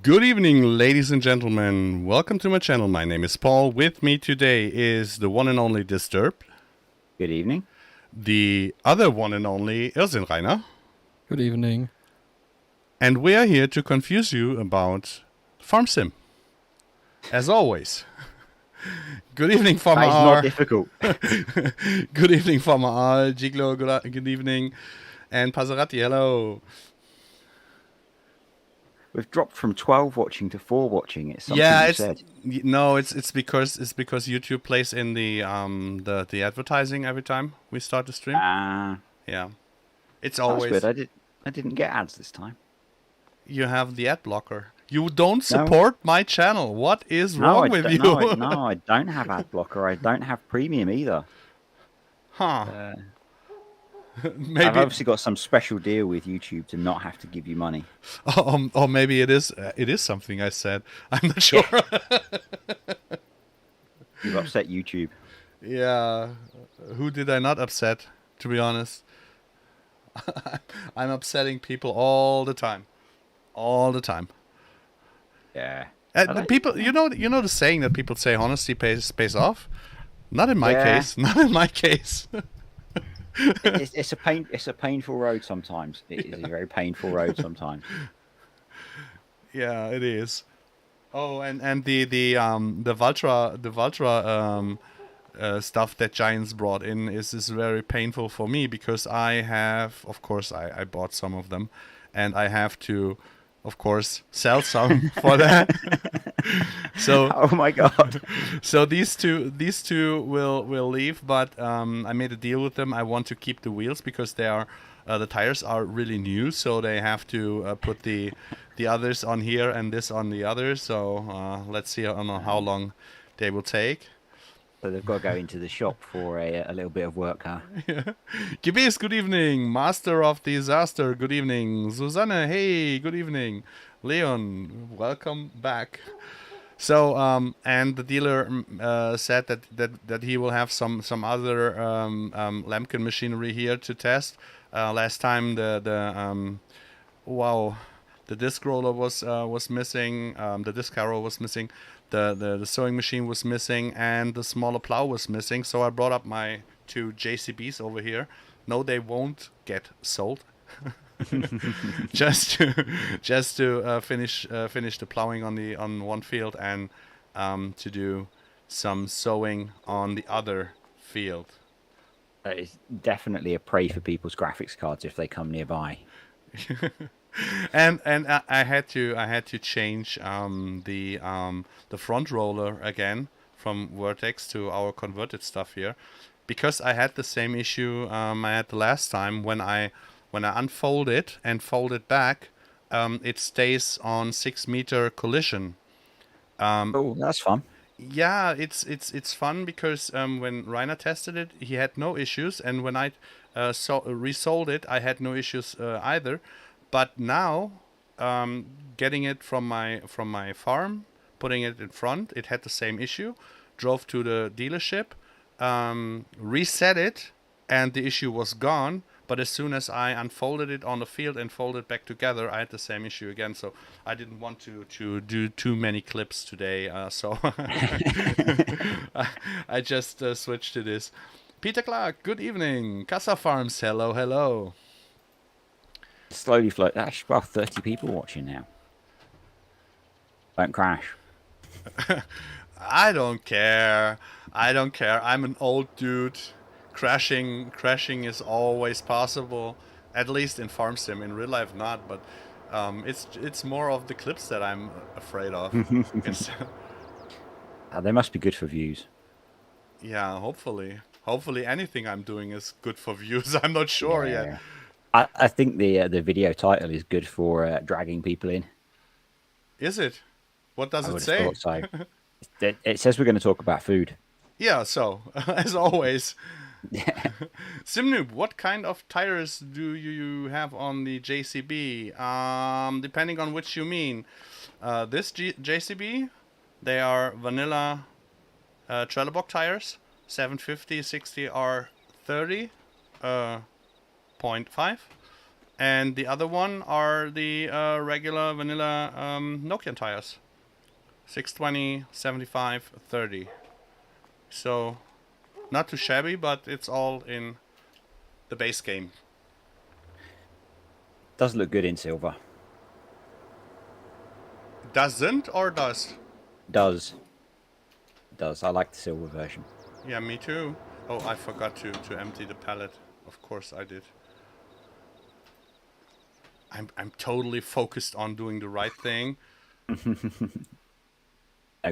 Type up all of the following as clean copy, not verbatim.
Good evening, ladies and gentlemen. Welcome to my channel. My name is Paul. With me today is the one and only Disturbed. Good evening. The other one and only Irrsinnreiner. Good evening. And we are here to confuse you about Farm Sim. As always. Good evening, Farmer That is R. not difficult. Good evening, Farmer R. Giglo, good evening. And Passerati, hello. We've dropped from 12 watching to 4 watching. It's something Yeah, you it's said. no, it's because YouTube plays in the advertising every time we start the stream. Yeah, it's That's always weird. I didn't get ads this time. you have the ad blocker. You don't No. support my channel. What is wrong with you? No, I don't have ad blocker. I don't have premium either. Huh? I've Maybe, obviously got some special deal with YouTube to not have to give you money. or maybe it is something I said. I'm not sure. You've upset YouTube. Yeah, who did I not upset? To be honest, I'm upsetting people all the time. Yeah. The people, you know the saying that people say honesty pays off. Not in my case. Not in my case. It's a painful road sometimes. It is a very painful road sometimes. Yeah, it is. Oh, and the Valtra stuff that Giants brought in is very painful for me because I have, of course, I bought some of them, and I have to, of course, sell some for that. So, oh my god! So these two will leave, but I made a deal with them. I want to keep the wheels because they are the tires are really new, so they have to put the others on here and this on the other. So let's see how long they will take. So they've got to go into the shop for a little bit of work, huh? Yeah. Gibis, good evening. Master of Disaster, good evening. Susanne, hey, good evening. Leon, welcome back. So, and the dealer said that he will have some other Lamkin machinery here to test. Last time the disc roller was missing, the disc harrow was missing, the sewing machine was missing, and the smaller plow was missing. So I brought up my two JCBs over here. No, they won't get sold. just to finish the plowing on one field and to do some sowing on the other field. It's definitely a prey for people's graphics cards if they come nearby. and I had to change the front roller again from Vertex to our converted stuff here because I had the same issue I had the last time when I unfold it and fold it back, it stays on 6 meter collision. Oh, that's fun. Yeah, it's fun because when Rainer tested it, he had no issues, and when I resold it, I had no issues either. But now, getting it from my farm, putting it in front, it had the same issue. Drove to the dealership, reset it, and the issue was gone. But as soon as I unfolded it on the field and folded back together, I had the same issue again. So I didn't want to do too many clips today. So I just switched to this. Peter Clark, good evening. Casa Farms, hello, hello. Slowly float. That's about 30 people watching now. Don't crash. I don't care. I'm an old dude. Crashing is always possible, at least in Farm Sim. In real life, not. But it's more of the clips that I'm afraid of. They must be good for views. Yeah, hopefully anything I'm doing is good for views. I'm not sure yet. I think the video title is good for dragging people in. Is it? What does I it say? So. It says we're going to talk about food. Yeah, so as always. Simnoob, what kind of tires do you have on the JCB? Depending on which you mean. This JCB, they are vanilla Trelleborg tires, 750 60 R30, 0.5, and the other one are the regular vanilla Nokian tires. 620, 75, 30. So not too shabby, but it's all in the base game. Does look good in silver. Doesn't or does? Does. I like the silver version. Yeah, me too. Oh, I forgot to empty the pallet. Of course I did. I'm totally focused on doing the right thing.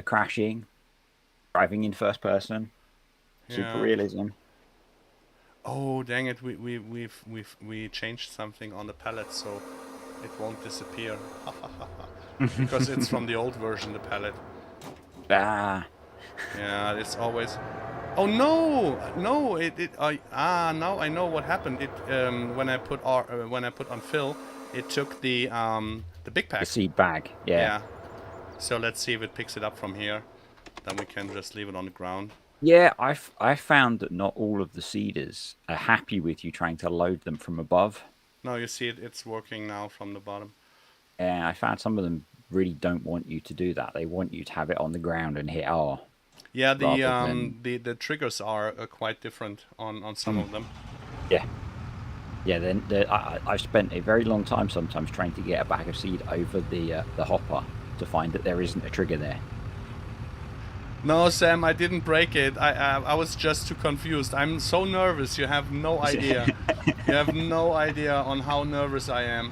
Crashing, driving in first person, super realism. Oh dang it! We changed something on the pallet, so it won't disappear. Because it's from the old version, the pallet. Ah. Yeah, it's always. Oh no! No! Now I know what happened. It when I put on fill, it took the big pack. The seed bag. Yeah. So let's see if it picks it up from here. Then we can just leave it on the ground. Yeah, I found that not all of the seeders are happy with you trying to load them from above. No, you see it's working now from the bottom. And I found some of them really don't want you to do that. They want you to have it on the ground and hit R. Yeah, the triggers are quite different on some of them. Yeah. Yeah, then I've spent a very long time sometimes trying to get a bag of seed over the hopper to find that there isn't a trigger there. No, Sam, I didn't break it. I was just too confused. I'm so nervous. You have no idea. You have no idea on how nervous I am.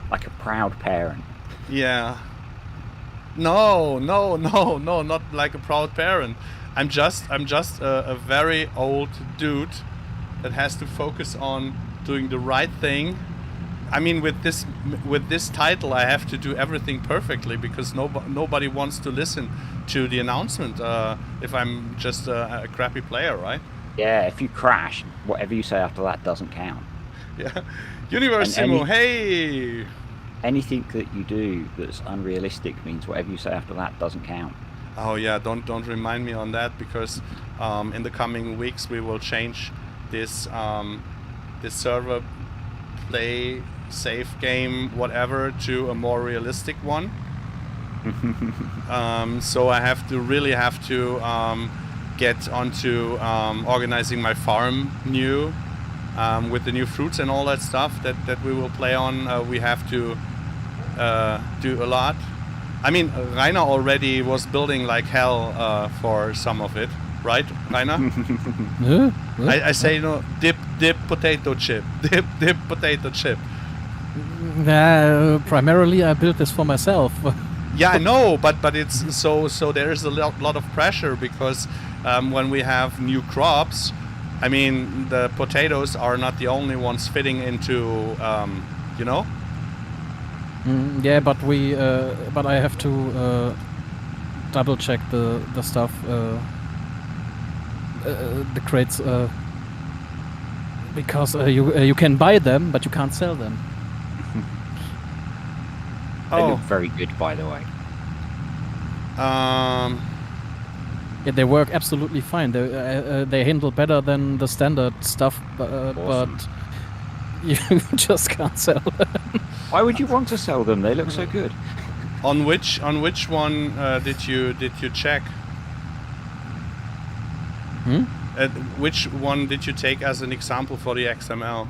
Like a proud parent. Yeah. No, not like a proud parent. I'm just a very old dude that has to focus on doing the right thing. I mean, with this title, I have to do everything perfectly because nobody wants to listen to the announcement if I'm just a crappy player, right? Yeah, if you crash, whatever you say after that doesn't count. Yeah. Universimo, hey! Anything that you do that's unrealistic means whatever you say after that doesn't count. Oh yeah, don't remind me on that because in the coming weeks we will change this server play safe game whatever to a more realistic one. So I really have to get onto organizing my farm new with the new fruits and all that stuff that we will play on. We have to do a lot. I mean, Rainer already was building like hell for some of it, right, Rainer? I say, you know, dip potato chip, dip potato chip. Primarily I built this for myself. Yeah, I know, but it's so there is a lot of pressure because when we have new crops, I mean, the potatoes are not the only ones fitting into, you know? Yeah, but but I have to double check the stuff, the crates, because you can buy them, but you can't sell them. They look very good, by the way. Yeah, they work absolutely fine. They handle better than the standard stuff, Awesome. but you just can't sell them. Why would you want to sell them? They look so good. On which one did you check? Which one did you take as an example for the XML?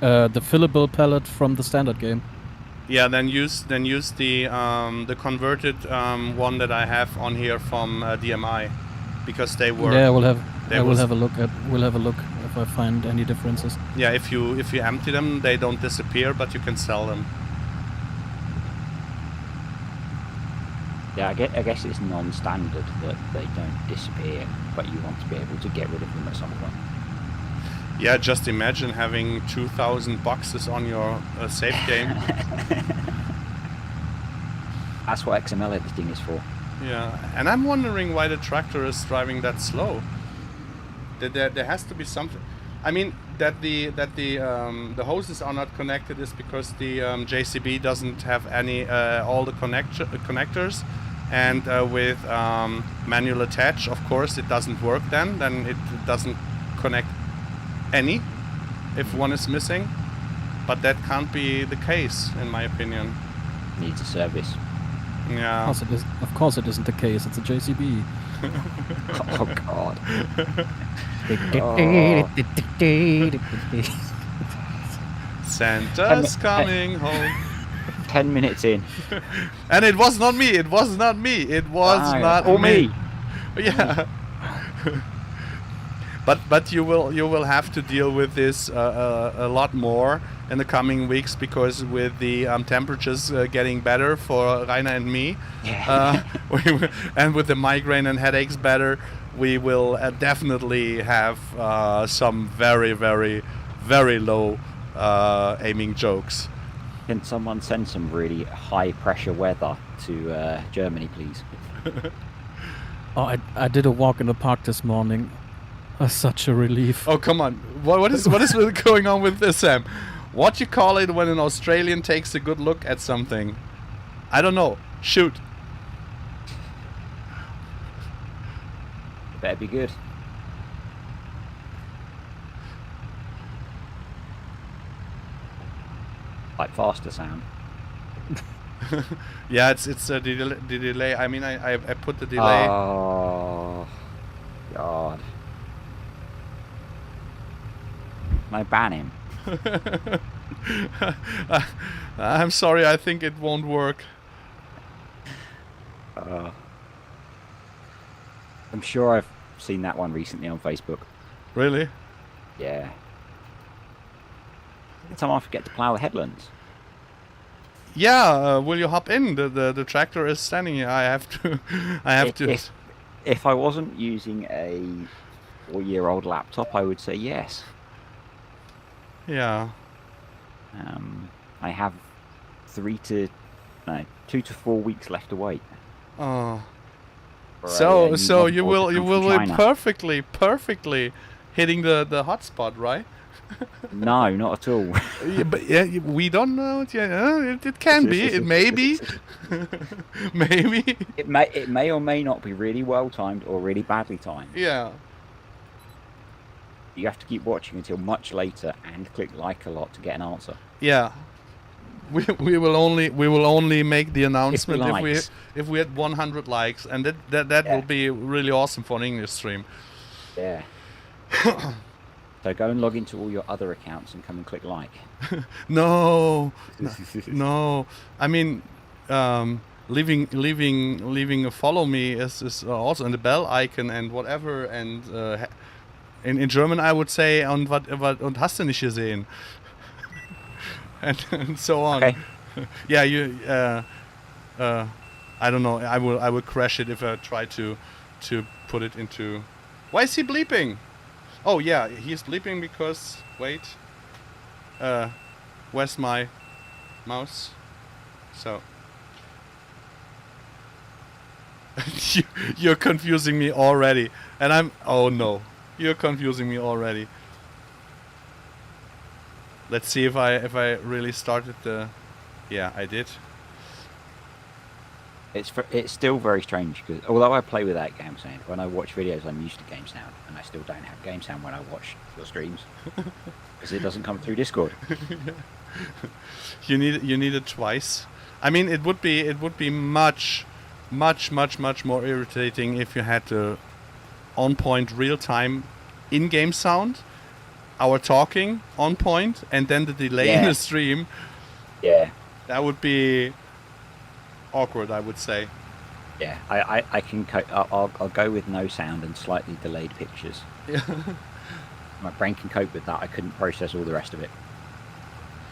The fillable palette from the standard game. Yeah, then use the converted one that I have on here from DMI, because they were. Yeah, we'll have a look if I find any differences. Yeah, if you empty them, they don't disappear, but you can sell them. Yeah, I guess it's non-standard that they don't disappear, but you want to be able to get rid of them at some point. Yeah, just imagine having 2,000 boxes on your save game. That's what XML editing is for. Yeah, and I'm wondering why the tractor is driving that slow. There has to be something. I mean, that the hoses are not connected is because the JCB doesn't have any all the connectors, and with manual attach, of course, it doesn't work. Then it doesn't connect any if one is missing, but that can't be the case in my opinion. Needs a service. Yeah. Of course it isn't the case. It's a JCB. Oh God. Santa's coming home. 10 minutes in. And it was not me. It was not me. It was not or me. Yeah. But you will have to deal with this a lot more in the coming weeks, because with the temperatures getting better for Rainer and me, and with the migraine and headaches better, we will definitely have some very, very, very low aiming jokes. Can someone send some really high pressure weather to Germany, please? Oh, I did a walk in the park this morning. Such a relief. Oh, come on. What is going on with this, Sam? What you call it when an Australian takes a good look at something? I don't know. Shoot. It better be good. Like faster sound. Yeah, it's the delay. I mean, I put the delay. Oh God. Can I ban him? I'm sorry, I think it won't work. I'm sure I've seen that one recently on Facebook. Really? Yeah. Every time I forget to plough the headlands. Yeah, will you hop in? The tractor is standing here. I have to. If I wasn't using a 4-year-old laptop, I would say yes. Yeah. I have 2 to 4 weeks left to wait. Oh. So you will be perfectly hitting the hotspot, right? No, not at all. Yeah, but we don't know it yet. It can be. It may be. Maybe. It may or may not be really well timed or really badly timed. Yeah. You have to keep watching until much later and click like a lot to get an answer. Yeah. We will only make the announcement if we had 100 likes, and that will be really awesome for an English stream. Yeah. So go and log into all your other accounts and come and click like. No. I mean, leaving a follow me is also, and the bell icon and whatever, and in German I would say und hast du nicht gesehen, and so on. Okay. Yeah, you. I don't know. I will crash it if I try to put it into. Why is he bleeping? Oh yeah, he's bleeping because wait. Where's my mouse? So. You're confusing me already, and I'm. Oh no, you're confusing me already. Let's see if I really started the. Yeah, I did. It's still very strange because although I play without game sound, when I watch videos I'm used to game sound, and I still don't have game sound when I watch your streams because it doesn't come through Discord. You need it twice. I mean, it would be much more irritating if you had the on point real time in-game sound, our talking on point, and then the delay in the stream. Yeah. That would be awkward, I would say. Yeah, I can I'll go with no sound and slightly delayed pictures. Yeah. My brain can cope with that. I couldn't process all the rest of it.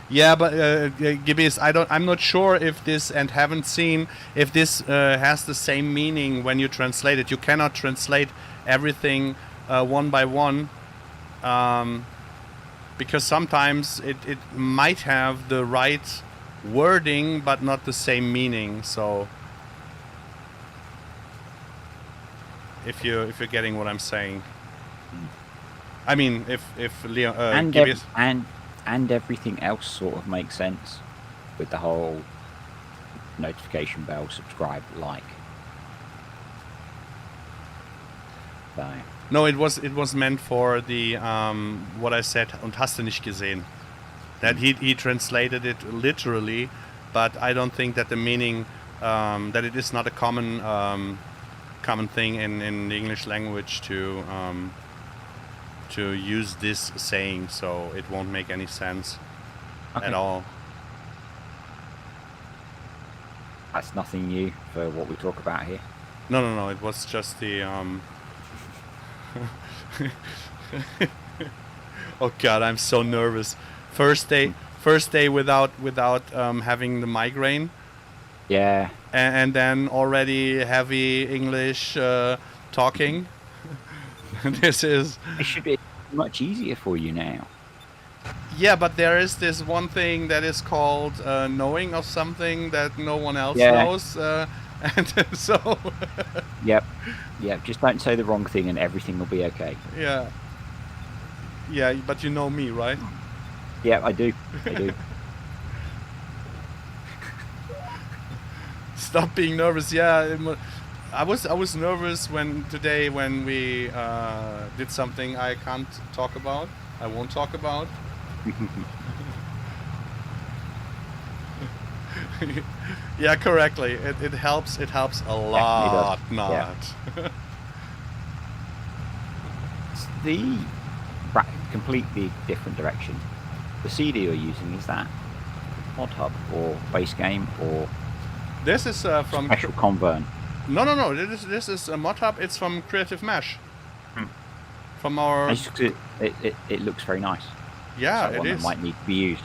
Yeah, but Gibbies, I'm not sure if this, and haven't seen if this has the same meaning when you translate it. You cannot translate everything one by one, because sometimes it might have the right wording but not the same meaning. So if you're getting what I'm saying, I mean if Leo and everything else sort of makes sense with the whole notification bell, subscribe, like. No. No, it was meant for the what I said. Und hast du nicht gesehen? That he translated it literally, but I don't think that the meaning that it is not a common thing in the English language to use this saying, so it won't make any sense at all. That's nothing new for what we talk about here. No. It was just the. Oh God, I'm so nervous. First day without having the migraine. Yeah. And then already heavy English talking. This is. It should be much easier for you now. Yeah, but there is this one thing that is called knowing of something that no one else Yeah. knows, and so. Yep. Just don't say the wrong thing, and everything will be okay. Yeah. Yeah, but you know me, right? Yeah, I do. Stop being nervous. Yeah, I was nervous today when we did something I can't talk about. I won't talk about. Yeah, correctly. It helps. It helps a lot. does. Not. Yeah. It's the completely different direction. The CD you're using, is that Mod Hub or base game or This is from special convert? No. This is a mod hub. It's from Creative Mesh. From our. It looks very nice. Yeah, It's like it one is. that might need to be used.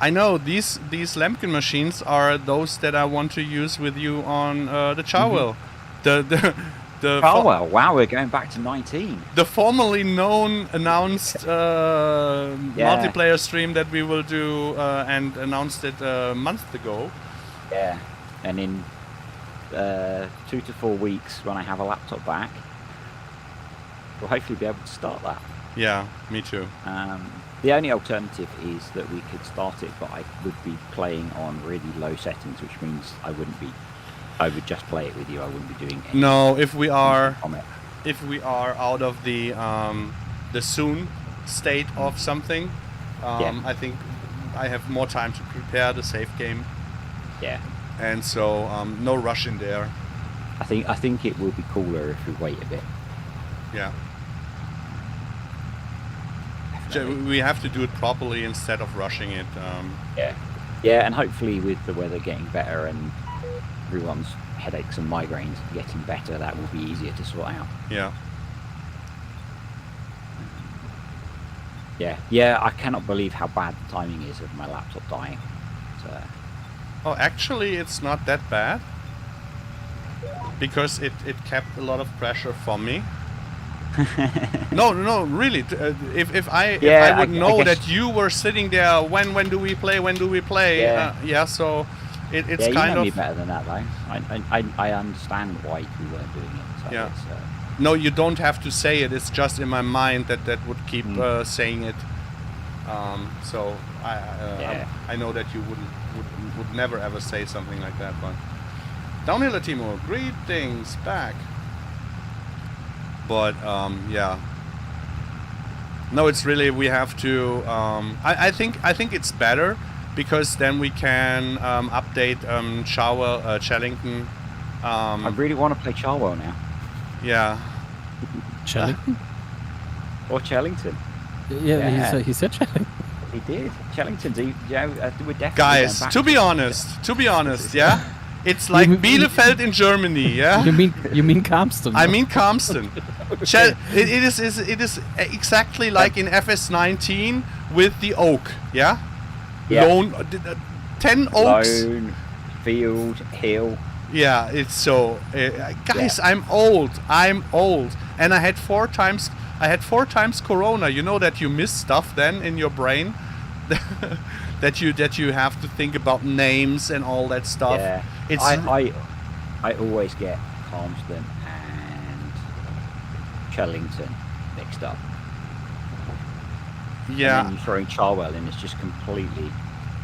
I know these Lemkin machines are those that I want to use with you on the Chowell. The Oh well, wow, we're going back to 19. the formerly announced multiplayer stream that we will do and announced it a month ago. Yeah, and in 2 to 4 weeks, when I have a laptop back, we'll hopefully be able to start that. Yeah, me too. The only alternative is that we could start it, but I would be playing on really low settings, which means I would just play it with you. I wouldn't be doing anything. No, if we are on it. out of the soon state of something, I think I have more time to prepare the save game, Yeah, and so no rush in there. I think it will be cooler if we wait a bit. Yeah. Definitely. We have to do it properly instead of rushing it. Yeah, and hopefully with the weather getting better and everyone's headaches and migraines getting better, that will be easier to sort out. Yeah. Yeah, I cannot believe how bad the timing is of my laptop dying. So, Oh, actually, it's not that bad because it kept a lot of pressure from me. No, really. If I would know I guess, that you were sitting there, when do we play? Yeah. So it's you kind know of. me better than that, though. I understand why we weren't doing it. So Yeah. it's, No, you don't have to say it. It's just in my mind that would keep saying it. So I know that you would never ever say something like that. But Downhiller Timo, greetings back. But yeah. No, it's really we have to. I think it's better because then we can update Chellington. I really want to play Charwell now. Yeah. Chellington? Or Chellington. Yeah, he said Chellington. He did. Chellington's, we're definitely Guys, going back to be honest, yeah, it's like Bielefeld in Germany, yeah. You mean Carmston? I mean Carmston. Okay. It is exactly like in FS19 with the oak, yeah. Yeah. 10 oaks. Lone, field, hill. Yeah, it's so. Guys, yeah. I'm old, and I had 4 times Corona. You know that you miss stuff then in your brain, that you have to think about names and all that stuff. Yeah. It's I always get Carmston and Chellington mixed up. Yeah. And then you throw in Charwell and it's just completely.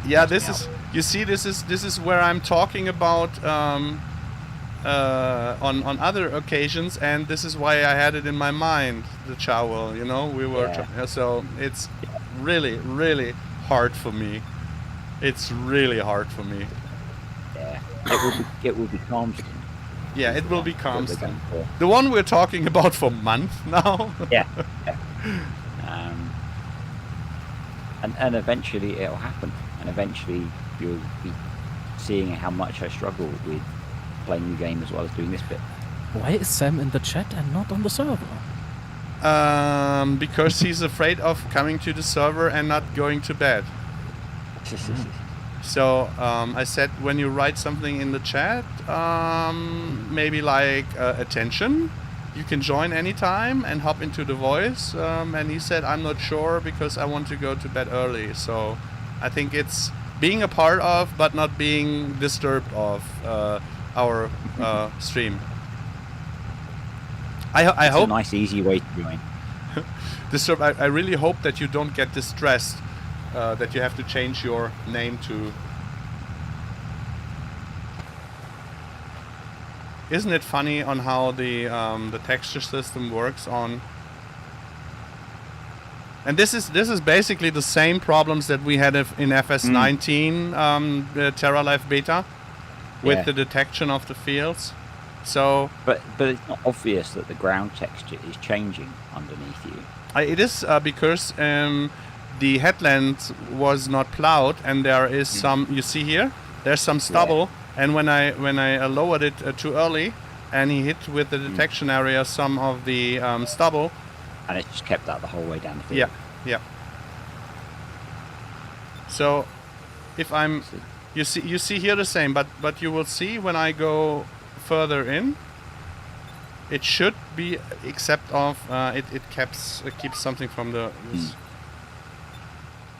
Yeah, this is. You see, this is where I'm talking about on other occasions, and this is why I had it in my mind, the trowel. We were so it's really, really hard for me. It's really hard for me. Yeah, it will be constant. Yeah, it will be constant. The one we're talking about for months now. Yeah. And eventually it'll happen, and eventually you'll be seeing how much I struggle with playing the game as well as doing this bit. Why is Sam in the chat and not on the server? Because he's afraid of coming to the server and not going to bed. So I said, when you write something in the chat, maybe like attention, you can join anytime and hop into the voice. And he said, I'm not sure because I want to go to bed early. So I think it's being a part of, but not being disturbed of our stream. I hope. It's a nice, easy way to join. I really hope that you don't get distressed. That you have to change your name to. Isn't it funny on how the texture system works on? And this is basically the same problems that we had in FS19 TerraLife beta with the detection of the fields. So, but it's not obvious that the ground texture is changing underneath you. It is because the headland was not plowed, and there is some. You see here, there's some stubble, and when I lowered it too early, and he hit with the detection area some of the stubble, and it just kept that the whole way down the field. Yeah. So, if I'm, you see here the same, but you will see when I go further in, it should be, except of it keeps something from the.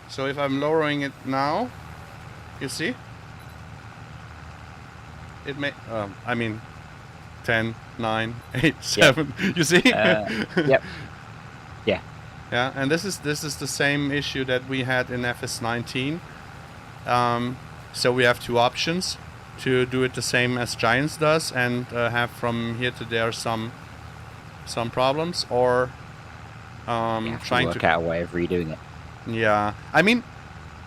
So if I'm lowering it now, you see, it may. I mean, 10, 9, 8, 7. You see? Yep. Yeah. Yeah, and this is the same issue that we had in FS19. So we have two options to do it the same as Giants does and have from here to there some problems, or trying to work out a way of redoing it. Yeah, I mean,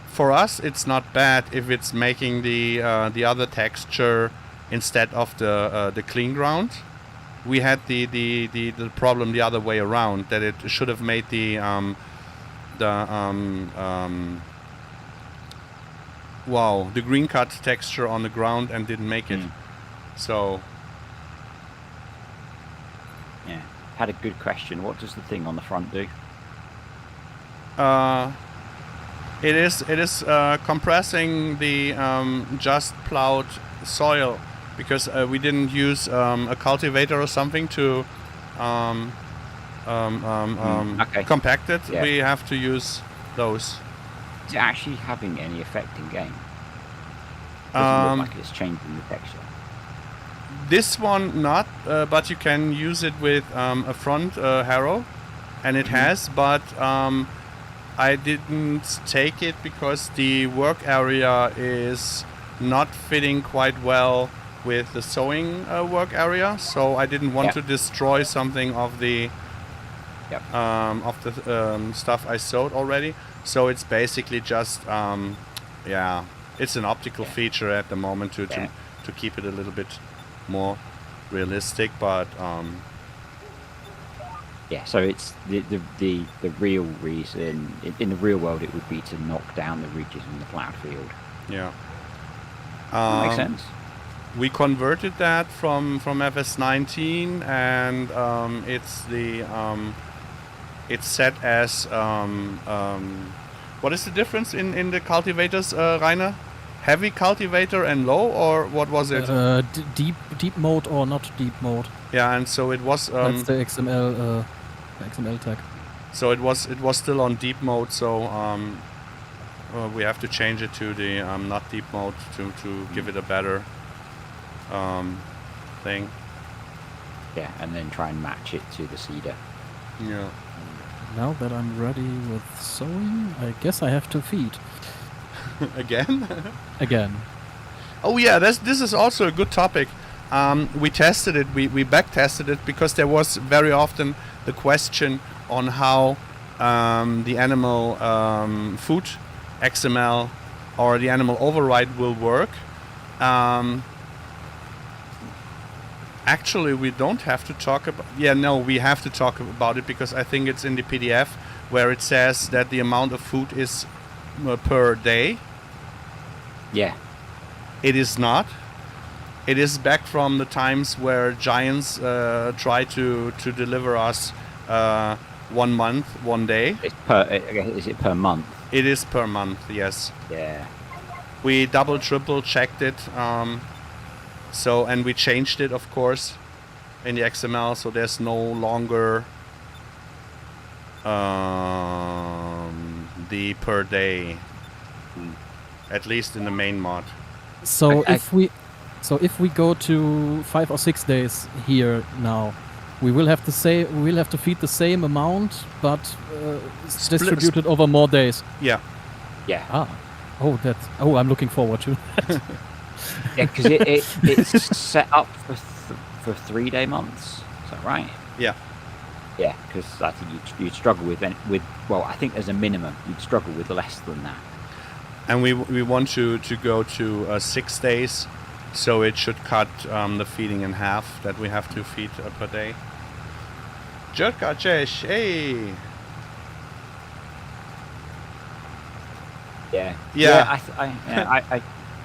for us it's not bad if it's making the other texture instead of the clean ground. We had the problem the other way around, that it should have made the green cut texture on the ground and didn't make it. So yeah, had a good question. What does the thing on the front do? It is compressing the just plowed soil, because we didn't use a cultivator or something to compact it. Yeah. We have to use those. Is it actually having any effect in game? Doesn't look like it's changing the texture. This one not, but you can use it with a front harrow, and it has, but I didn't take it because the work area is not fitting quite well with the sowing work area, so I didn't want to destroy something of the stuff I sowed already. So it's basically just it's an optical feature at the moment to keep it a little bit more realistic, but so it's the real reason in the real world it would be to knock down the ridges in the plowed field. Makes sense. We converted that from FS19, and it's set as what is the difference in the cultivators, Rainer? Heavy cultivator and low, or what was it? Deep mode or not deep mode. Yeah, and so it was. That's the XML tag. So it was still on deep mode. So we have to change it to the not deep mode to give it a better thing. Yeah, and then try and match it to the seeder. Yeah. Now that I'm ready with sowing, I guess I have to feed. Again? Again. Oh yeah, this is also a good topic. we tested it. We back tested it because there was very often the question on how the animal food XML or the animal override will work. Actually, we don't have to talk about. Yeah, no, we have to talk about it because I think it's in the PDF where it says that the amount of food is per day. Yeah. It is not. It is back from the times where giants try to deliver us 1 month, 1 day. Is it per month? It is per month, yes. Yeah. We double, triple checked it. So, and we changed it, of course, in the XML, so there's no longer the per day, at least in the main mod. So if we go to 5 or 6 days here now, we will have to feed the same amount, but it's distributed over more days. Yeah. Yeah. I'm looking forward to that. Yeah, because it's set up for 3-day months. Is that right? Yeah. Yeah, because I think you'd struggle with well, I think as a minimum you'd struggle with less than that. And we want to go to 6 days, so it should cut the feeding in half that we have to feed per day. Jerka Cześć, hey. Yeah. Yeah. I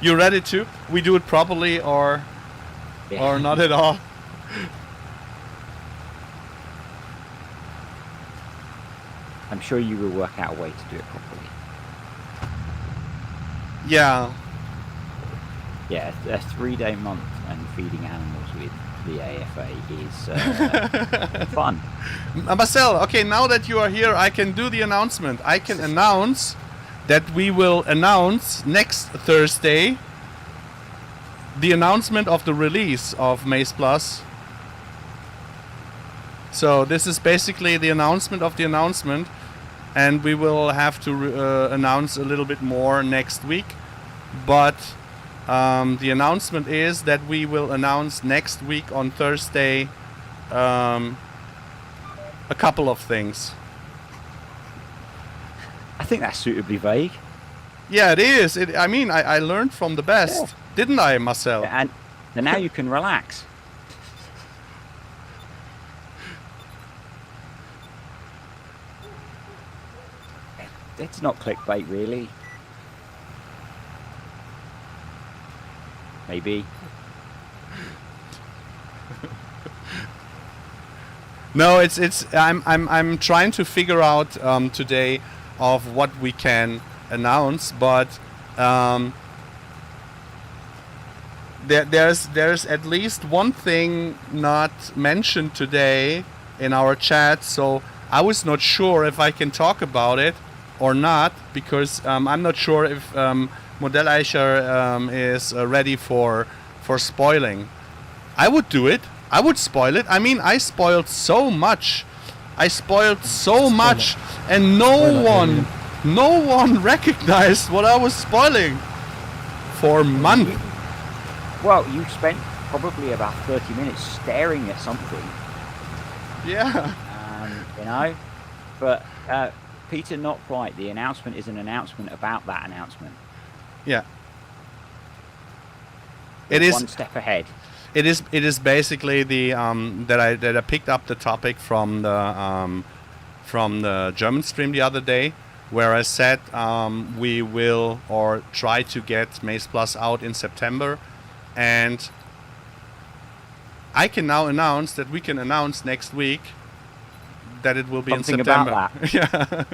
You ready to? We do it properly or not at all? I'm sure you will work out a way to do it properly. Yeah. Yeah, a 3-day month and feeding animals with the AFA is fun. Marcel, okay, now that you are here, I can do the announcement. I can announce that we will announce next Thursday the announcement of the release of Maze Plus. So this is basically the announcement of the announcement, and we will have to announce a little bit more next week. But the announcement is that we will announce next week on Thursday a couple of things. I think that's suitably vague. Yeah, it is. I mean, I learned from the best, didn't I, Marcel? And now you can relax. It's not clickbait, really. Maybe. No, it's. I'm trying to figure out today of what we can announce, but there's at least one thing not mentioned today in our chat, so I was not sure if I can talk about it or not, because I'm not sure if Modelleicher is ready for spoiling. I would do it. I would spoil it. I mean, I spoiled so much. And no one recognized what I was spoiling for months. Well, you spent probably about 30 minutes staring at something. Yeah. You know, but Peter, not quite. The announcement is an announcement about that announcement. Yeah. It is one step ahead. It is basically the that I picked up the topic from the German stream the other day, where I said we will or try to get Maze Plus out in September, and I can now announce that we can announce next week that it will be something in September. About that. Yeah.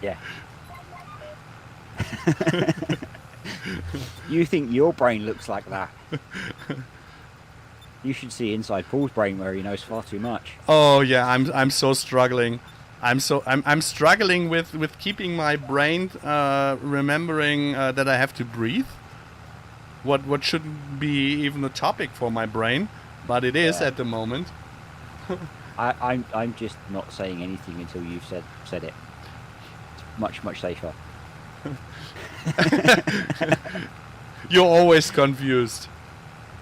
Yeah. You think your brain looks like that? You should see inside Paul's brain where he knows far too much. Oh yeah, I'm so struggling. I'm struggling with keeping my brain remembering that I have to breathe. What shouldn't be even a topic for my brain, but it is at the moment. I'm just not saying anything until you've said it. It's much safer. You're always confused.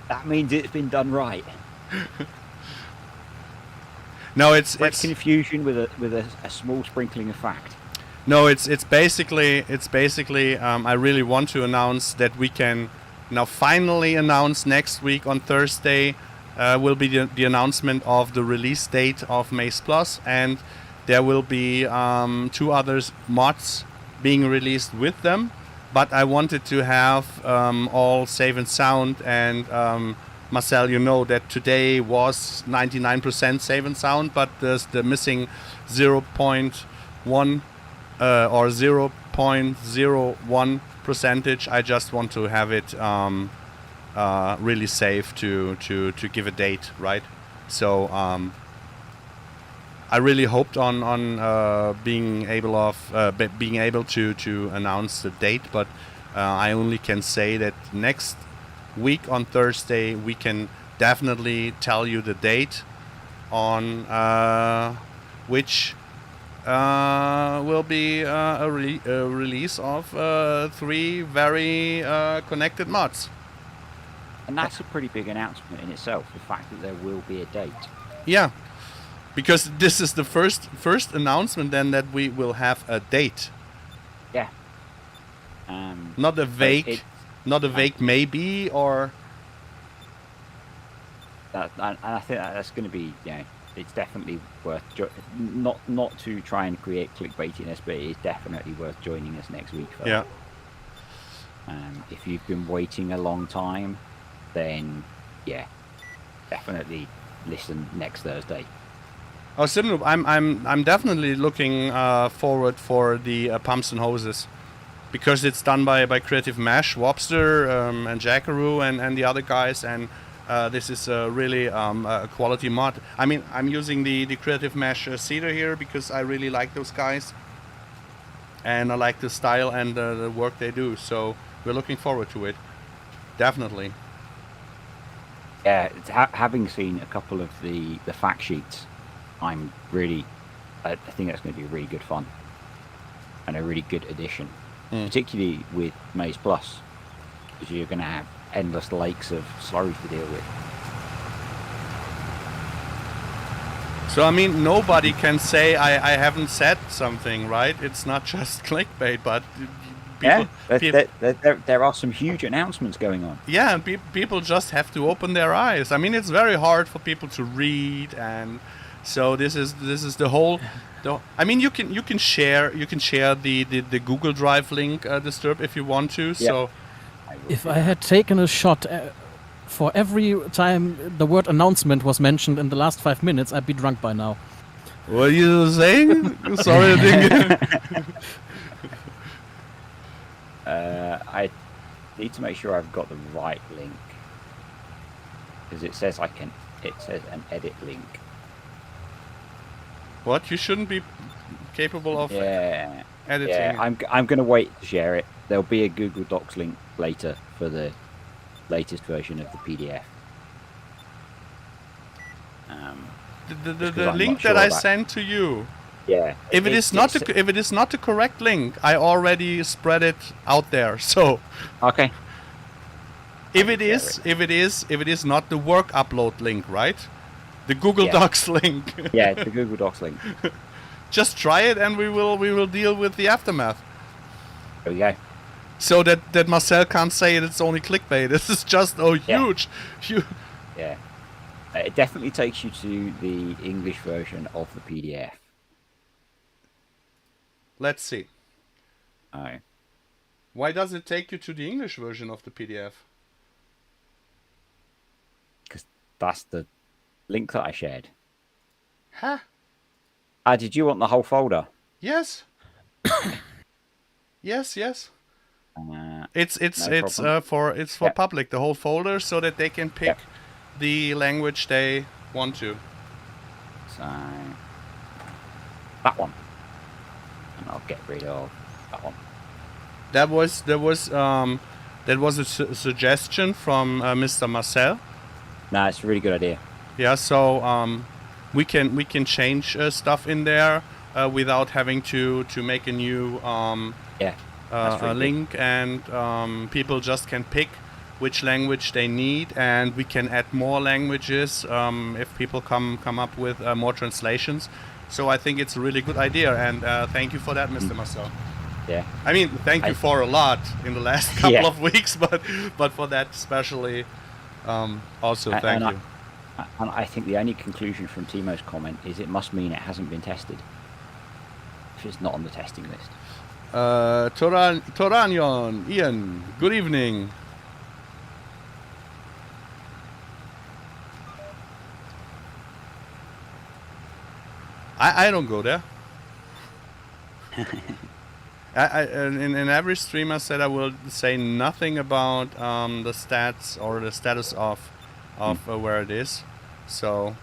That means it's been done right. No, it's confusion with a small sprinkling of fact. No, it's basically I really want to announce that we can now finally announce next week on Thursday will be the announcement of the release date of Maze Plus, and there will be 2 other mods being released with them. But I wanted to have all safe and sound, and Marcel, you know that today was 99% safe and sound, but there's the missing 0.1 or 0.01 percentage. I just want to have it really safe to give a date, right? So I really hoped on being able to announce the date, but I only can say that next week on Thursday we can definitely tell you the date on which will be a release of 3 very connected mods. And that's a pretty big announcement in itself, the fact that there will be a date. Yeah, because this is the first announcement then that we will have a date. Yeah. Not a vague maybe, or... I think that's going to be, it's definitely worth not to try and create clickbaitiness, but it is definitely worth joining us next week for yeah. that. If you've been waiting a long time, then definitely listen next Thursday. Oh, Simnoop, I'm definitely looking forward for the pumps and hoses, because it's done by Creative Mesh, Wobster, and Jackaroo, and the other guys, and this is really a quality mod. I mean, I'm using the Creative Mesh Cedar here because I really like those guys, and I like the style and the work they do. So we're looking forward to it, definitely. Yeah, having seen a couple of the fact sheets, I think that's going to be really good fun and a really good addition, particularly with Maze Plus, because you're going to have endless lakes of slurry to deal with. So I mean, nobody can say I haven't said something, right? It's not just clickbait, but there are some huge announcements going on. Yeah, and people just have to open their eyes. I mean, it's very hard for people to read, and so this is the whole. I mean, you can share the Google Drive link, Disturb, if you want to. Yeah. So, if I had taken a shot for every time the word announcement was mentioned in the last 5 minutes, I'd be drunk by now. What are you saying? Sorry, I didn't. I need to make sure I've got the right link, because it says an edit link. What? You shouldn't be capable of editing. Yeah, I'm going to wait to share it. There'll be a Google Docs link later for the latest version of the PDF. The link that I sent to you. Yeah. If it is not the correct link, I already spread it out there. So. Okay. If it is not the work upload link, right? The Google Docs link. Yeah, the Google Docs link. Just try it, and we will deal with the aftermath. There we go. So that Marcel can't say it's only clickbait. This is just huge. Yeah. It definitely takes you to the English version of the PDF. Let's see. Alright. Why does it take you to the English version of the PDF? Because that's the link that I shared. Huh? Did you want the whole folder? Yes. yes. It's for public, the whole folder, so that they can pick the language they want to. So that one. And I'll get rid of that one. There was a suggestion from Mr. Marcel. No, it's a really good idea. Yeah, so we can change stuff in there without having to make a new That's a really link, and people just can pick which language they need, and we can add more languages if people come up with more translations. So I think it's a really good idea, and thank you for that, Mr. Marcel. Yeah. I mean, thank you for a lot in the last couple Yeah. of weeks, but for that especially, also thank you. And I think the only conclusion from Timo's comment is it must mean it hasn't been tested if it's not on the testing list. Toranion, Ian, good evening. I don't go there. In every stream I said I will say nothing about the stats or the status of where it is, so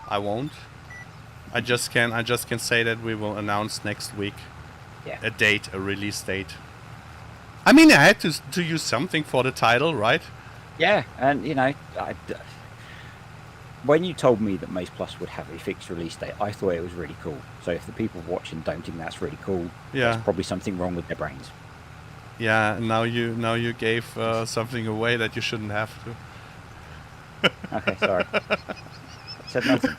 I won't. I just can say that we will announce next week a date, a release date. I mean, I had to use something for the title, right? Yeah, and you know, when you told me that Maze Plus would have a fixed release date, I thought it was really cool. So if the people watching don't think that's really cool, there's probably something wrong with their brains. Yeah, now you gave something away that you shouldn't have to. Okay, sorry. Said nothing.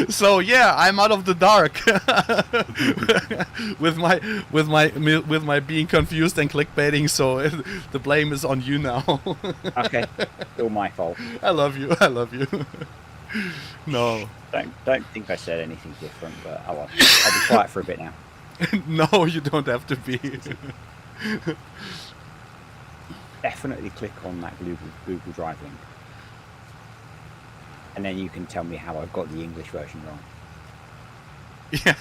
So yeah, I'm out of the dark with my being confused and clickbaiting. So the blame is on you now. Okay, all my fault. I love you. No. Don't think I said anything different, but I'll be quiet for a bit now. No, you don't have to be. Definitely click on that Google Drive link. And then you can tell me how I've got the English version wrong. Yeah.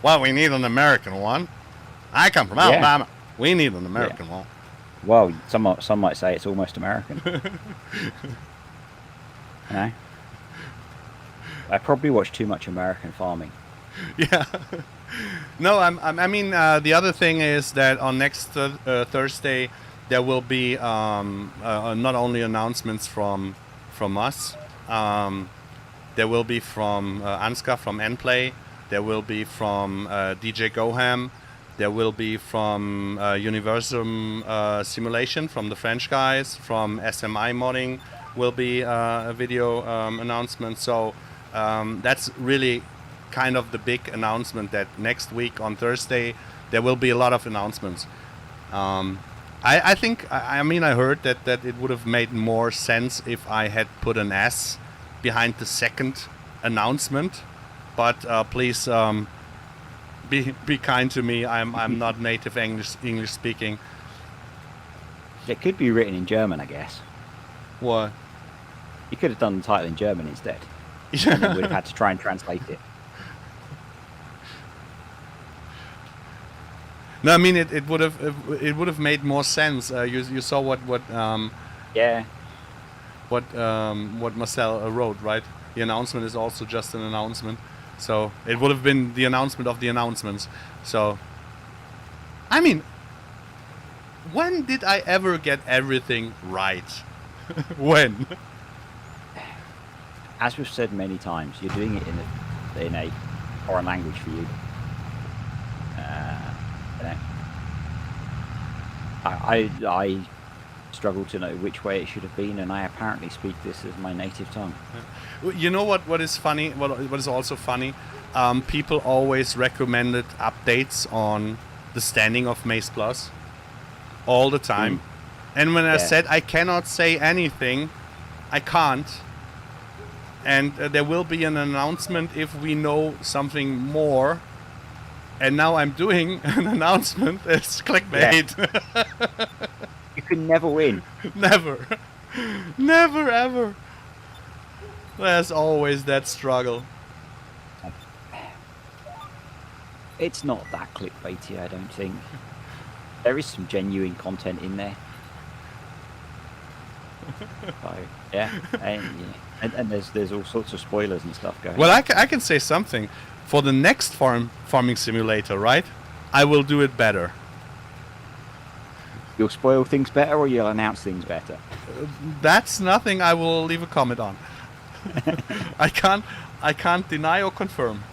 Well, we need an American one. I come from Alabama. We need an American one. Well, some might say it's almost American. You know? I probably watch too much American farming. Yeah. No, I mean, the other thing is that on next Thursday there will be not only announcements from us. There will be from Ansgar from Nplay. There will be from DJ Goham. There will be from Universum Simulation from the French guys. From SMI Modding will be a video announcement. So that's really kind of the big announcement that next week on Thursday there will be a lot of announcements. I think, I mean, I heard that it would have made more sense if I had put an S behind the second announcement, but please be kind to me. I'm not native English speaking. It could be written in German, I guess. What? You could have done the title in German instead. And then we'd have had to try and translate it. No, I mean it would have made more sense. You saw what Marcel wrote, right? The announcement is also just an announcement, so it would have been the announcement of the announcements. So, I mean, when did I ever get everything right? When? As we've said many times, you're doing it in a foreign language for you. I struggle to know which way it should have been, and I apparently speak this as my native tongue. You know what is funny? What is also funny? People always recommended updates on the standing of Maze Plus all the time. And when I said I cannot say anything, I can't. And there will be an announcement if we know something more. And now I'm doing an announcement. It's clickbait. Yeah. You can never win. Never. Never ever. There's always that struggle. It's not that clickbaity, I don't think. There is some genuine content in there. So, yeah. And there's all sorts of spoilers and stuff going on. Well, I can say something. For the next farming simulator, right? I will do it better. You'll spoil things better, or you'll announce things better? That's nothing I will leave a comment on. I can't deny or confirm.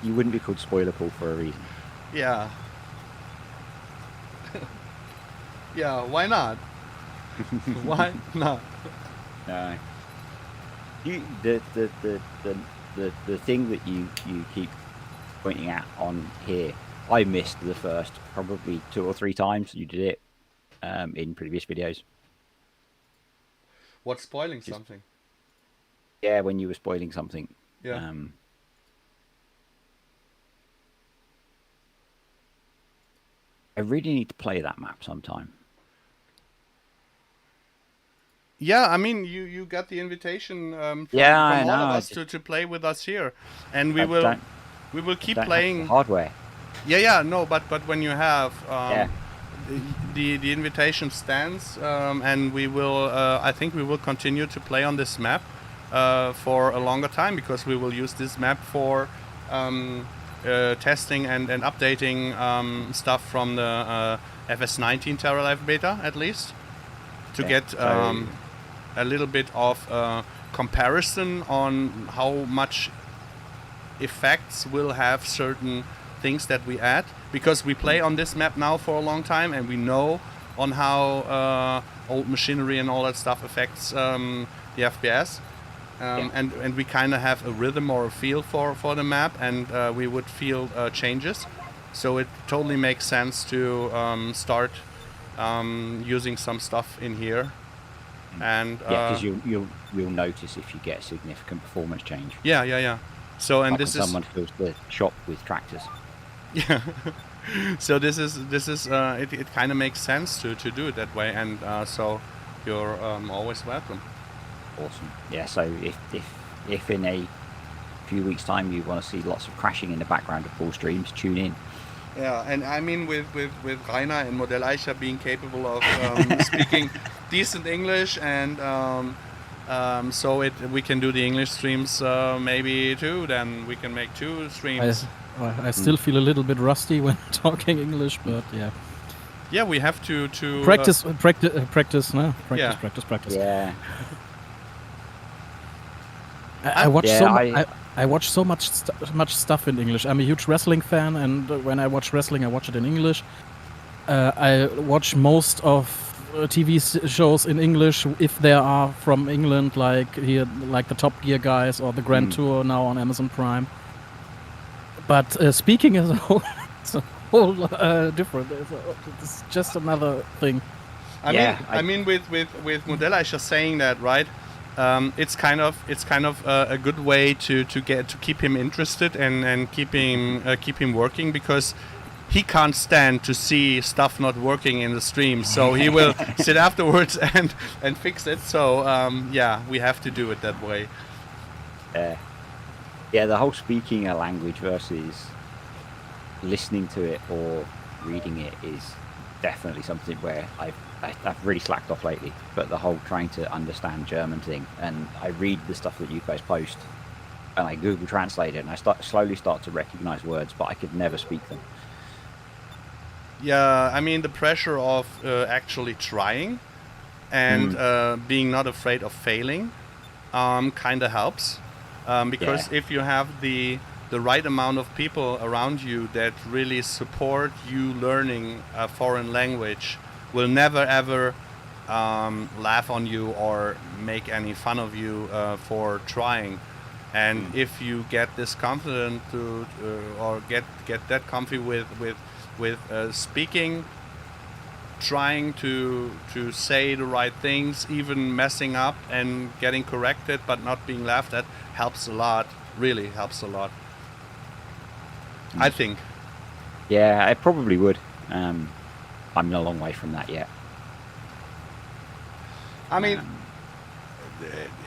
you wouldn't be called Spoiler Paul for a reason. Yeah. Yeah, why not? Why not? No. The thing that you keep pointing at on here, I missed the first probably 2 or 3 times you did it in previous videos. What's spoiling something? Yeah, when you were spoiling something. Yeah. I really need to play that map sometime. Yeah, I mean, you got the invitation from I all know, of I us just- to play with us here, and we I will don't keep have the playing. hardware. Yeah, no, but when you have Yeah. the invitation stands, and we will I think we will continue to play on this map for a longer time, because we will use this map for testing and updating stuff from the FS19 Terra Live beta, at least, to Yeah, get so- a little bit of comparison on how much effects will have certain things that we add, because we play on this map now for a long time, and we know on how old machinery and all that stuff affects the FPS. And we kind of have a rhythm or a feel for the map, and we would feel changes. So it totally makes sense to start using some stuff in here. And Yeah, because you'll notice if you get a significant performance change. yeah. So and Like this when is someone fills the shop with tractors. yeah. So this is it kind of makes sense to do it that way, and so you're always welcome. Awesome. Yeah. So if in a few weeks' time you want to see lots of crashing in the background of full streams, tune in. Yeah, and I mean with Rainer and Modelleicher being capable of speaking decent English, and so we can do the English streams maybe too. Then we can make 2 streams. I still feel a little bit rusty when talking English, but yeah. Yeah, we have to Practice, no? Practice, Yeah. practice. Yeah. I watch Yeah, I watch so much stuff in English. I'm a huge wrestling fan, and when I watch wrestling, I watch it in English. I watch most of TV shows in English if they are from England, like here, like the Top Gear guys or the Grand Tour now on Amazon Prime. But speaking is it's a whole different. It's just another thing. I mean, with Modelleicher saying that, right? It's kind of a good way to keep him interested and keep him working, because he can't stand to see stuff not working in the stream. So he will sit afterwards and fix it. So yeah, we have to do it that way. Yeah, the whole speaking a language versus listening to it or reading it is definitely something where I've really slacked off lately. But the whole trying to understand German thing, and I read the stuff that you guys post, and I Google Translate it, and I slowly start to recognize words, but I could never speak them. Yeah, I mean, the pressure of actually trying and being not afraid of failing kind of helps, because if you have the right amount of people around you that really support you learning a foreign language, will never ever laugh on you or make any fun of you for trying. And if you get this confident to or get that comfy with speaking, trying to say the right things, even messing up and getting corrected but not being laughed at, helps a lot. Really helps a lot, I think. Yeah, I probably would. I'm a long way from that yet. I mean,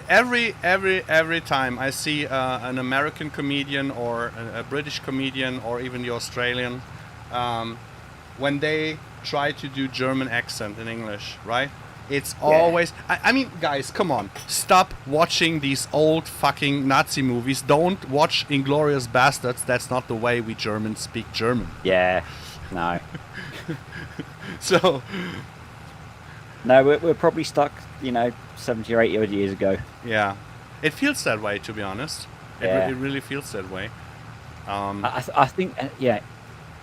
every time I see an American comedian or a British comedian or even the Australian, when they try to do German accent in English, right? It's always... I mean, guys, come on. Stop watching these old fucking Nazi movies. Don't watch Inglourious Bastards. That's not the way we Germans speak German. Yeah, no. So... No, we're probably stuck, 70 or 80 odd years ago. Yeah. It feels that way, to be honest. Yeah. It really feels that way. I think,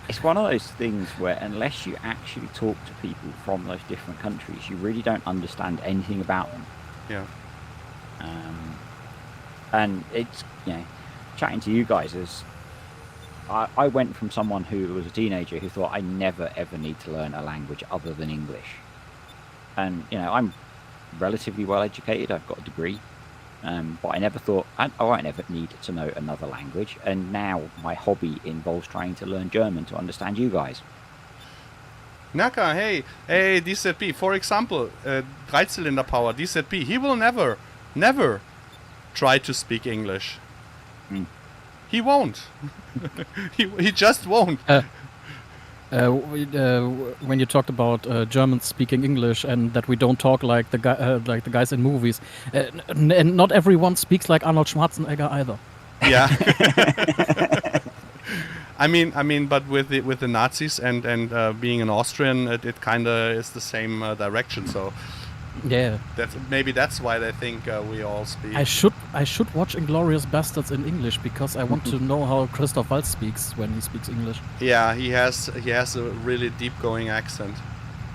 it's one of those things where unless you actually talk to people from those different countries, you really don't understand anything about them. Yeah. And it's, chatting to you guys is, I went from someone who was a teenager who thought I never ever need to learn a language other than English. And, I'm relatively well educated, I've got a degree. But I never thought, I never need to know another language. And now my hobby involves trying to learn German to understand you guys. Naka, hey, DZP, for example, Dreizylinder Power, DZP, he will never try to speak English. He won't. he just won't. When you talked about Germans speaking English and that we don't talk like the guys in movies, and not everyone speaks like Arnold Schwarzenegger either. Yeah. I mean, but with the Nazis and being an Austrian, it kind of is the same direction. So yeah, that's why they think we all speak. I should watch Inglourious Bastards in English because I want to know how Christoph Waltz speaks when he speaks English. Yeah, he has a really deep going accent.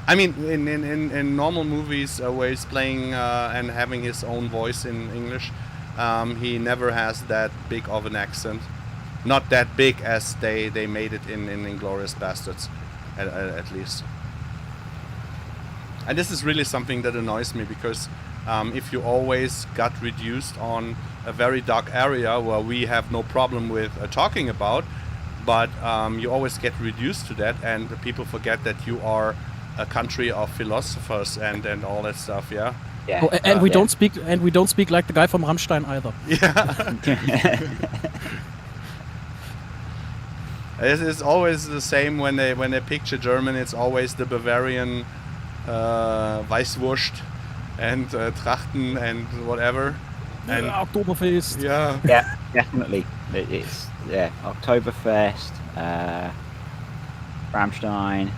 I mean, in normal movies where he's playing and having his own voice in English, he never has that big of an accent. Not that big as they made it in Inglourious Bastards, at least. And this is really something that annoys me because if you always got reduced on a very dark area where we have no problem with talking about, but you always get reduced to that, and people forget that you are a country of philosophers and all that stuff. Yeah. Yeah. Oh, and we don't speak like the guy from Rammstein either. Yeah. It's always the same when they picture German. It's always the Bavarian Weißwurst and Trachten and whatever. And Oktoberfest. Yeah. Yeah, definitely. It's Oktoberfest, Rammstein,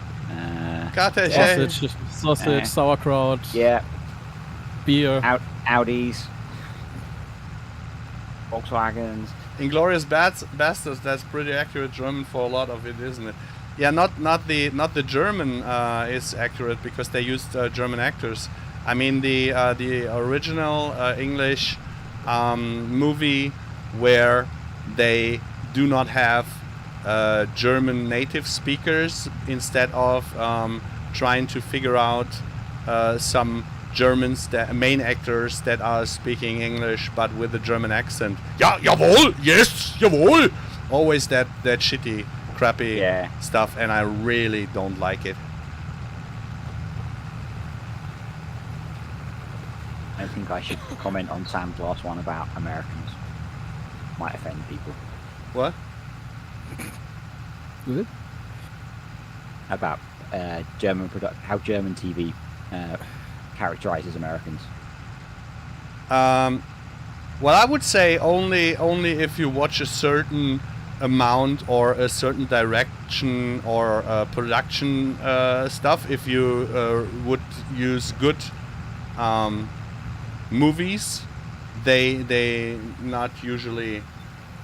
sausage, sauerkraut. Yeah. Beer. Audis, Volkswagens. Inglourious Bastards, that's pretty accurate German for a lot of it, isn't it? Yeah, not the German is accurate because they used German actors. I mean the original English movie where they do not have German native speakers, instead of trying to figure out some Germans, main actors that are speaking English but with a German accent. Ja, jawohl, yes, jawohl. Always that shitty, crappy stuff, and I really don't like it. I think I should comment on Sam's last one about Americans. Might offend people. What? Good. About how German TV characterizes Americans. Well, I would say only if you watch a certain amount or a certain direction or production stuff. If you would use good movies, they not usually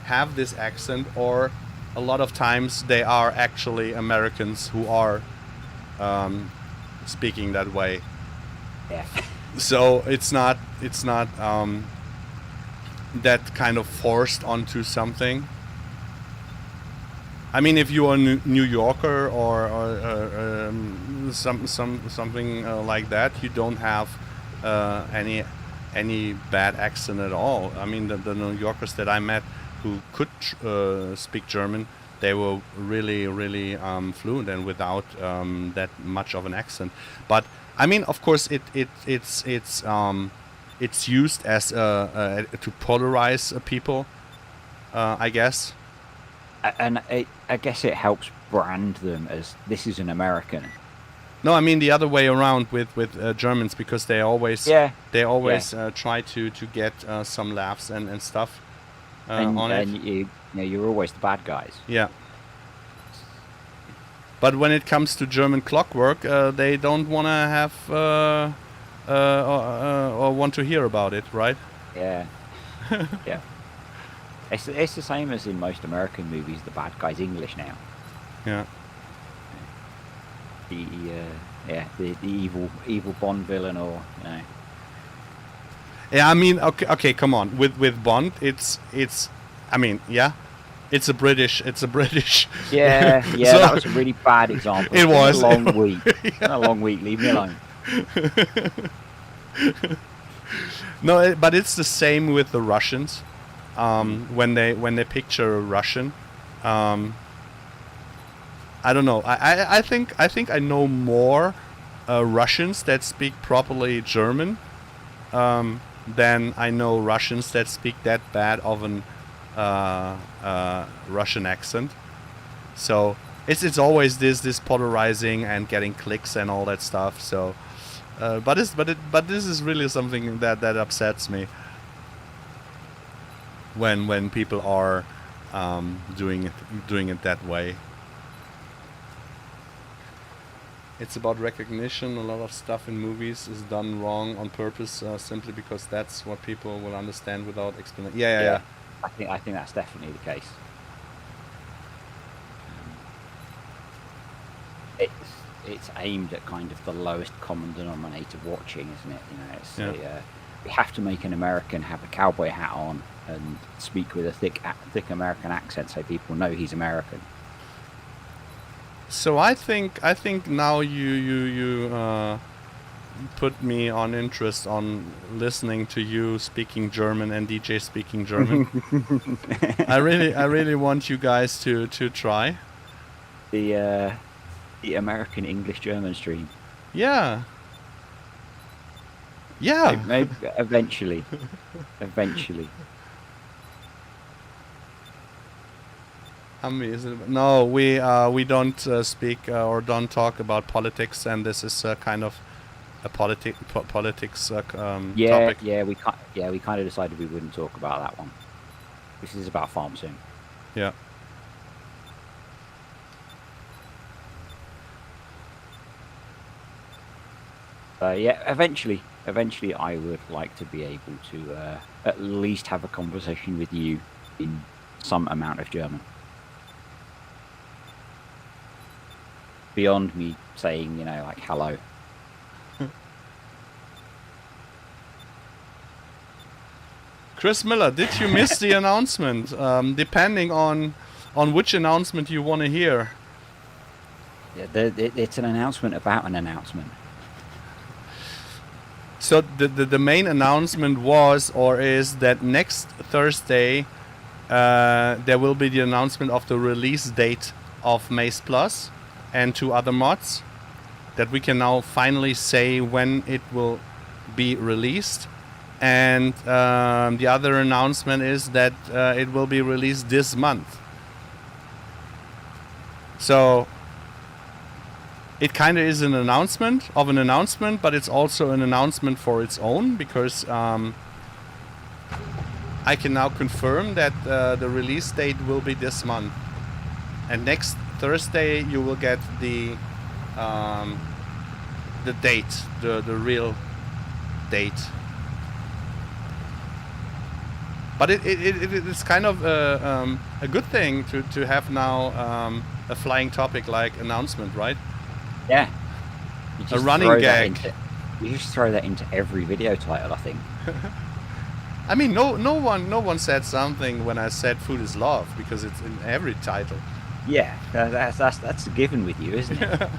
have this accent, or a lot of times they are actually Americans who are speaking that way. Yeah. So it's not that kind of forced onto something. I mean, if you are a New Yorker or something like that, you don't have any bad accent at all. I mean, the New Yorkers that I met who could speak German, they were really fluent and without that much of an accent. But I mean, of course, it's used as to polarize people, I guess. And I guess it helps brand them as this is an American. No, I mean the other way around with Germans, because they always try to get some laughs and stuff on it. And you're always the bad guys. Yeah. But when it comes to German clockwork, they don't want to have or want to hear about it, right? Yeah. Yeah. It's the same as in most American movies. The bad guy's English now. Yeah. The evil Bond villain, or you know. Yeah, I mean, okay, come on. With Bond, it's. I mean, yeah, it's a British. Yeah, So- that was a really bad example. It It's been was. a long week. It's been a long week. Leave me alone. No, but it's the same with the Russians. When they picture a Russian, I don't know. I think I know more Russians that speak properly German than I know Russians that speak that bad of an Russian accent. So it's always this polarizing and getting clicks and all that stuff. So, but this is really something that upsets me when people are doing it that way. It's about recognition. A lot of stuff in movies is done wrong on purpose, simply because that's what people will understand without explanation. Yeah. I think that's definitely the case. It's aimed at kind of the lowest common denominator watching, isn't it? You know, it's we have to make an American have a cowboy hat on and speak with a thick American accent so people know he's American. So I think now you put me on interest on listening to you speaking German and DJ speaking German. I really want you guys to try. The American English German stream. Yeah. Maybe eventually. How many is it? No, we don't speak or don't talk about politics, and this is kind of a politics topic. Yeah, we kind of decided we wouldn't talk about that one. This is about farm sim. Yeah. Yeah, eventually I would like to be able to at least have a conversation with you in some amount of German. Beyond me saying, you know, like hello. Chris Miller, did you miss the announcement? Depending on which announcement you want to hear. Yeah, it's an announcement about an announcement. So the main announcement was or is that next Thursday there will be the announcement of the release date of Maze Plus and 2 other mods, that we can now finally say when it will be released. And the other announcement is that it will be released this month. So it kind of is an announcement of an announcement, but it's also an announcement for its own, because I can now confirm that the release date will be this month. And next Thursday you will get the date, the real date. But it's kind of a good thing to have now a flying topic like announcement, right? Yeah. A running gag. You just throw that into every video title, I think. I mean, no one said something when I said food is love, because it's in every title. Yeah, that's a given with you, isn't it?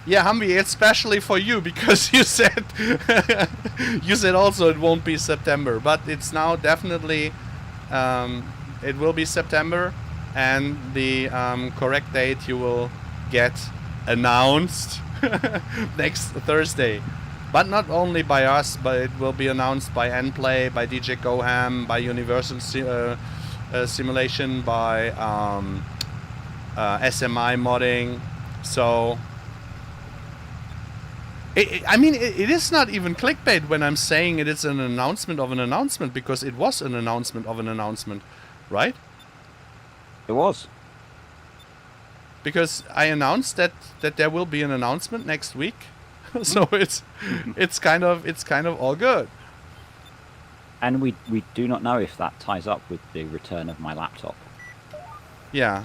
Yeah, Humvee, especially for you, because you said also it won't be September, but it's now definitely it will be September, and the correct date you will get announced next Thursday. But not only by us, but it will be announced by Nplay, by DJ Goham, by Universal Simulation, by SMI modding. So I mean, it is not even clickbait when I'm saying it is an announcement of an announcement, because it was an announcement of an announcement, right? It was. Because I announced that there will be an announcement next week. So it's kind of all good. And we do not know if that ties up with the return of my laptop. Yeah.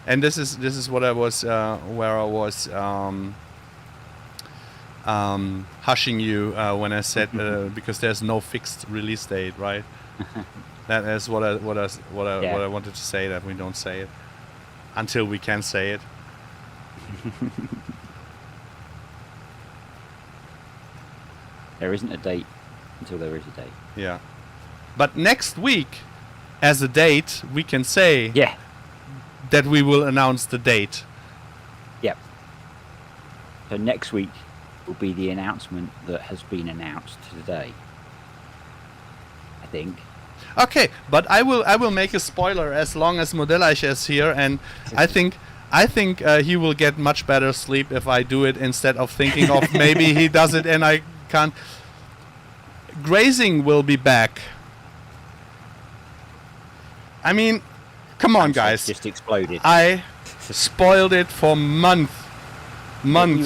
And this is what I was where I was hushing you when I said because there's no fixed release date, right? That is what I wanted to say, that we don't say it until we can say it. There isn't a date until there is a date. Yeah. But next week, as a date, we can say that we will announce the date. Yep. So next week will be the announcement that has been announced today, I think. Okay, but I will make a spoiler as long as Modelleicher is here, and I think he will get much better sleep if I do it instead of thinking of maybe he does it and I can't. Grazing will be back. I mean, come on, guys! Just exploded. I spoiled it for months. You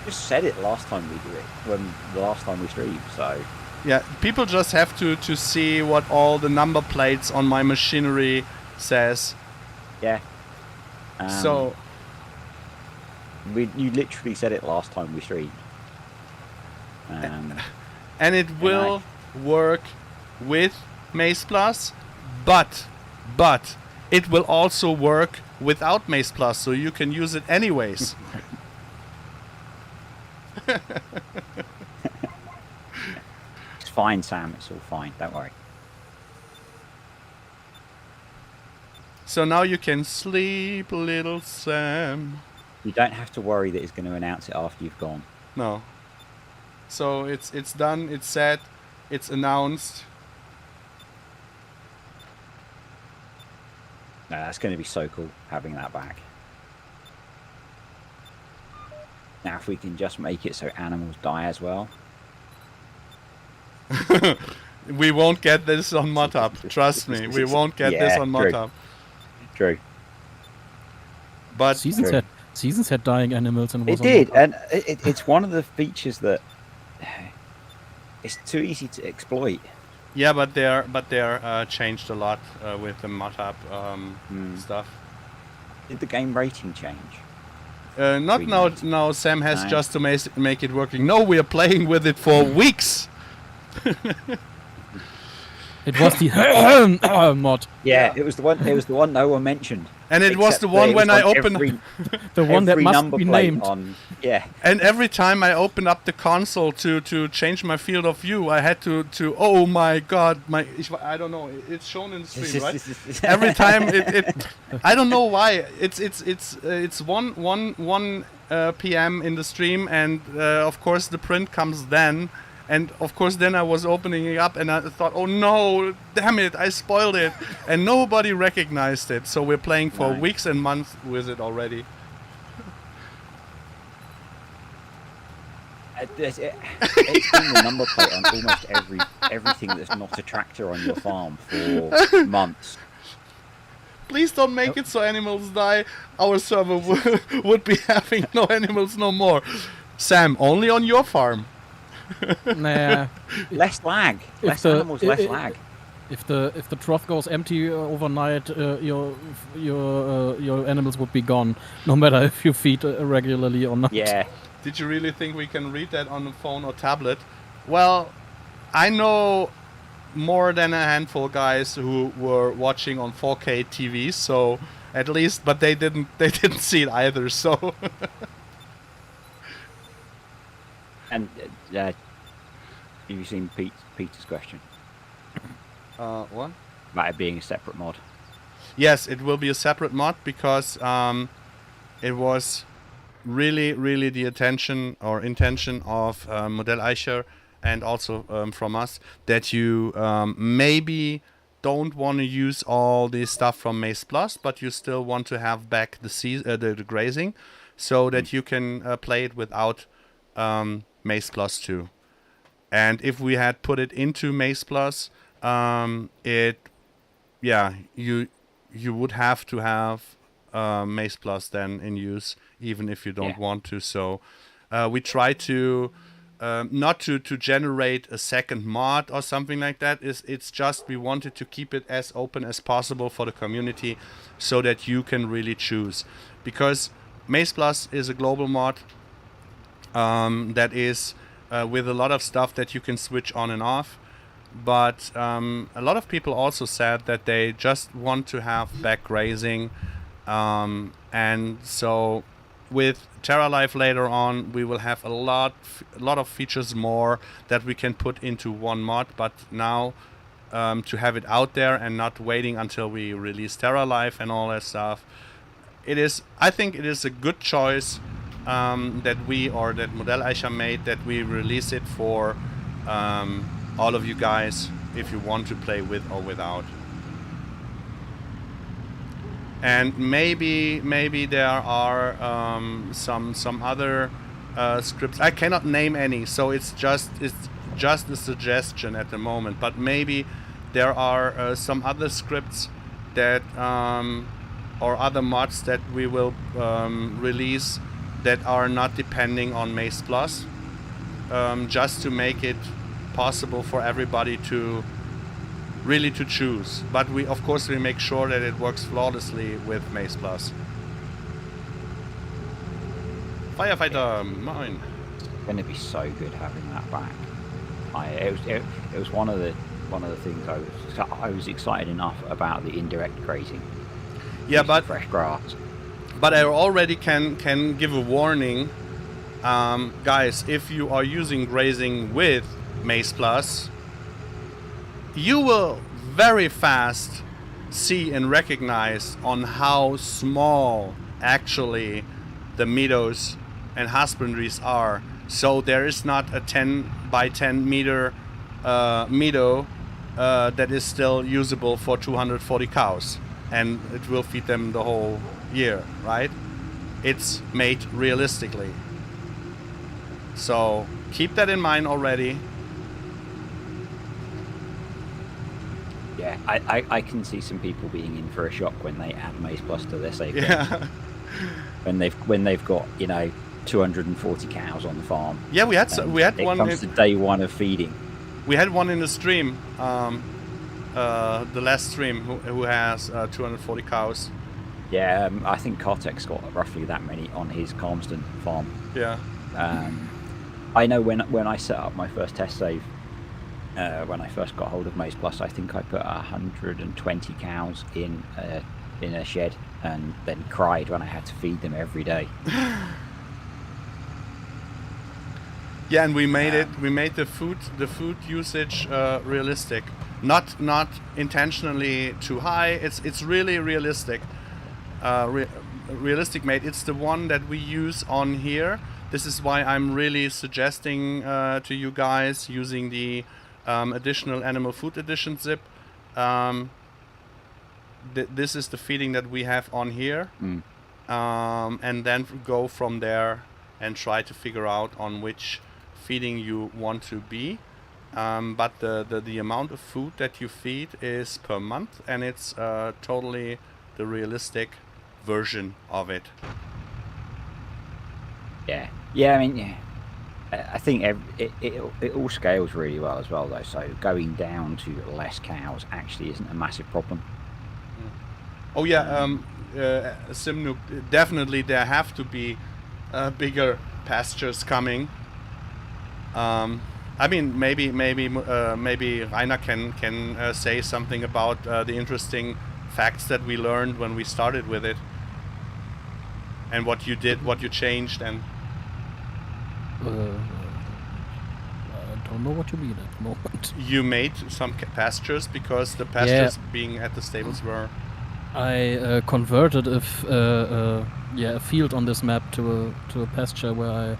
just said it last time we did it, when the last time we streamed. So yeah, people just have to see what all the number plates on my machinery says. Yeah. So you literally said it last time we streamed. And it will work with Maze Plus, but it will also work without Maze Plus, so you can use it anyways. It's fine, Sam. It's all fine. Don't worry. So now you can sleep, little Sam. You don't have to worry that he's going to announce it after you've gone. No. So it's done, it's set, it's announced. No, that's going to be so cool, having that back. Now, if we can just make it so animals die as well. We won't get this on ModHub. Trust me, we won't get this on ModHub. True. But Seasons had dying animals and was it did, and it's one of the features that it's too easy to exploit. yeah, but they're changed a lot with the ModHub stuff. Did the game rating change? Not now. Now Sam has just to make it working. No, we are playing with it for weeks. It was the mod. Yeah, it was the one. It was the one no one mentioned. And it was the one when I opened the one that must be named. And every time I opened up the console to change my field of view, I had to oh my god, I don't know. It's shown in the stream, right? Every time it I don't know why. It's 1 p.m. in the stream, and of course the print comes then. And of course then I was opening it up and I thought, oh no, damn it, I spoiled it. And nobody recognized it. So we're playing for weeks and months with it already. It's been the number plate on almost everything that's not a tractor on your farm for months. Please don't make it so animals die. Our server would be having no animals no more. Sam, only on your farm. Nah. Less lag. Less animals, less lag. If the trough goes empty overnight, your animals would be gone, no matter if you feed regularly or not. Yeah. Did you really think we can read that on the phone or tablet? Well, I know more than a handful guys who were watching on 4K TV, so at least, but they didn't see it either. So. And have you seen Peter's question? What? About it being a separate mod. Yes, it will be a separate mod because it was really the intention of Modelleicher and also from us that you maybe don't want to use all the stuff from Maze Plus, but you still want to have back the grazing, so that you can play it without Maze Plus 2. And if we had put it into Maze Plus, you would have to have Maze Plus then in use, even if you don't want to. So we try to not to generate a second mod or something like that. It's just we wanted to keep it as open as possible for the community, so that you can really choose. Because Maze Plus is a global mod that is with a lot of stuff that you can switch on and off. But a lot of people also said that they just want to have back grazing, and so with Terra Life later on, we will have a lot of features more that we can put into one mod. But now, to have it out there and not waiting until we release Terra Life and all that stuff, I think it is a good choice that Modelleicher made, that we release it for all of you guys if you want to play with or without. And maybe there are some other scripts. I cannot name any, so it's just a suggestion at the moment. But maybe there are some other scripts that or other mods that we will release that are not depending on Maze Plus, just to make it possible for everybody to really to choose. But we make sure that it works flawlessly with Maze Plus. Firefighter, mine. It's going to be so good having that back. It was one of the things I was excited enough about, the indirect grazing. Yeah, but fresh grass. But I already can give a warning, guys. If you are using grazing with Maze Plus, you will very fast see and recognize on how small actually the meadows and husbandries are. So there is not a 10 by 10 meter meadow that is still usable for 240 cows, and it will feed them the whole year, right? It's made realistically. So keep that in mind already. Yeah, I can see some people being in for a shock when they add Maze Plus to their save. Yeah. when they've got 240 cows on the farm. Yeah, we had one. It comes to day one of feeding. We had one in the stream, the last stream, who has 240 cows. Yeah, I think Kartek's got roughly that many on his Calmston farm. Yeah. I know when I set up my first test save, when I first got hold of Maze Plus, I think I put 120 cows in a shed, and then cried when I had to feed them every day. Yeah, and we made the food usage realistic, not intentionally too high. It's really realistic, realistic made. It's the one that we use on here. This is why I'm really suggesting to you guys using the additional animal food edition zip. This is the feeding that we have on here, and then go from there and try to figure out on which feeding you want to be. But the amount of food that you feed is per month, and it's totally the realistic version of it. Yeah. I mean, I think it all scales really well as well, though. So going down to less cows actually isn't a massive problem. Oh yeah, Simnook, definitely there have to be bigger pastures coming. I mean, maybe Rainer can say something about the interesting facts that we learned when we started with it, and what you did, what you changed, and. I don't know what you mean at the moment. You made some pastures because the pastures being at the stables were. I converted a field on this map to a pasture where I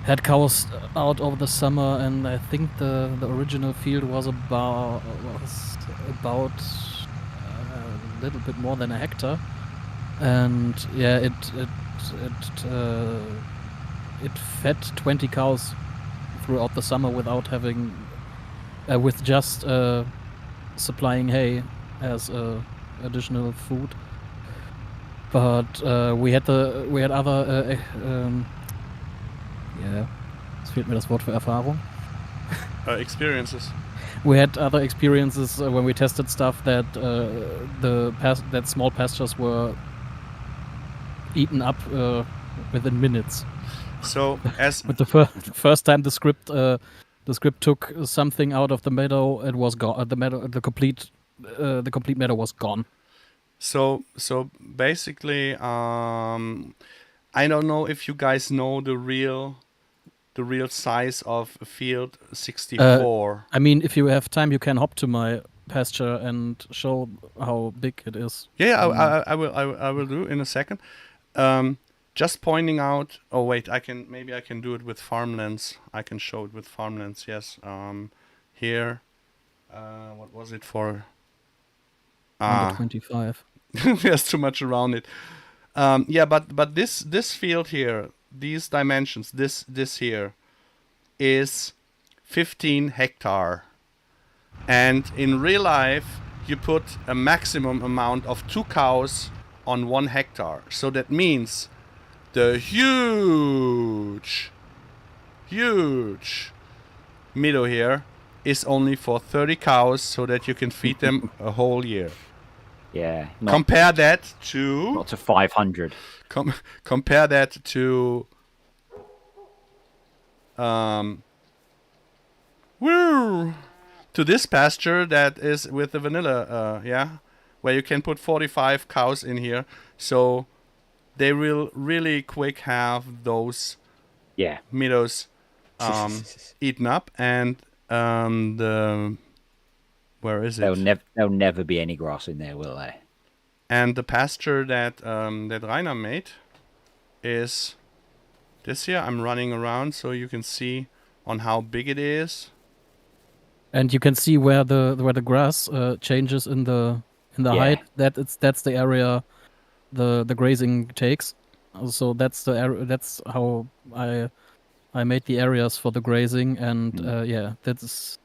had cows out over the summer, and I think the original field was about a little bit more than a hectare, and yeah, it fed 20 cows throughout the summer without having, with just supplying hay as additional food. but we had other es fehlt mir das Wort für Erfahrung. Experiences. We had other experiences when we tested stuff that that small pastures were eaten up within minutes. So as But the first time the script took something out of the meadow, it was gone. The complete meadow was gone. So basically, I don't know if you guys know the real size of field 64. I mean, if you have time, you can hop to my pasture and show how big it is. Yeah, I will do in a second. Just pointing out. Oh wait, I can do it with farmlands. I can show it with farmlands. Yes. Here. What was it for? 125. There's too much around it. Yeah, but this field here, these dimensions, this here, is 15 hectare, and in real life you put a maximum amount of 2 cows on 1 hectare. So that means the huge meadow here is only for 30 cows, so that you can feed them a whole year. Yeah. Compare that to... Not to 500. Compare that to... to this pasture that is with the vanilla, where you can put 45 cows in here. So they will really quick have those meadows eaten up, and where is it? There'll never be any grass in there, will there? And the pasture that Rainer made is this here. I'm running around so you can see on how big it is. And you can see where the grass changes in the height. That's the area the grazing takes. So that's the area. That's how I made the areas for the grazing, and that's.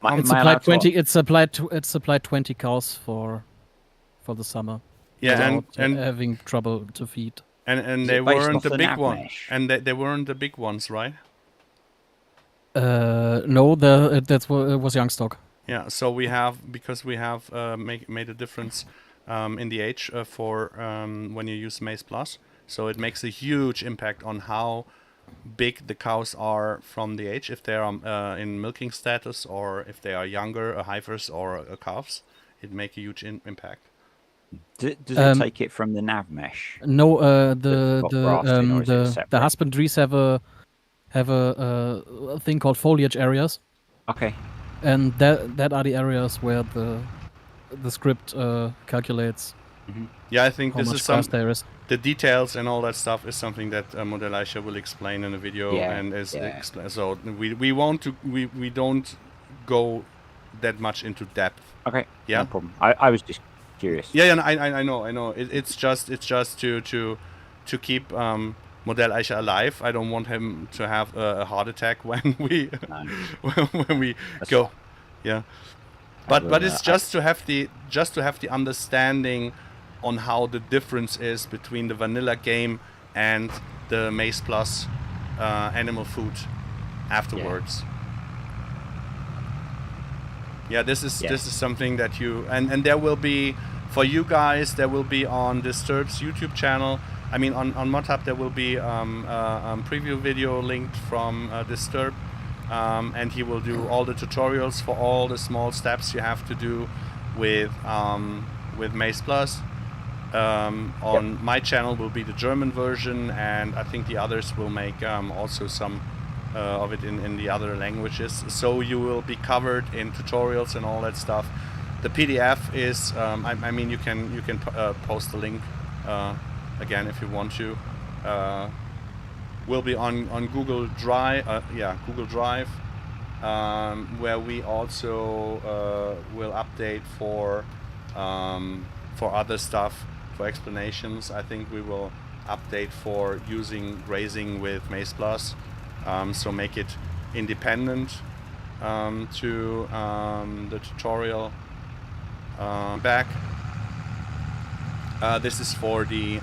It's supplied 20 cows for the summer. Yeah, and having trouble to feed. And they weren't the big ones. And they weren't the big ones, right? No, that was Youngstock. Yeah, so we have made a difference in the age for when you use Maize Plus. So it makes a huge impact on how big the cows are from the age, if they are in milking status, or if they are younger, heifers or calves. It makes a huge impact. Does it take it from the nav mesh? No, the husbandries have a thing called foliage areas. Okay. And that are the areas where the script calculates. Mm-hmm. Yeah, I think this is there is. The details and all that stuff is something that Modelleicher will explain in a video, so we don't go that much into depth. Okay. Yeah. No problem. I was just curious. Yeah, I know. It's just to keep Modelleicher alive. I don't want him to have a heart attack when we when we go. Yeah. But it's just to have the understanding on how the difference is between the vanilla game and the Maize Plus animal food afterwards. Yeah, this is something that you and there will be for you guys. There will be on Disturb's YouTube channel. I mean, on ModHub there will be preview video linked from Disturb, and he will do all the tutorials for all the small steps you have to do with Maize Plus. On my channel will be the German version, and I think the others will make also some of it in the other languages. So you will be covered in tutorials and all that stuff. The PDF is, I mean, you can post the link again if you want to. Will be on Google Drive. Google Drive, where we also will update for other stuff. For explanations, I think we will update for using grazing with Maize Plus, so make it independent to the tutorial back. This is for the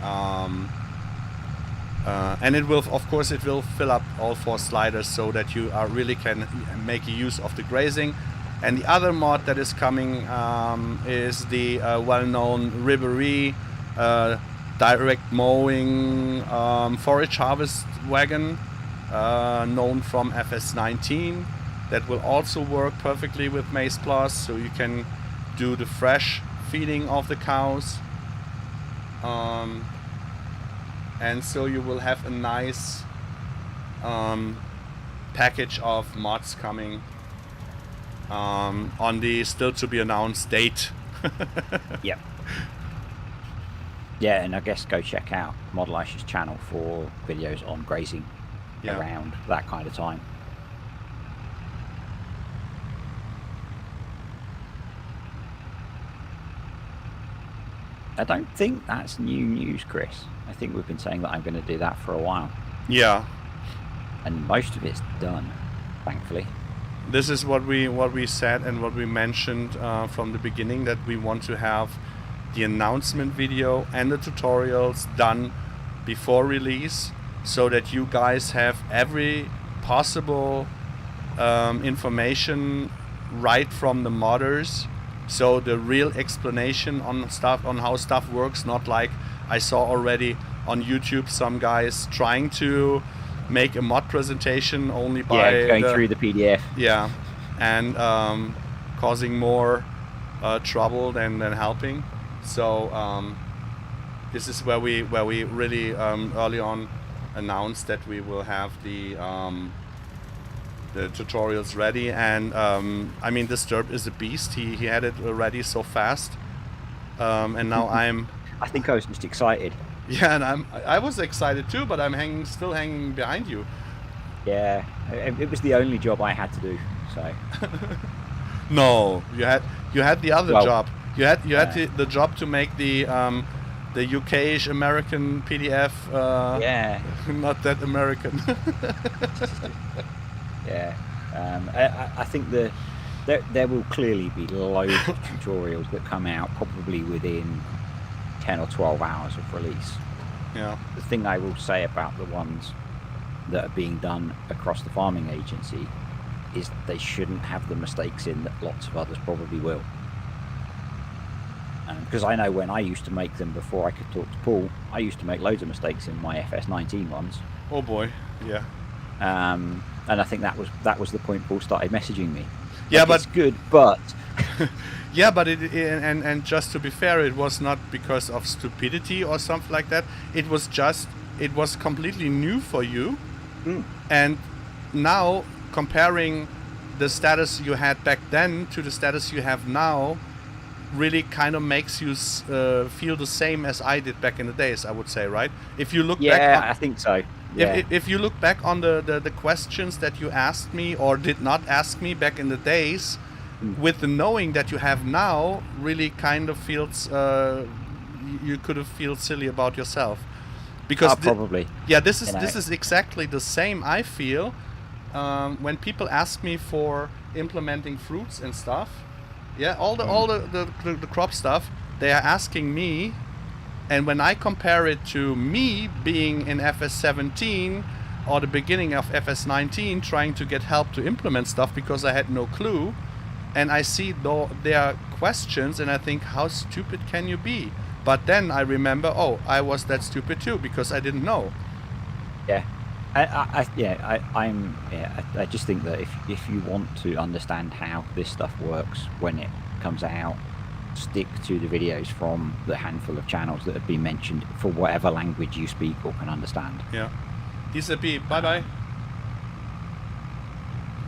and it will, of course, it will fill up all 4 sliders so that you really can make use of the grazing. And the other mod that is coming is the well-known Ribery direct mowing forage harvest wagon, known from FS19. That will also work perfectly with Maize Plus, so you can do the fresh feeding of the cows. And so you will have a nice package of mods coming on the still to be announced date. Yep. Yeah, and I guess go check out Modelleicher's channel for videos on grazing around that kind of time. I don't think that's new news, Chris. I think we've been saying that I'm going to do that for a while. Yeah. And most of it's done, thankfully. This is what we said and what we mentioned from the beginning, that we want to have the announcement video and the tutorials done before release, so that you guys have every possible information right from the modders. So the real explanation on how stuff works, not like I saw already on YouTube some guys trying to make a mod presentation only by going through the PDF. Yeah, and causing more trouble than helping. So this is where we really early on announced that we will have the tutorials ready. And I mean, Disturb is a beast. He had it ready so fast, and now I think I was just excited. Yeah, and I was excited too, but I'm still hanging behind you. Yeah, it was the only job I had to do. So. No, you had the other job. You had the job to make the UK-ish American PDF. Yeah. Not that American. Yeah. I think there will clearly be loads of tutorials that come out probably within 10 or 12 hours of release. Yeah. The thing I will say about the ones that are being done across the farming agency is they shouldn't have the mistakes in that lots of others probably will. Because I know when I used to make them before I could talk to Paul, I used to make loads of mistakes in my FS19 ones. Oh boy, yeah. And I think that was the point Paul started messaging me. Yeah, like, but it's good, but yeah, but and just to be fair, it was not because of stupidity or something like that. It was completely new for you, and now comparing the status you had back then to the status you have now really kind of makes you feel the same as I did back in the days, I would say, right? If you look back, yeah, I think so. Yeah. If you look back on the questions that you asked me or did not ask me back in the days, with the knowing that you have now, really kind of feels you could have felt silly about yourself, because probably. This is exactly the same I feel when people ask me for implementing fruits and stuff. Yeah, all the crop stuff they are asking me. And when I compare it to me being in FS17 or the beginning of FS19 trying to get help to implement stuff because I had no clue, and I see their questions and I think, how stupid can you be? But then I remember, I was that stupid too because I didn't know. Yeah. I just think that if you want to understand how this stuff works when it comes out, stick to the videos from the handful of channels that have been mentioned for whatever language you speak or can understand. Yeah. Disappear. Bye.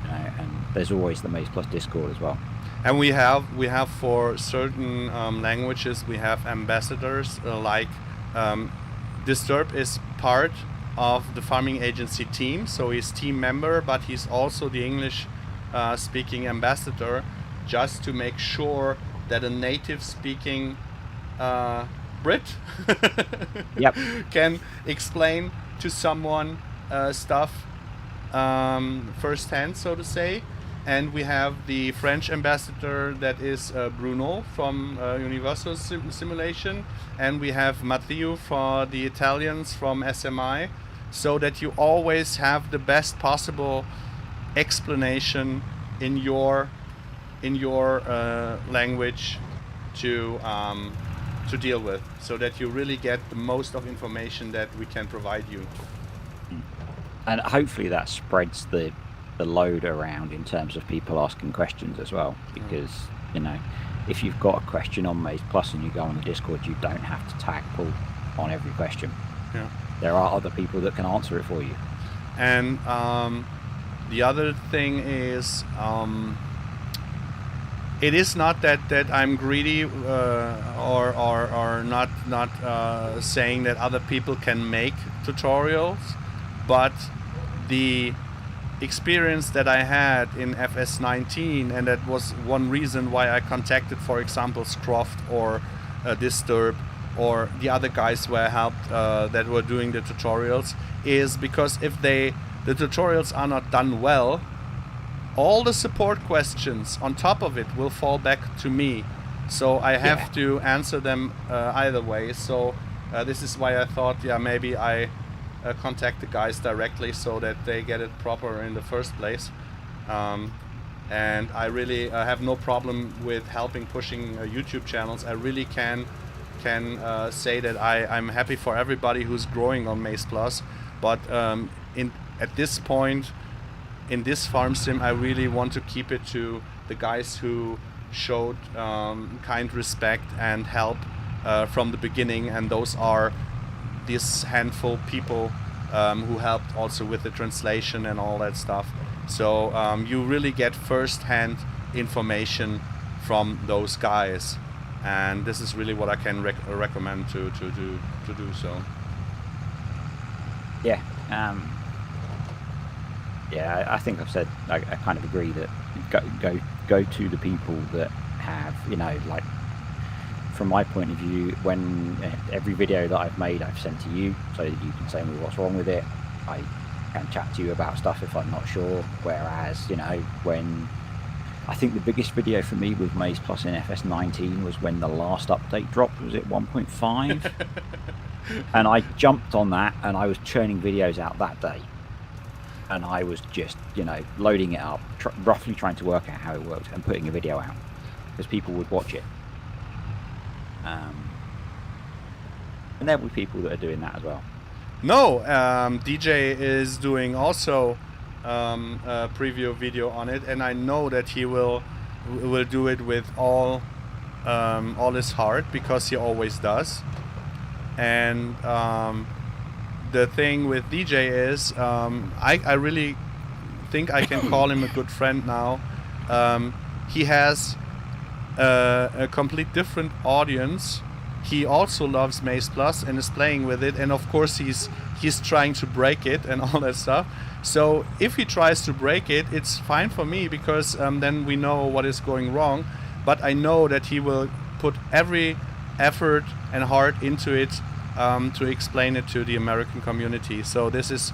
And there's always the Maize Plus Discord as well. And we have for certain languages we have ambassadors like Disturb is part of the farming agency team, so he's team member, but he's also the English speaking ambassador, just to make sure that a native speaking Brit can explain to someone stuff firsthand, so to say. and we have the French ambassador, that is Bruno from Universal Simulation, and we have Matteo for the Italians from SMI, so that you always have the best possible explanation in your language to deal with, so that you really get the most of information that we can provide you. And hopefully that spreads the load around in terms of people asking questions as well, because you know, if you've got a question on Maze Plus and you go on the Discord, you don't have to tag Paul on every question. Yeah. There are other people that can answer it for you. And the other thing is, it is not that I'm greedy or not saying that other people can make tutorials, but the experience that I had in FS19, and that was one reason why I contacted, for example, Scroft or Disturb or the other guys where I helped that were doing the tutorials, is because if the tutorials are not done well, all the support questions on top of it will fall back to me. So I have to answer them either way. So this is why I thought, maybe I contact the guys directly so that they get it proper in the first place. And I really have no problem with helping pushing YouTube channels. I really can say that I'm happy for everybody who's growing on Maze Plus. But at this point, in this farm sim, I really want to keep it to the guys who showed kind respect and help from the beginning, and those are this handful people who helped also with the translation and all that stuff. So you really get first-hand information from those guys, and this is really what I can recommend to do so. Yeah. Yeah, I think I've said, I kind of agree that go to the people that have, you know, like, from my point of view, when every video that I've made I've sent to you so that you can say me what's wrong with it. I can chat to you about stuff if I'm not sure, whereas, you know, when I think the biggest video for me with Maze Plus in FS19 was when the last update dropped. Was it 1.5? And I jumped on that and I was churning videos out that day. And I was just, you know, loading it up, roughly trying to work out how it worked and putting a video out because people would watch it. And there will be people that are doing that as well. No, DJ is doing also a preview video on it, and I know that he will do it with all his heart, because he always does. And the thing with DJ is, I really think I can call him a good friend now. He has a complete different audience. He also loves Maze Plus and is playing with it, and of course he's trying to break it and all that stuff. So if he tries to break it, it's fine for me, because then we know what is going wrong. But I know that he will put every effort and heart into it to explain it to the American community. So this is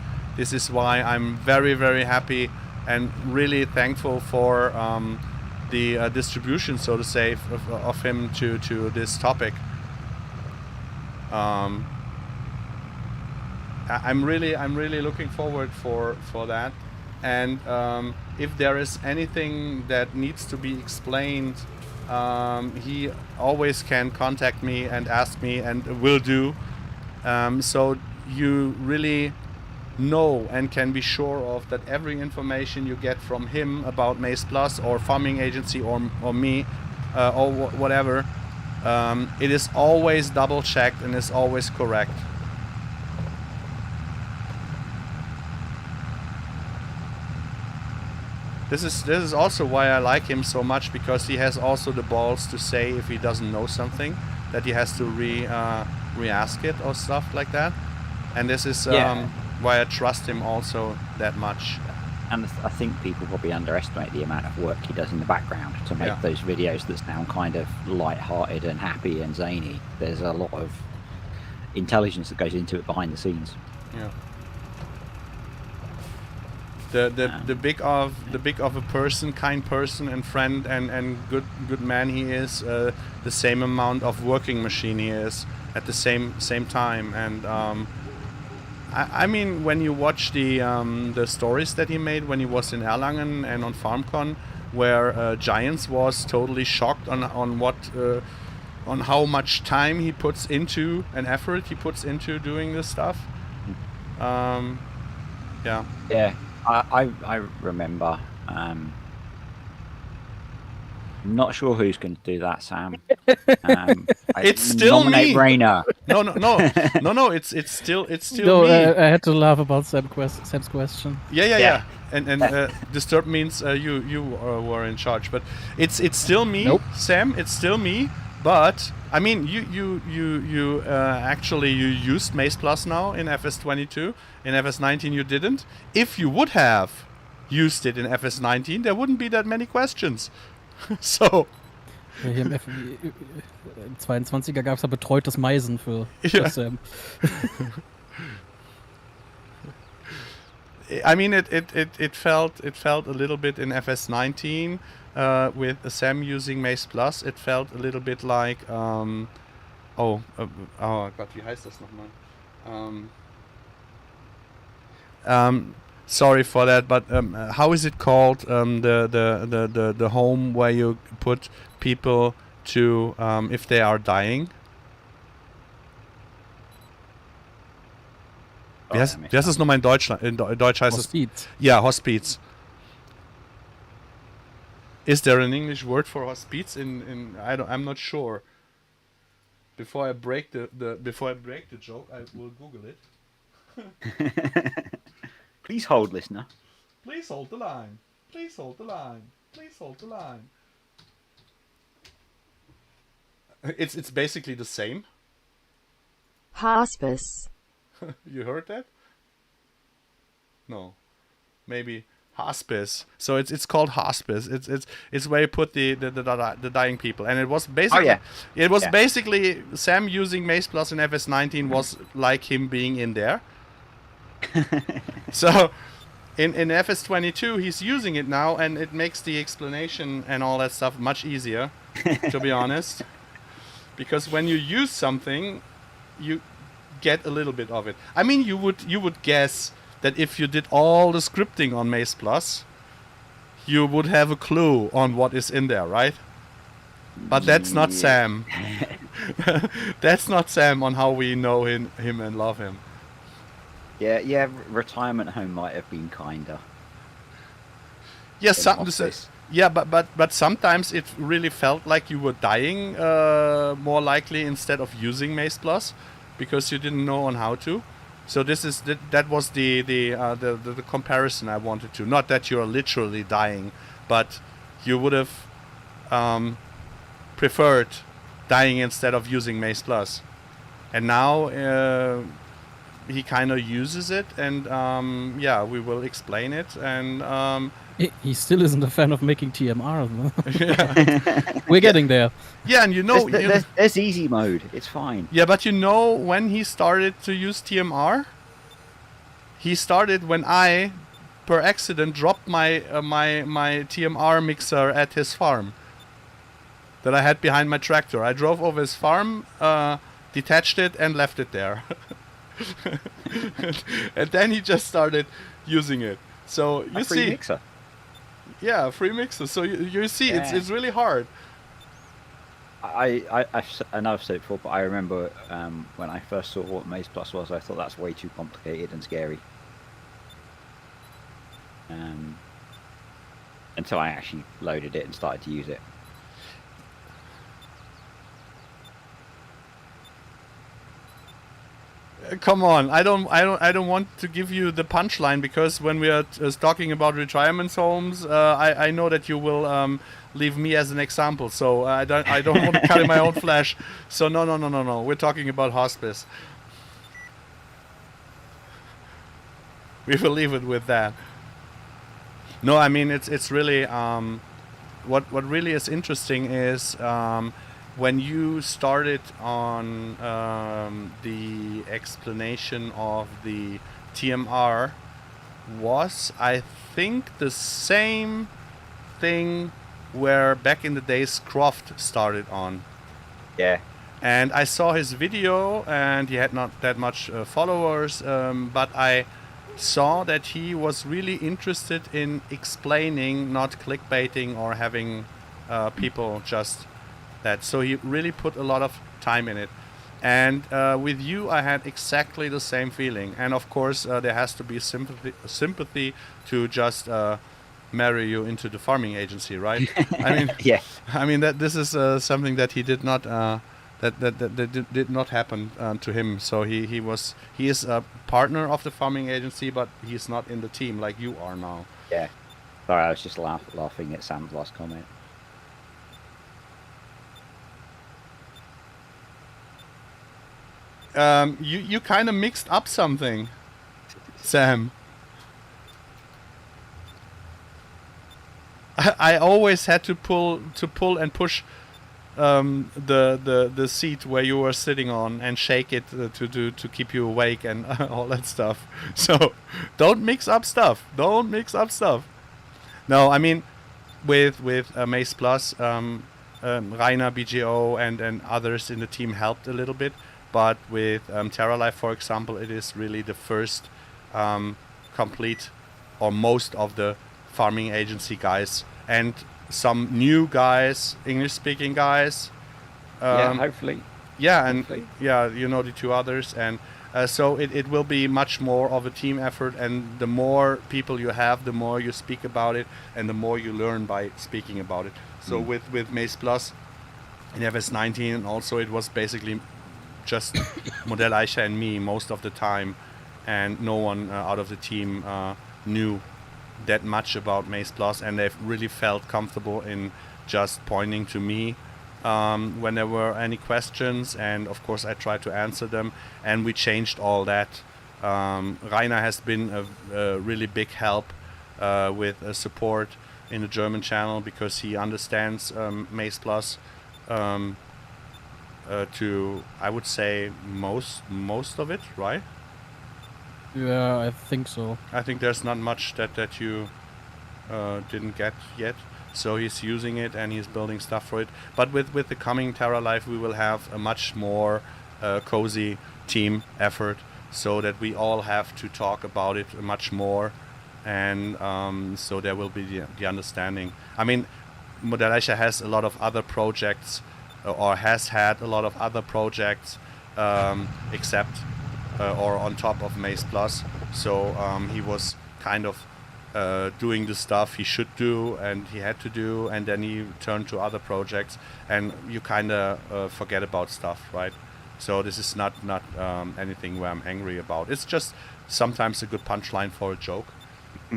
why I'm very, very happy and really thankful for the distribution, so to say, of him to this topic. I'm really looking forward for that. And if there is anything that needs to be explained, he always can contact me and ask me, and will do. So you really know and can be sure of that every information you get from him about Maze Plus or Farming Agency or me or whatever, it is always double checked and is always correct. This is also why I like him so much, because he has also the balls to say if he doesn't know something, that he has to re-ask it or stuff like that. And this is why I trust him also that much. And I think people probably underestimate the amount of work he does in the background to make those videos that sound kind of light-hearted and happy and zany. There's a lot of intelligence that goes into it behind the scenes. Yeah. the big of a person, kind person and friend and good man he is, the same amount of working machine he is at the same time. And I mean, when you watch the stories that he made when he was in Erlangen and on FarmCon, where Giants was totally shocked on what on how much time he puts into and effort he puts into doing this stuff. Yeah. Yeah, I remember. Not sure who's going to do that, Sam. It's still nominate me. Rainer. No. It's still No, me. I had to laugh about Sam's question. Yeah. And disturb means you were in charge, but it's still me, Nope. Sam. It's still me. But I mean, you actually you used Maze Plus now in FS22. In FS19 you didn't. If you would have used it in FS19, there wouldn't be that many questions. So. Ja, hier im 22er gab es ja betreutes Meisen für Sam. I mean, it felt a little bit in FS19 with Sam using Maze Plus. It felt a little bit like oh Gott, wie heißt das nochmal? Sorry for that, but how is it called? The home where you put people to if they are dying. Wie heißt das nochmal in Deutschland? In Deutsch heißt Hospiz. es... Ja, Hospiz. Is there an English word for Hospiz? I'm not sure. Before I break the joke, I will Google it. Please hold, listener. Please hold the line. Please hold the line. Please hold the line. It's basically the same. Hospice. You heard that? No. Maybe hospice. So it's called hospice. It's where you put the dying people. And it was basically basically Sam using Maze Plus in FS19 was like him being in there. So in FS22 he's using it now, and it makes the explanation and all that stuff much easier, to be honest. Because when you use something, you get a little bit of it. I mean, you would guess that if you did all the scripting on Maze Plus, you would have a clue on what is in there, right? But that's not Sam. That's not Sam on how we know him and love him. Yeah, retirement home might have been kinder. Yes, but sometimes it really felt like you were dying more likely instead of using Maze Plus, because you didn't know on how to. So that was the comparison I wanted to. Not that you're literally dying, but you would have preferred dying instead of using Maze Plus. And now he kind of uses it, and we will explain it. And he still isn't a fan of making TMR. Yeah. We're getting there. Yeah, and there's easy mode. It's fine. Yeah, but when he started to use TMR, he started when I, per accident, dropped my TMR mixer at his farm that I had behind my tractor. I drove over his farm, detached it, and left it there. And then he just started using it. So you see, free mixer. Yeah, a free mixer. So you see, it's really hard. I know I've said it before, but I remember when I first saw what Maze Plus was, I thought that's way too complicated and scary. Until I actually loaded it and started to use it. Come on, I don't want to give you the punchline, because when we are talking about retirement homes, I know that you will leave me as an example. So I don't want to cut in my own flesh. So no. We're talking about hospice. We will leave it with that. No, I mean it's really what really is interesting is. When you started on the explanation of the TMR, I think the same thing where back in the days Croft started on. Yeah. And I saw his video, and he had not that much followers, but I saw that he was really interested in explaining, not clickbaiting or having people just that. So he really put a lot of time in it. And with you, I had exactly the same feeling. And of course, there has to be sympathy to just marry you into the farming agency, right? I mean, Yeah. I mean that this is something that he did not that did not happen to him. So he is a partner of the farming agency, but he's not in the team like you are now. Yeah. Sorry, I was just laughing at Sam's last comment. You kind of mixed up something, Sam. I always had to pull and push the seat where you were sitting on and shake it to keep you awake and all that stuff. So don't mix up stuff. Don't mix up stuff. No, I mean with Maze Plus, Rainer, BGO, and others in the team helped a little bit. But with TerraLife, for example, it is really the first complete or most of the farming agency guys and some new guys, English-speaking guys. Yeah, hopefully. Yeah, and Hopefully. yeah, you know the two others, and so it will be much more of a team effort. And the more people you have, the more you speak about it, and the more you learn by speaking about it. So with Maze Plus in FS19, and also it was basically just Modelleicher and me most of the time, and no one out of the team knew that much about Maze Plus, and they've really felt comfortable in just pointing to me when there were any questions, and of course I tried to answer them, and we changed all that. Rainer has been a really big help with support in the German channel because he understands Maze Plus to, I would say, most of it, right? Yeah, I think so. I think there's not much that you didn't get yet. So he's using it and he's building stuff for it. But with the coming TerraLife, we will have a much more cozy team effort, so that we all have to talk about it much more, and so there will be the understanding. I mean, Modelleicher has a lot of other projects, or has had a lot of other projects, except or on top of Maze Plus. So he was kind of doing the stuff he should do and he had to do, and then he turned to other projects, and you kind of forget about stuff, right? So this is not anything where I'm angry about. It's just sometimes a good punchline for a joke,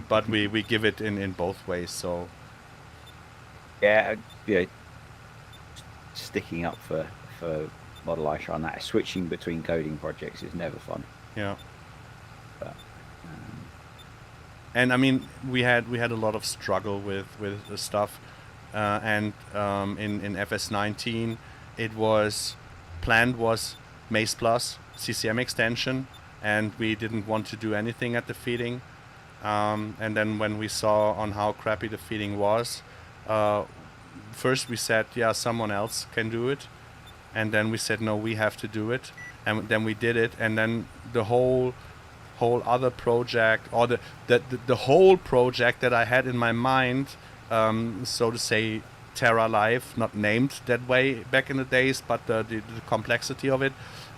but we give it in both ways. So Yeah, sticking up for Modelleicher on that, switching between coding projects is never fun. yeah. But, And I mean, we had a lot of struggle with the stuff, and in FS19, it was planned was Maze Plus CCM extension, and we didn't want to do anything at the feeding. And then when we saw on how crappy the feeding was, first we said, yeah, someone else can do it, and then we said, no, we have to do it, and then we did it, and then the whole other project, or the whole project that I had in my mind, so to say, TerraLife, not named that way back in the days, but the complexity of it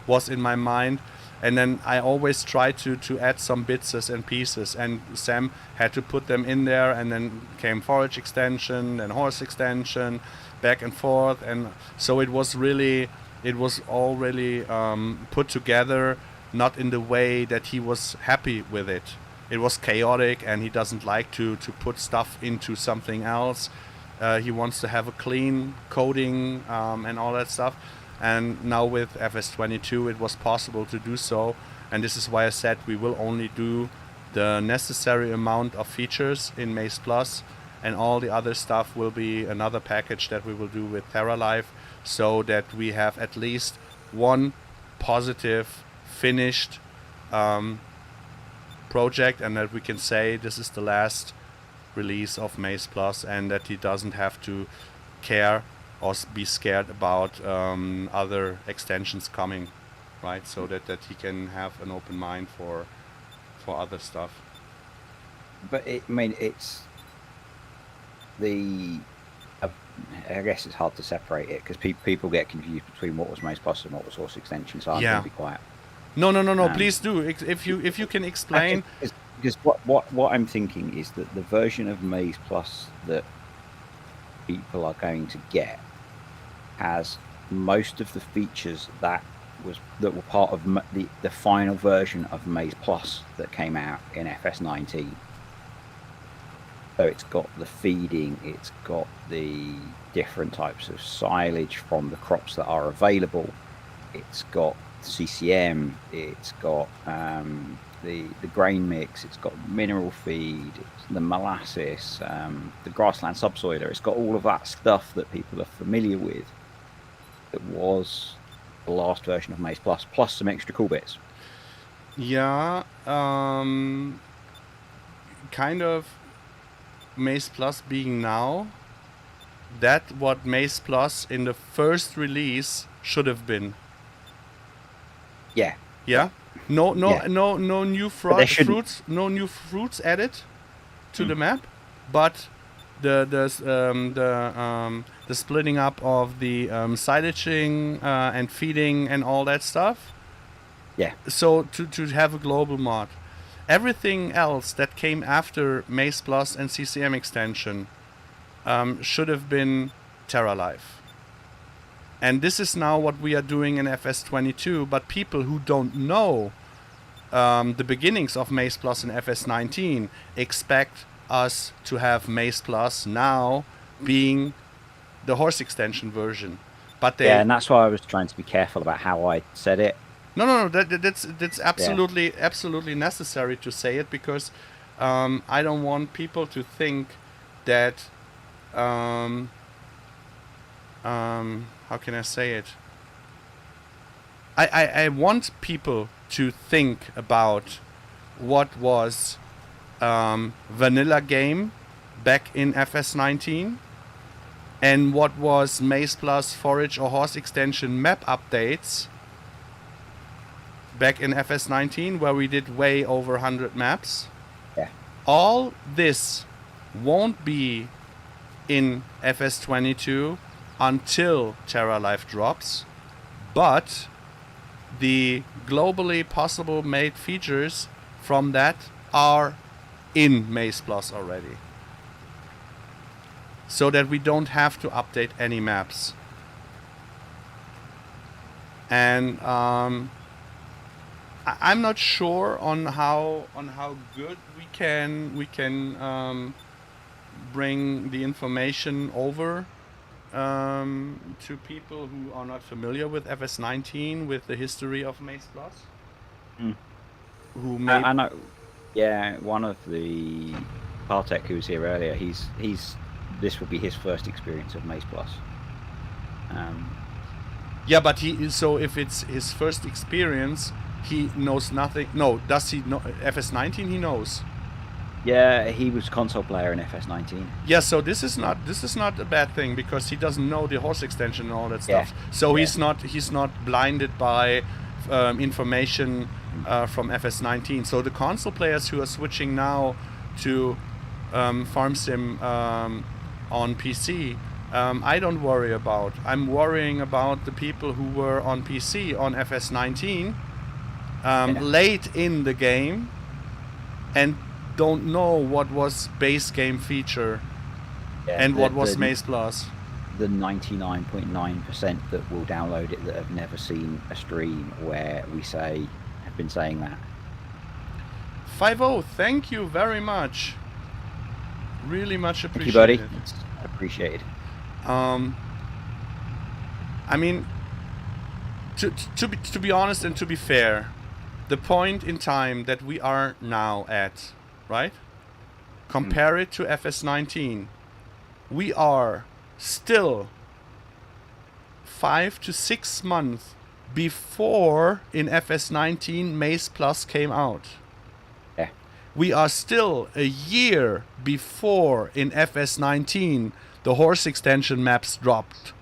was in my mind. And then I always tried to add some bits and pieces, and Sam had to put them in there, and then came forage extension and horse extension, back and forth, and so it was all really put together, not in the way that he was happy with it. It was chaotic, and he doesn't like to put stuff into something else. He wants to have a clean coding and all that stuff. And now with FS22 it was possible to do so, and this is why I said we will only do the necessary amount of features in Maze Plus, and all the other stuff will be another package that we will do with TerraLife, so that we have at least one positive finished project, and that we can say this is the last release of Maze Plus, and that he doesn't have to care or be scared about other extensions coming, right? So that he can have an open mind for other stuff. But it's the. I guess it's hard to separate it because people get confused between what was Maze Plus and what was Horse Extension. So I'm going to be quiet. No. Please do. If you can explain. Because what I'm thinking is that the version of Maze Plus that people are going to get has most of the features that were part of the final version of Maze Plus that came out in FS19. So it's got the feeding, it's got the different types of silage from the crops that are available, it's got CCM, it's got the grain mix, it's got mineral feed, it's the molasses, the grassland subsoiler. It's got all of that stuff that people are familiar with. That was the last version of Maze Plus, plus some extra cool bits. Yeah, kind of Maze Plus being now that what Maze Plus in the first release should have been. Yeah. Yeah. No new fruits. No new fruits added to the map, but the splitting up of the silaging and feeding and all that stuff. Yeah. So to have a global mod. Everything else that came after Maze Plus and CCM extension should have been Terra Life. And this is now what we are doing in FS22, but people who don't know the beginnings of Maze Plus and FS19 expect us to have Maze Plus now being the horse extension version. But they and that's why I was trying to be careful about how I said it. No. That's absolutely necessary to say it, because I don't want people to think that how can I say it? I want people to think about what was vanilla game back in FS19 and what was Maze Plus Forage or Horse Extension map updates back in FS19, where we did way over 100 maps. Yeah. All this won't be in FS22 until Terra Life drops, but the globally possible made features from that are in Maze Plus already, so that we don't have to update any maps. And I'm not sure on how good we can bring the information over to people who are not familiar with FS19, with the history of Maze Plus. Who may I know. Yeah, one of the Partek who was here earlier, he's this will be his first experience of Maze Plus. Yeah, but so if it's his first experience, he knows nothing. No, does he know FS19? He knows. Yeah, he was console player in FS19. Yeah, so this is not a bad thing, because he doesn't know the horse extension and all that stuff. So he's not blinded by information from FS19. So the console players who are switching now to Farm Sim on PC, I don't worry about. I'm worrying about the people who were on PC on FS19 late in the game and don't know what was base game feature and what was Maze Plus. The 99.9% that will download it that have never seen a stream where we have been saying that. 5-0, thank you very much. Really much appreciated. Thank you, buddy. It's appreciated. I mean, to be honest and to be fair, the point in time that we are now at, right? Compare it to FS19. We are still 5 to 6 months before in FS19 Maze Plus came out. Yeah. we are still a year before in FS19 the horse extension maps dropped,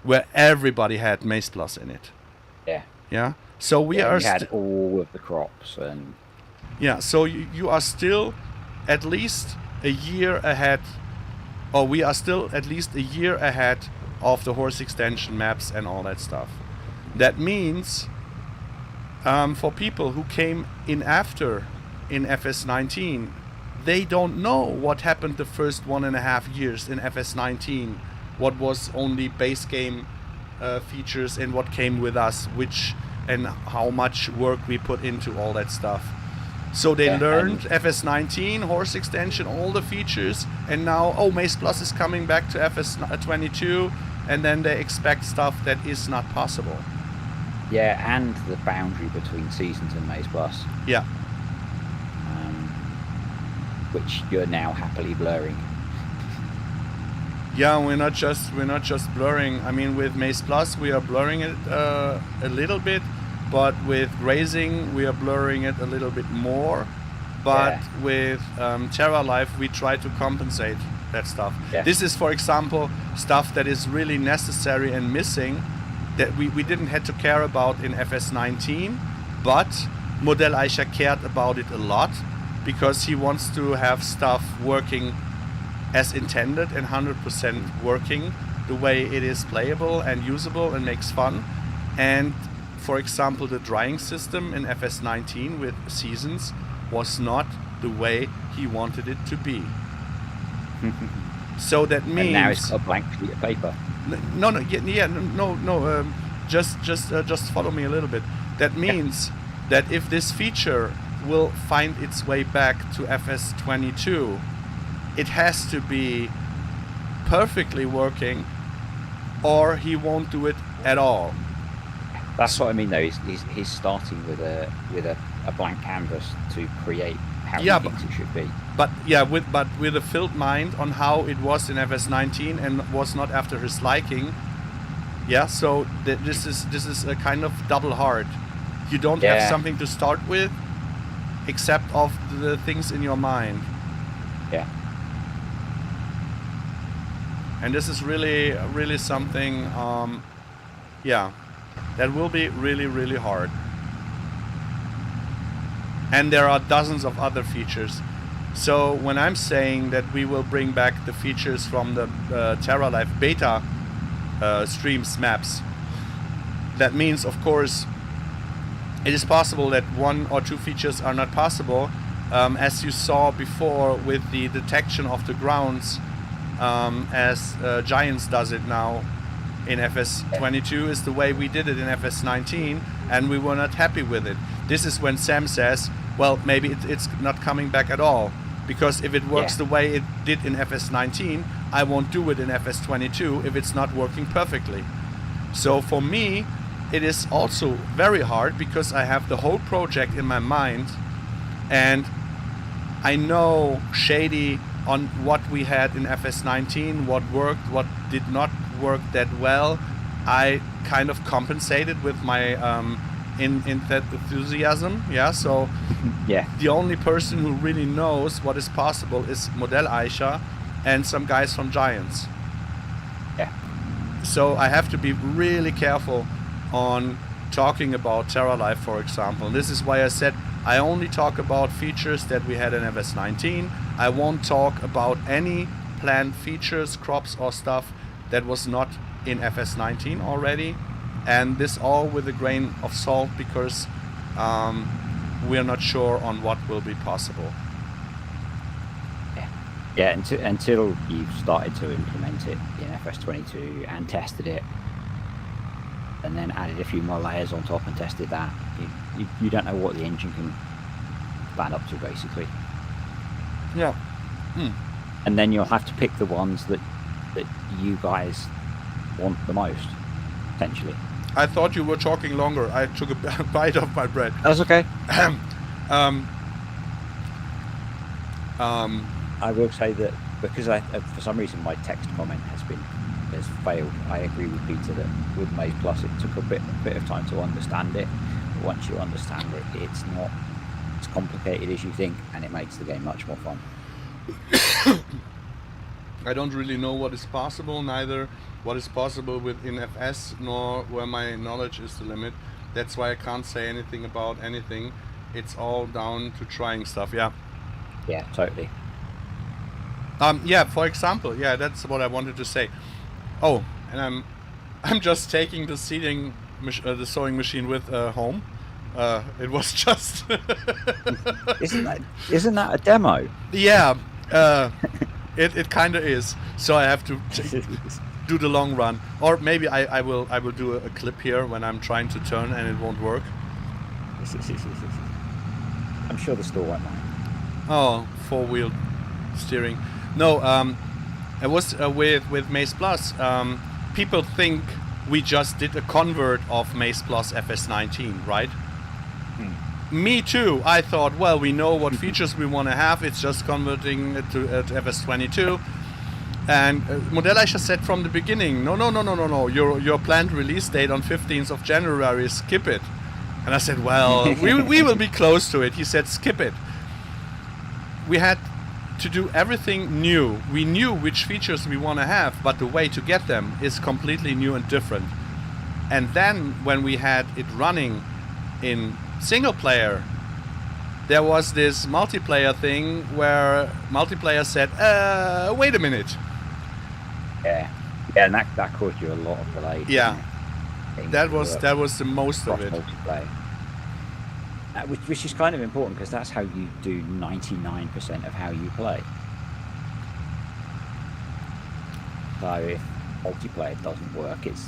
where everybody had Maize Plus in it. Yeah. Yeah. So we are. You had all of the crops and. Yeah. So you are still at least a year ahead, or we are still at least a year ahead of the horse extension maps and all that stuff. That means for people who came in after in FS19, they don't know what happened the first 1.5 years in FS19, what was only base game features and what came with us, and how much work we put into all that stuff. So they learned FS19, horse extension, all the features, and now, Maize Plus is coming back to FS22, and then they expect stuff that is not possible. Yeah, and the boundary between seasons and Maize Plus. Yeah. Which you're now happily blurring. Yeah, we're not just blurring. I mean, with Maize Plus we are blurring it a little bit, but with grazing we are blurring it a little bit more. But with Terra Life we try to compensate that stuff. Yeah. This is, for example, stuff that is really necessary and missing that we didn't have to care about in FS19, but Modelleicher cared about it a lot because he wants to have stuff working as intended and 100% working the way it is playable and usable and makes fun. And for example, the drying system in FS19 with seasons was not the way he wanted it to be. So that means... And now it's a blank sheet of paper. Just follow me a little bit. That means that if this feature will find its way back to FS22, it has to be perfectly working, or he won't do it at all. That's what I mean, though. He's starting with a blank canvas to create how he thinks it should be. But with a filled mind on how it was in FS19 and was not after his liking. Yeah, so this is a kind of double hard. You don't have something to start with, except of the things in your mind. Yeah. And this is really something, that will be really, really hard. And there are dozens of other features. So when I'm saying that we will bring back the features from the Terra Life beta streams maps, that means, of course, it is possible that 1 or 2 features are not possible, as you saw before with the detection of the grounds, as Giants does it now in FS22 is the way we did it in FS19, and we were not happy with it. This is when Sam says, well, maybe it's not coming back at all, because if it works the way it did in FS19, I won't do it in FS22 if it's not working perfectly. So for me, it is also very hard because I have the whole project in my mind, and I know shady on what we had in FS19, what worked, what did not work that well. I kind of compensated with my enthusiasm. Yeah, so the only person who really knows what is possible is Modelleicher and some guys from Giants. Yeah. So I have to be really careful on talking about Terra Life, for example. This is why I said I only talk about features that we had in FS19. I won't talk about any planned features, crops or stuff that was not in FS19 already. And this all with a grain of salt, because we're not sure on what will be possible. Yeah, until you've started to implement it in FS22 and tested it, and then added a few more layers on top and tested that, you don't know what the engine can stand up to, basically. Yeah. And then you'll have to pick the ones that you guys want the most, potentially. I thought you were talking longer. I took a bite of my bread. That's okay. I will say that because for some reason my text comment has failed. I agree with Peter that with Maize Plus it took a bit of time to understand it. But once you understand it, it's not as complicated as you think, and it makes the game much more fun. I don't really know what is possible, neither what is possible within FS, nor where my knowledge is the limit. That's why I can't say anything about anything. It's all down to trying stuff, yeah. Yeah, totally. Yeah, for example, yeah, that's what I wanted to say. Oh, and I'm just taking the the sewing machine with home. It was just Isn't that a demo? Yeah, it kind of is. So I have to do the long run, or maybe I will do a clip here when I'm trying to turn and it won't work. I'm sure the store won't mind. Oh, 4-wheel steering. No, it was with Maze Plus. People think we just did a convert of Maze Plus FS19, right? Me too. I thought, well, we know what features we want to have. It's just converting it to FS22. And Modelleicher said from the beginning, no. Your planned release date on 15th of January, skip it. And I said, well, we will be close to it. He said, skip it. We had to do everything new. We knew which features we want to have, but the way to get them is completely new and different. And then when we had it running in single player, there was this multiplayer thing where multiplayer said, wait a minute. Yeah, and that caused you a lot of delays. Yeah, that was the most of it. Multiplayer. Which is kind of important, because that's how you do 99% of how you play. So if multiplayer doesn't work, it's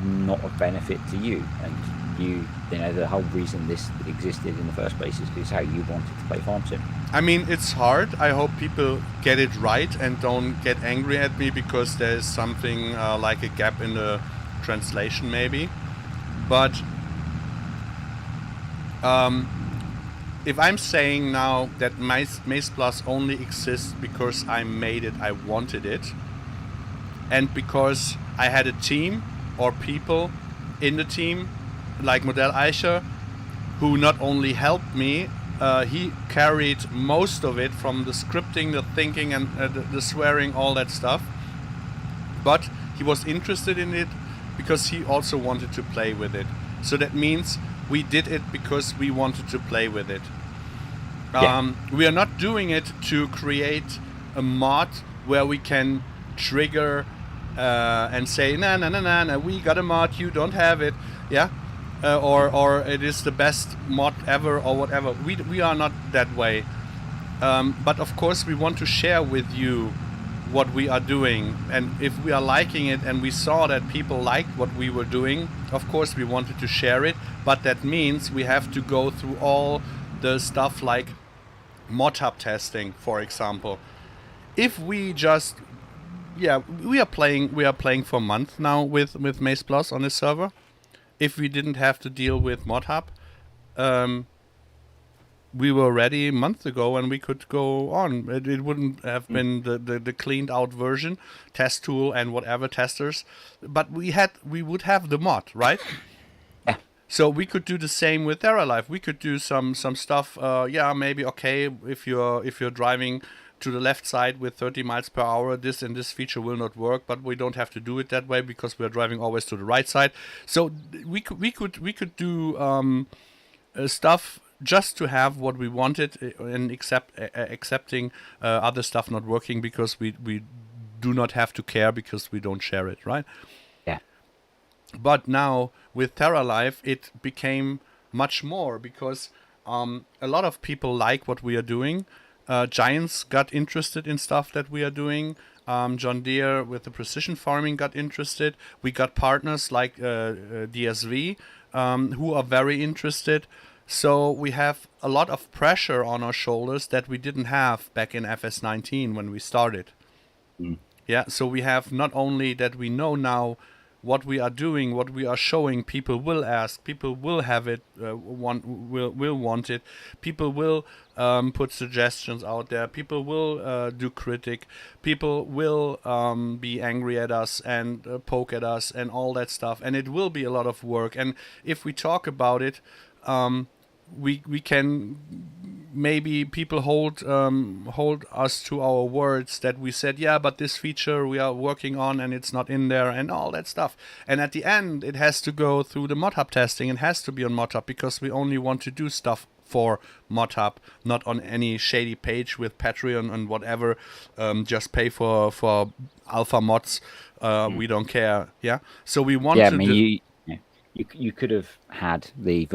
not of benefit to you, and you know the whole reason this existed in the first place is how you wanted to play Farm Sim. I mean, it's hard. I hope people get it right and don't get angry at me because there's something like a gap in the translation maybe. But if I'm saying now that Maze Plus only exists because I made it, I wanted it, and because I had a team or people in the team like Modelleicher who not only helped me, he carried most of it from the scripting, the thinking, and the swearing, all that stuff. But he was interested in it because he also wanted to play with it. So that means we did it because we wanted to play with it. We are not doing it to create a mod where we can trigger and say, nah, we got a mod, you don't have it. Yeah. Or it is the best mod ever, or whatever. We are not that way. But of course we want to share with you what we are doing, and if we are liking it and we saw that people liked what we were doing, of course we wanted to share it. But that means we have to go through all the stuff like mod hub testing, for example. If we just we are playing for a month now with Maze Plus on this server. If we didn't have to deal with mod hub, we were ready a month ago and we could go on. It wouldn't have been the cleaned out version, test tool and whatever testers, but we would have the mod, right? Yeah. So we could do the same with TerraLife. We could do some stuff. Maybe okay if you're driving to the left side with 30 miles per hour, this and this feature will not work, but we don't have to do it that way because we are driving always to the right side. So we could do stuff just to have what we wanted, and accepting other stuff not working because we do not have to care because we don't share it, right? Yeah. But now with TerraLife it became much more because a lot of people like what we are doing. Giants got interested in stuff that we are doing. John Deere with the precision farming got interested. We got partners like DSV who are very interested. So we have a lot of pressure on our shoulders that we didn't have back in FS19 when we started. Yeah, so we have not only that we know now what we are doing, what we are showing, people will ask, people will have it, will want it, people will put suggestions out there, people will do critic, people will be angry at us and poke at us and all that stuff, and it will be a lot of work. And if we talk about it, we can maybe people hold us to our words that we said, yeah, but this feature we are working on and it's not in there and all that stuff. And at the end, it has to go through the ModHub testing. It has to be on ModHub because we only want to do stuff for ModHub, not on any shady page with Patreon and whatever. Just pay for alpha mods. We don't care. Yeah. So we want Yeah, to I mean, you could have had the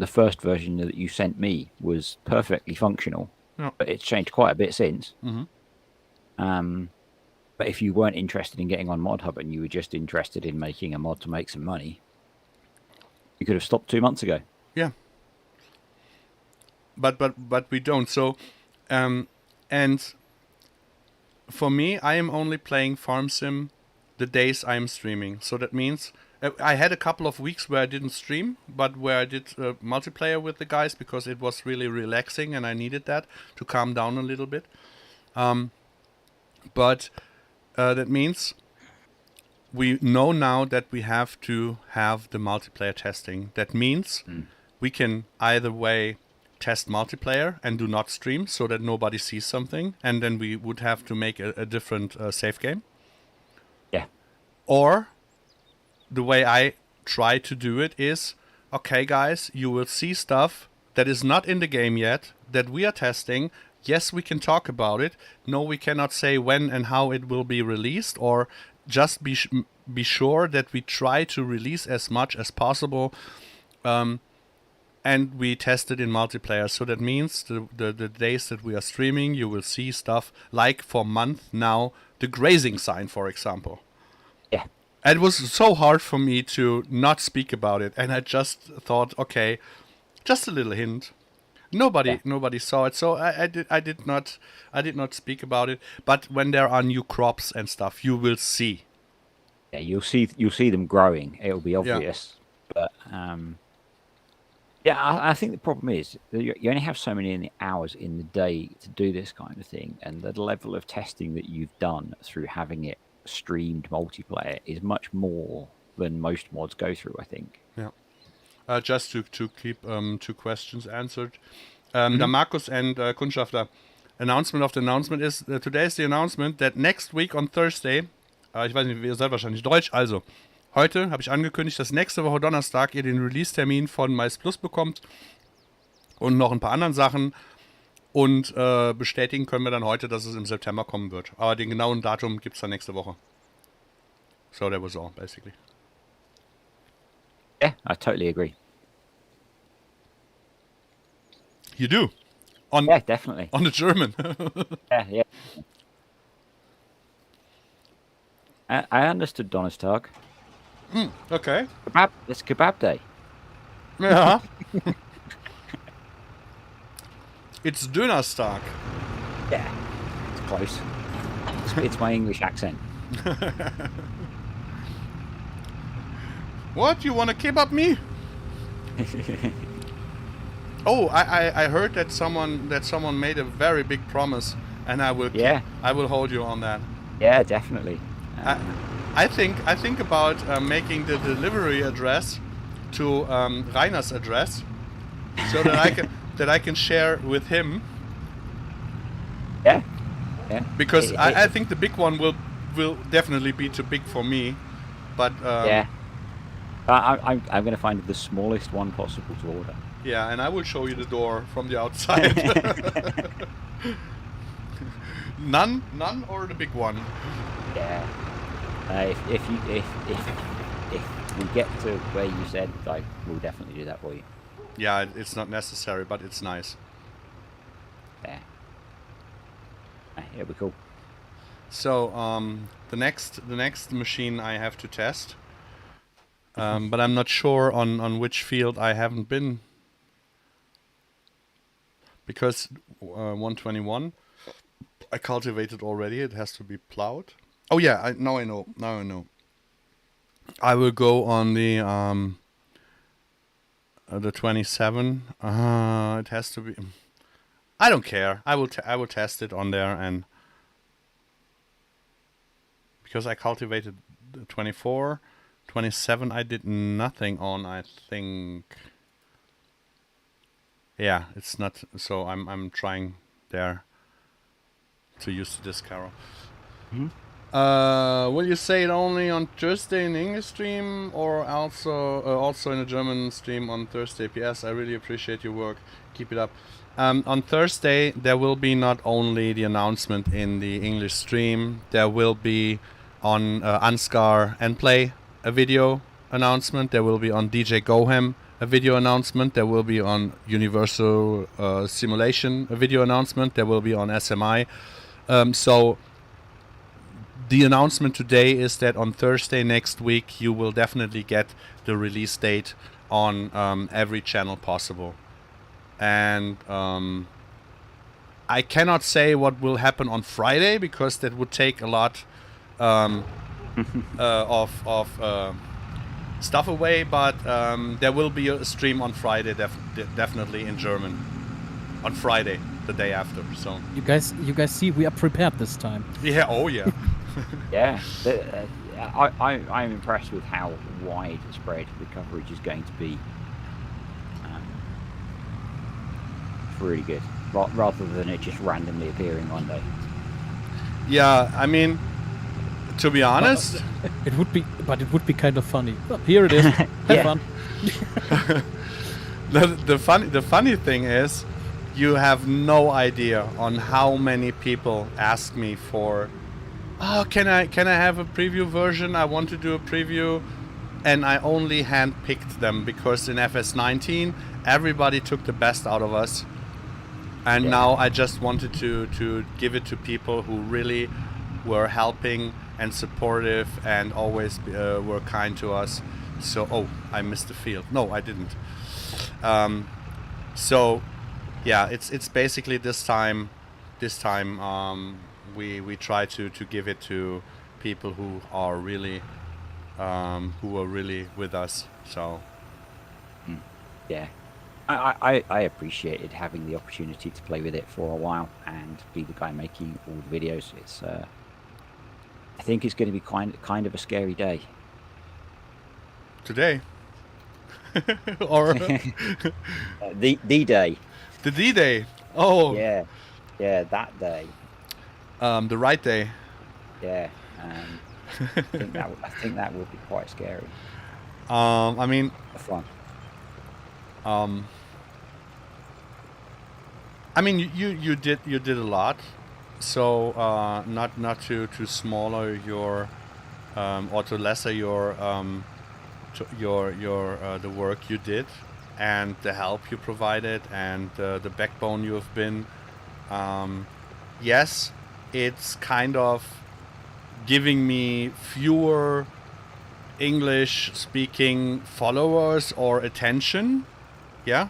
first version that you sent me was perfectly functional, Yeah. but it's changed quite a bit since. Mhm. But if you weren't interested in getting on ModHub and you were just interested in making a mod to make some money, you could have stopped 2 months ago. Yeah. But we don't. So, and for me, I am only playing Farm Sim the days I am streaming. So that means I had a couple of weeks where I didn't stream, but where I did multiplayer with the guys because it was really relaxing and I needed that to calm down a little bit. But that means we know now that we have to have the multiplayer testing. That means we can either way test multiplayer and do not stream so that nobody sees something, and then we would have to make a different save game. Yeah. Or the way I try to do it is, okay guys, you will see stuff that is not in the game yet, that we are testing. Yes, we can talk about it. No, we cannot say when and how it will be released, or just be sure that we try to release as much as possible. And we test it in multiplayer. So that means the days that we are streaming, you will see stuff like for month now, the grazing sign, for example. Yeah. It was so hard for me to not speak about it. And I just thought, okay, just a little hint. Nobody saw it. So I did not speak about it. But when there are new crops and stuff, you will see. Yeah, you'll see them growing. It'll be obvious. Yeah. But yeah, I think the problem is that you only have so many hours in the day to do this kind of thing, and the level of testing that you've done through having it streamed multiplayer is much more than most mods go through, I think. Yeah. Just to keep 2 questions answered. Da Markus and Kundschafter, announcement of the announcement is, today is the announcement that next week on Thursday, ich weiß nicht, ihr seid wahrscheinlich Deutsch, also heute habe ich angekündigt, dass nächste Woche Donnerstag ihr den Release-Termin von Mais Plus bekommt und noch ein paar anderen Sachen, und bestätigen können wir dann heute, dass es im September kommen wird. Aber den genauen Datum gibt es dann nächste Woche. So that was all, basically. Yeah, I totally agree. You do? Yeah, definitely. On the German. Yeah. I understood Donnerstag. Okay. It's kebab day. Yeah. It's Dönerstag. Yeah, it's close. It's my English accent. What? You want to kebab me? Oh, I heard that someone made a very big promise, and I will hold you on that. Yeah, definitely. I think about making the delivery address to Rainer's address, so that I can share with him. Yeah. Because I think the big one will definitely be too big for me, but yeah. I'm going to find the smallest one possible to order. Yeah, and I will show you the door from the outside. None or the big one. Yeah. If we get to where you said, we'll definitely do that for you. Yeah, it's not necessary, but it's nice. Yeah. It'll be cool. So the next machine I have to test, but I'm not sure on which field I haven't been, because 121 I cultivated already. It has to be plowed. Oh yeah, now I know. I will go on the 27. It has to be. I don't care. I will test it on there, and because I cultivated the 24, 27 I did nothing on, I think. yeah, it's not. So I'm trying there to use this, Carol. Mhm. Will you say it only on Thursday in the English stream, or also in a German stream on Thursday? PS, I really appreciate your work. Keep it up. On Thursday, there will be not only the announcement in the English stream, there will be on Ansgar and Play a video announcement. There will be on DJ Goham a video announcement. There will be on Universal Simulation a video announcement. There will be on SMI. So the announcement today is that on Thursday next week you will definitely get the release date on every channel possible. And I cannot say what will happen on Friday, because that would take a lot of stuff away. But there will be a stream on Friday, definitely in German. On Friday, the day after. So You guys see we are prepared this time. yeah, oh yeah. Yeah, I'm impressed with how widespread the coverage is going to be. It's really good, rather than it just randomly appearing one day. Yeah, I mean, to be honest, It would be kind of funny. Oh, here it is. Have Yeah. fun. the funny thing is, you have no idea on how many people ask me for, oh, can I have a preview version? I want to do a preview, and I only handpicked them because in FS19 everybody took the best out of us, and Yeah. now I just wanted to give it to people who really were helping and supportive and always were kind to us. So, oh, I missed the field. No, I didn't. So, yeah, it's basically this time we try to give it to people who are really with us. So Yeah, I appreciated having the opportunity to play with it for a while and be the guy making all the videos. It's I think it's going to be kind of a scary day. today, or The day. the D-Day. Oh, Yeah, that day. The right day. Yeah, I think that would be quite scary. I mean, Fun. you did a lot. So not to smaller your or to lesser your the work you did and the help you provided and the backbone you have been. Yes, it's kind of giving me fewer English speaking followers or attention. Yeah.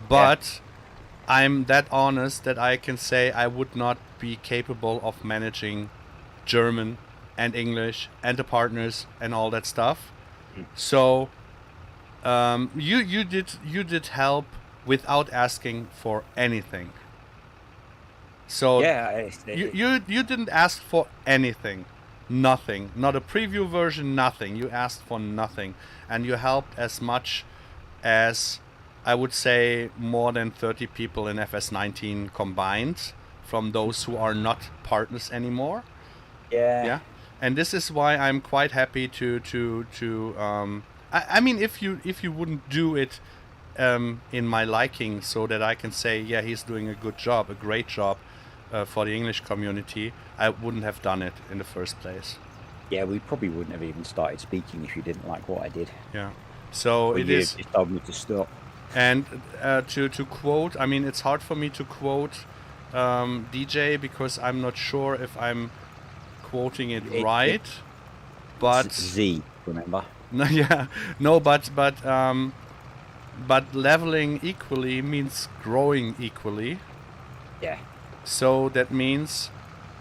But I'm that honest that I can say I would not be capable of managing German and English and the partners and all that stuff. So you did help without asking for anything. So Yeah, you didn't ask for anything, nothing, not a preview version, nothing. You asked for nothing, and you helped as much as I would say more than 30 people in FS19 combined, from those who are not partners anymore. Yeah, and this is why I'm quite happy to I mean, if you wouldn't do it in my liking, so that I can say, yeah, he's doing a good job, a great job for the English community, I wouldn't have done it in the first place. Yeah, we probably wouldn't have even started speaking if you didn't like what I did. Yeah, so Or it you is. just told me to stop. And to quote, I mean, it's hard for me to quote DJ because I'm not sure if I'm quoting it right. But It's Z, remember? no, yeah, no, but leveling equally means growing equally. Yeah. So that means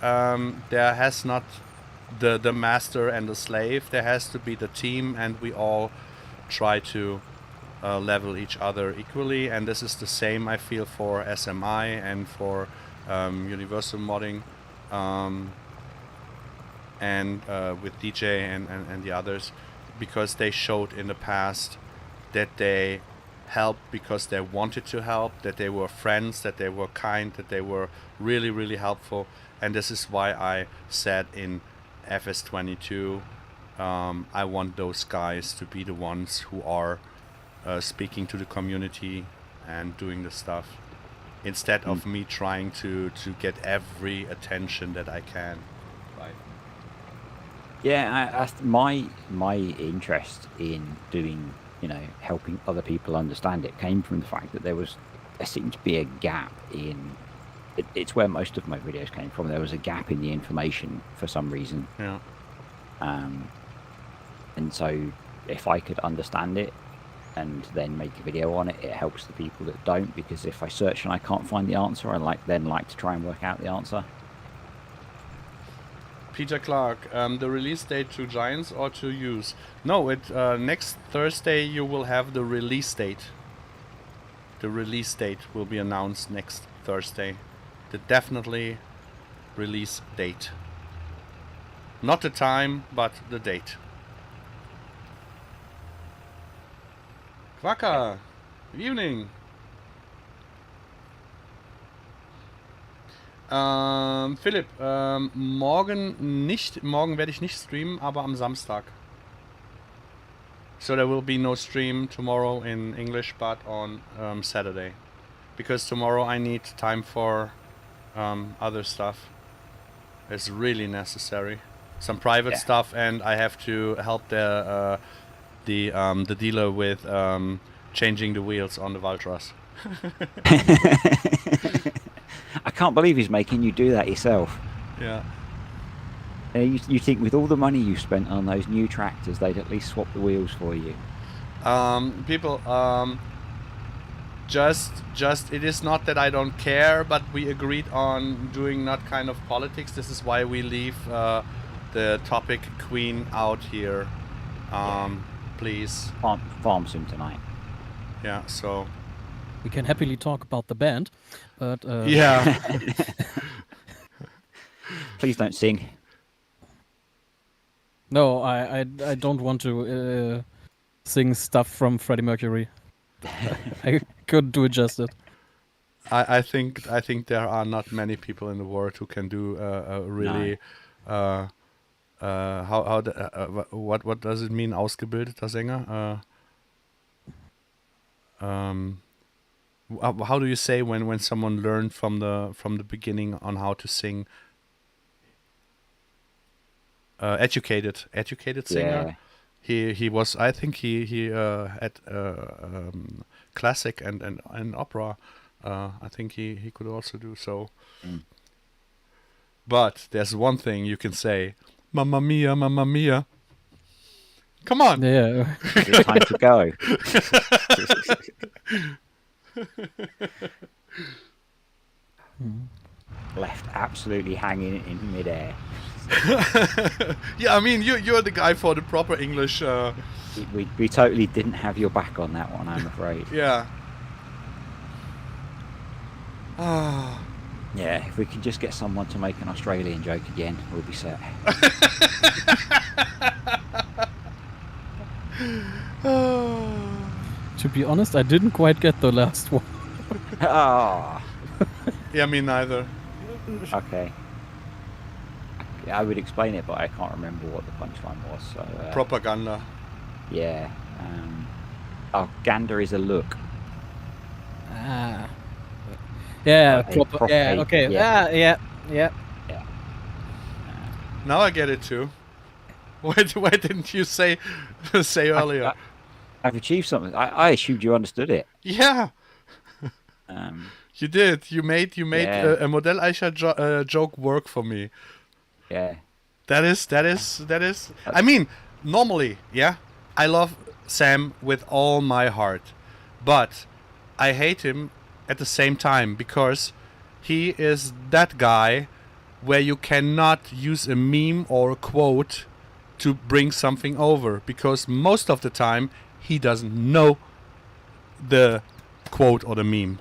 there has not the master and the slave. There has to be the team, and we all try to level each other equally. And this is the same, I feel, for SMI and for universal modding, and with DJ and the others, because they showed in the past that they helped because they wanted to help, that they were friends, that they were kind, that they were really, really helpful. And this is why I said in FS22, I want those guys to be the ones who are speaking to the community and doing the stuff, instead of me trying to get every attention that I can. Right. Yeah, my interest in doing, helping other people understand it came from the fact that there seemed to be a gap in. It's where most of my videos came from. There was a gap in the information for some reason. Yeah. And so if I could understand it and then make a video on it, it helps the people that don't, because if I search and I can't find the answer, I like to try and work out the answer. Peter Clark, the release date to Giants or to use? No, next Thursday you will have the release date. The release date will be announced next Thursday. The definitely release date. Not the time, but the date. Quacker, good evening. Philipp, morgen werde ich nicht streamen, aber am Samstag. So there will be no stream tomorrow in English, but on Saturday. Because tomorrow I need time for other stuff. It's really necessary. Some private stuff, and I have to help the dealer with changing the wheels on the Valtras. I can't believe he's making you do that yourself. Yeah. You think with all the money you spent on those new tractors, they'd at least swap the wheels for you. People, just it is not that I don't care, but we agreed on doing not kind of politics. This is why we leave the topic Queen out here. Please. Farm sim tonight. Yeah, so We can happily talk about the band, but yeah. Please don't sing. No, I don't want to sing stuff from Freddie Mercury. I couldn't do it justice. I think there are not many people in the world who can do a really what does it mean, ausgebildeter Sänger? How do you say when someone learned from the beginning on how to sing? Educated singer. Yeah. He was, I think he had classic and opera. I think he could also do so. But there's one thing you can say, Mamma Mia, Mamma Mia. Come on. Yeah. It's time to go. Left absolutely hanging in midair. Yeah, I mean, you're the guy for the proper English. We totally didn't have your back on that one, I'm afraid. Yeah. Yeah, if we could just get someone to make an Australian joke again, we'll be set. To be honest, I didn't quite get the last one. Ah. Yeah, me neither. Okay. Yeah, I would explain it, but I can't remember what the punchline was. So, Propaganda. Yeah. Gander is a look. Ah. Yeah. Yeah. Okay. Yeah. Yeah. Now I get it too. Why didn't you say earlier? I've achieved something. I assumed you understood it. Yeah. You did. You made Yeah. a Modelleicher joke work for me. Yeah. That is. I mean, normally, yeah, I love Sam with all my heart, but I hate him at the same time because he is that guy where you cannot use a meme or a quote to bring something over, because most of the time he doesn't know the quote or the meme.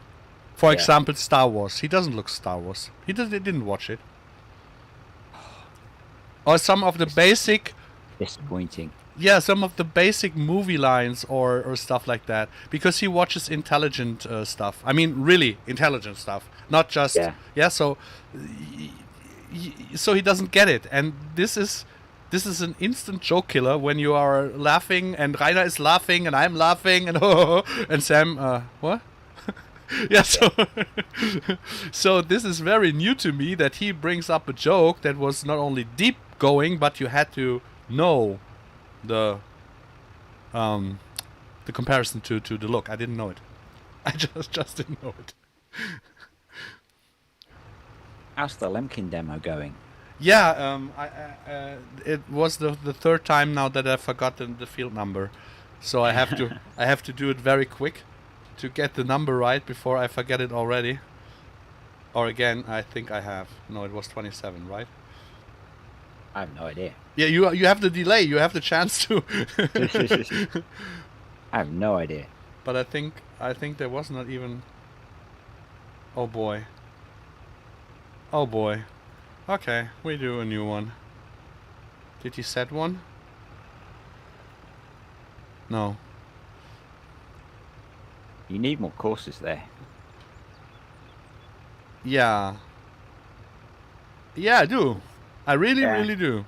For example, Star Wars. He doesn't look Star Wars. He didn't watch it. Or some of the basic... Disappointing. some of the basic movie lines or stuff like that, because he watches intelligent stuff. I mean, really intelligent stuff, not just so so he doesn't get it, and this is an instant joke killer when you are laughing and Rainer is laughing and I'm laughing and and Sam what so this is very new to me, that he brings up a joke that was not only deep going, but you had to know the comparison to the look. I didn't know it. I just didn't know it. How's the Lemkin demo going? Yeah, it was the third time now that I've forgotten the field number, so I have to do it very quick to get the number right before I forget it already. Or again, I think I have. No, it was 27, right? I have no idea. Yeah, you have the delay. You have the chance to. I have no idea. But I think there was not even. Oh boy. Oh boy. Okay, we do a new one. Did he set one? No. You need more courses there. Yeah. Yeah, I do. I really do.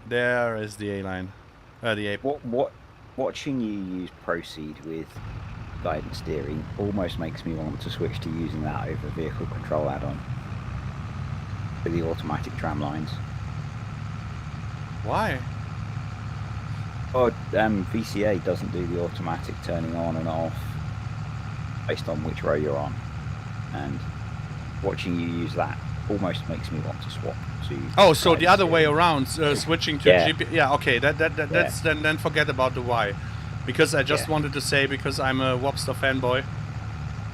There is the A-line. The A. Watching you use Proceed with guidance steering almost makes me want to switch to using that over vehicle control add-on for the automatic tram lines. Why? Oh, VCA doesn't do the automatic turning on and off based on which row you're on, and watching you use that almost makes me want to swap to. So the other way around, switching to GP. Yeah, okay. That's then forget about the why, because I just wanted to say, because I'm a Wobster fanboy.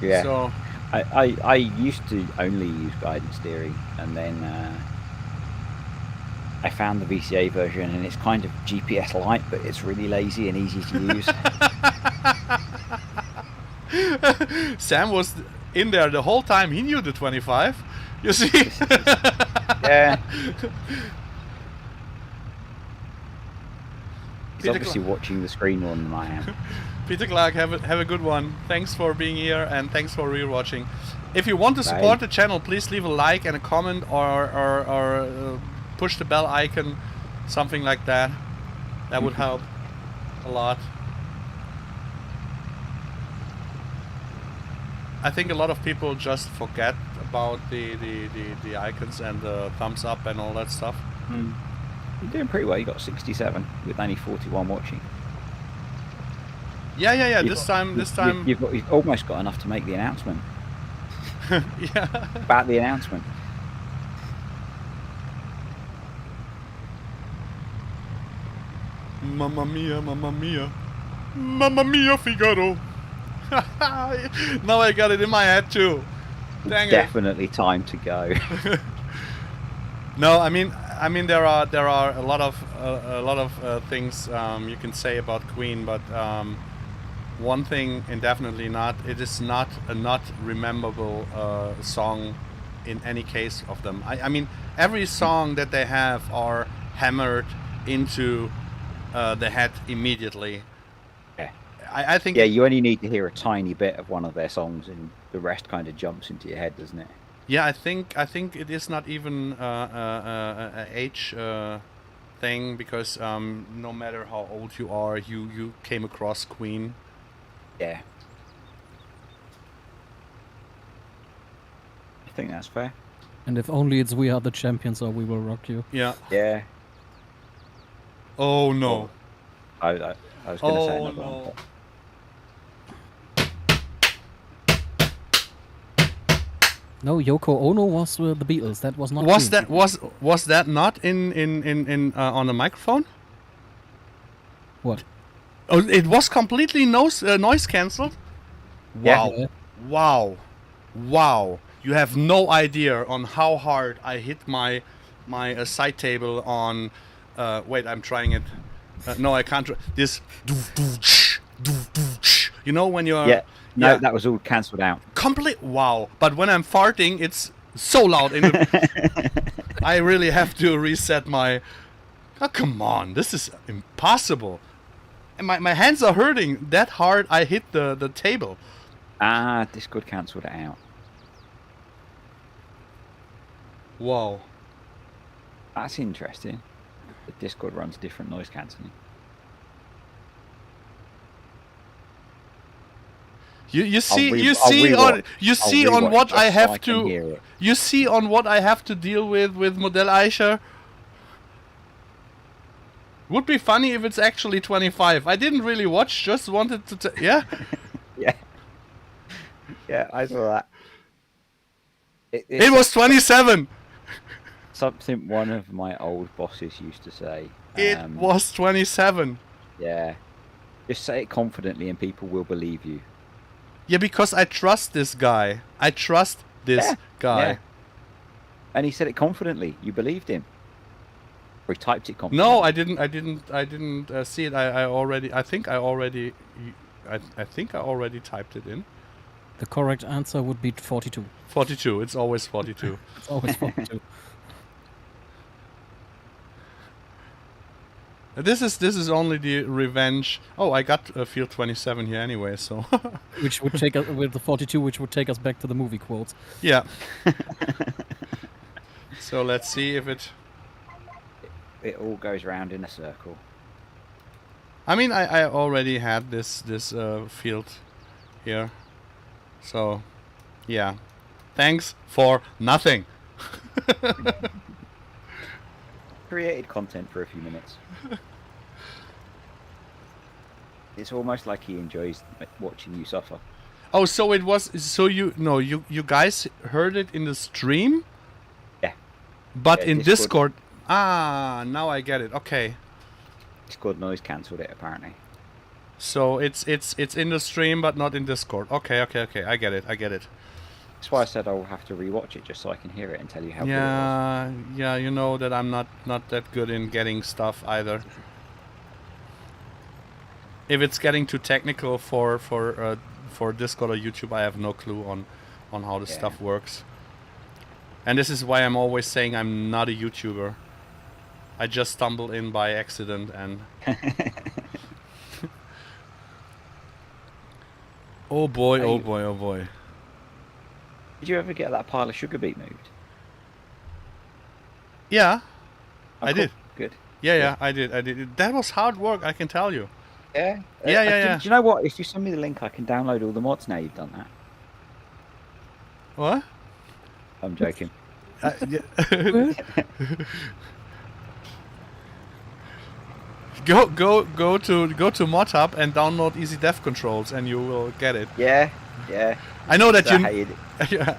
Yeah. So I used to only use guidance steering, and then I found the VCA version, and it's kind of GPS light, but it's really lazy and easy to use. Sam was in there the whole time. He knew the 25. You see? Yeah. He's obviously watching the screen more than I am. Peter Clark, have a good one. Thanks for being here, and thanks for rewatching. If you want to support the channel, please leave a like and a comment, or push the bell icon, something like that. That would help a lot. I think a lot of people just forget about the icons and the thumbs up and all that stuff. You're doing pretty well. You got 67 with only 41 watching. Yeah. This time. You've almost got enough to make the announcement. Yeah. About the announcement. Mamma mia, mamma mia. Mamma mia, Figaro. Now I got it in my head too. Dang Definitely time to go. No, I mean there are a lot of things you can say about Queen, but one thing indefinitely not. It is not a not rememberable song in any case of them. I mean every song that they have are hammered into the head immediately. I think. Yeah, you only need to hear a tiny bit of one of their songs, and the rest kind of jumps into your head, doesn't it? Yeah, I think it is not even a age thing, because no matter how old you are, you came across Queen. Yeah. I think that's fair. And if only it's We Are the Champions or We Will Rock You. Yeah. Yeah. Oh no. I was going to say another one. But... No, Yoko Ono was the Beatles. That was not. Was Queen. that was that not in on the microphone? What? Oh, it was completely noise cancelled. Wow, Yeah. wow! You have no idea on how hard I hit my side table on. Wait, I'm trying it. No, I can't. This. You know when you're. Yeah. No, that was all cancelled out. Complete wow! But when I'm farting, it's so loud. I really have to reset my Oh, come on. This is impossible. And my hands are hurting that hard I hit the table. Ah, Discord cancelled it out. Whoa. That's interesting. The Discord runs different noise cancelling. You see rewatch on what just I so have I can hear to it. you see on what I have to deal with Modelleicher. Would be funny if it's actually 25. I didn't really watch, just wanted to yeah. Yeah. Yeah, I saw that. It was 27. Something one of my old bosses used to say. It was 27. Yeah. Just say it confidently and people will believe you. Yeah, because I trust this guy. I trust this guy. Yeah. And he said it confidently. You believed him. Or he typed it confidently. No, I didn't see it. I think I already typed it in. The correct answer would be 42. 42. It's always 42. It's always 42. This is only the revenge. Oh, I got field 27 here anyway, so. Which would take us with the 42, which would take us back to the movie quotes. Yeah. So let's see if it. It all goes round in a circle. I mean, I already had this field here, so yeah. Thanks for nothing. Created content for a few minutes. It's almost like he enjoys watching you suffer. Oh, so it was. So you guys heard it in the stream? Yeah. But Yeah, in Discord. Ah, now I get it. Okay. Discord noise cancelled it apparently. So it's in the stream but not in Discord. Okay. I get it. That's why I said I'll have to rewatch it just so I can hear it and tell you how good it was. Yeah, you know that I'm not that good in getting stuff either. If it's getting too technical for Discord or YouTube, I have no clue on how the stuff works. And this is why I'm always saying I'm not a YouTuber. I just stumbled in by accident and oh boy. Did you ever get that pile of sugar beet moved? Yeah, Oh, I cool. did. Good. Yeah, I did. That was hard work, I can tell you. Yeah. Yeah. Do you know what? If you send me the link, I can download all the mods now you've done that. What? I'm joking. Yeah. Go to ModHub and download Easy Dev Controls, and you will get it. Yeah. I know that you. Yeah.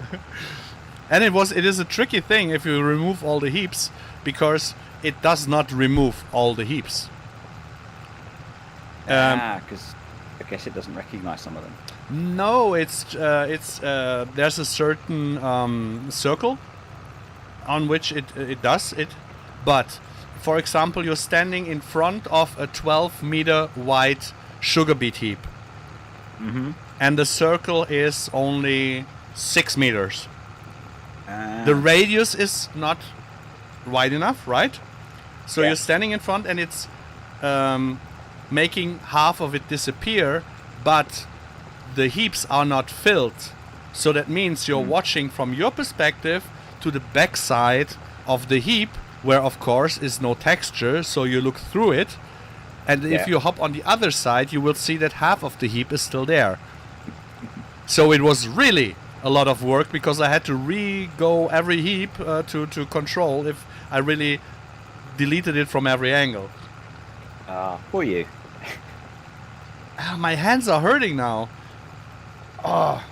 And it is a tricky thing if you remove all the heaps, because it does not remove all the heaps. Because I guess it doesn't recognize some of them. No, it's there's a certain circle on which it does it, but for example, you're standing in front of a 12-meter wide sugar beet heap, and the circle is only 6 meters. The radius is not wide enough, right? So you're standing in front, and it's making half of it disappear, but the heaps are not filled. So that means you're watching from your perspective to the back side of the heap, where of course is no texture, so you look through it, and if you hop on the other side, you will see that half of the heap is still there. So it was really a lot of work, because I had to re-go every heap to control if I really deleted it from every angle. For you. My hands are hurting now. Oh.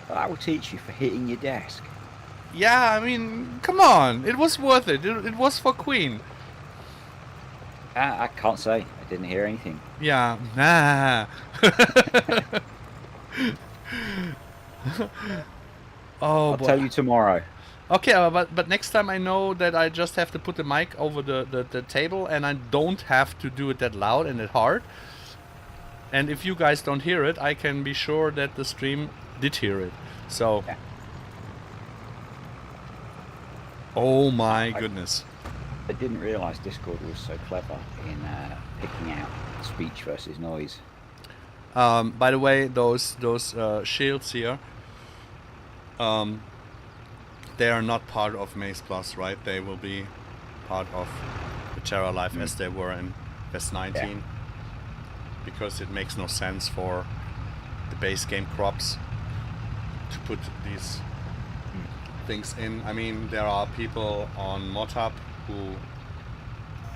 That will teach you for hitting your desk. Yeah, I mean, come on. It was worth it. It was for Queen. I can't say. I didn't hear anything. Yeah. Nah. I'll tell you tomorrow. Okay, but next time I know that I just have to put the mic over the table, and I don't have to do it that loud and that hard. And if you guys don't hear it, I can be sure that the stream did hear it. So Oh my goodness. I didn't realise Discord was so clever in picking out speech versus noise. By the way, those shields here, they are not part of Maze Plus, right? They will be part of the Terra Life as they were in Vest 19, because it makes no sense for the base game crops to put these things in. I mean, there are people on ModHub who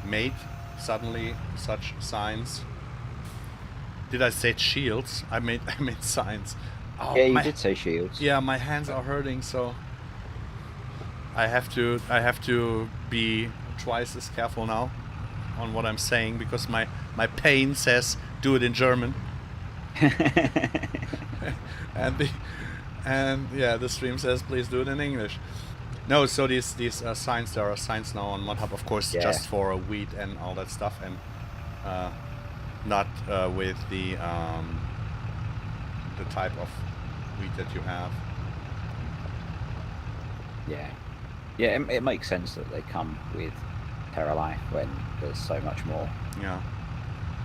made suddenly such signs. Did I say shields? I made signs. Oh, Yeah, you did say shields. Yeah, my hands are hurting, so I have to be twice as careful now on what I'm saying, because my pain says do it in German. and the stream says please do it in English. No, so these signs, there are signs now on ModHub, of course, just for wheat and all that stuff, and not with the type of wheat that you have. Yeah, it makes sense that they come with Terra Life when there's so much more. Yeah.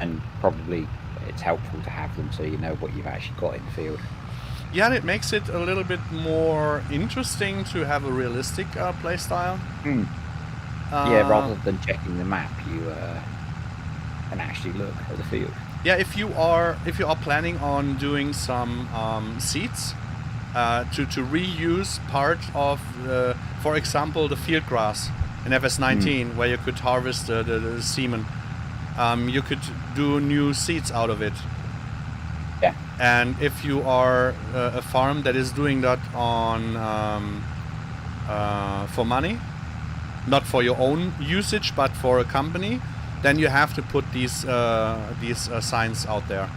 And probably it's helpful to have them so you know what you've actually got in the field. Yeah, and it makes it a little bit more interesting to have a realistic play style. Yeah, rather than checking the map, you can actually look at the field. Yeah, if you are planning on doing some seeds to reuse part of, for example, the field grass in FS19, where you could harvest the semen, you could do new seeds out of it. Yeah. And if you are a farm that is doing that on for money, not for your own usage but for a company, then you have to put these signs out there.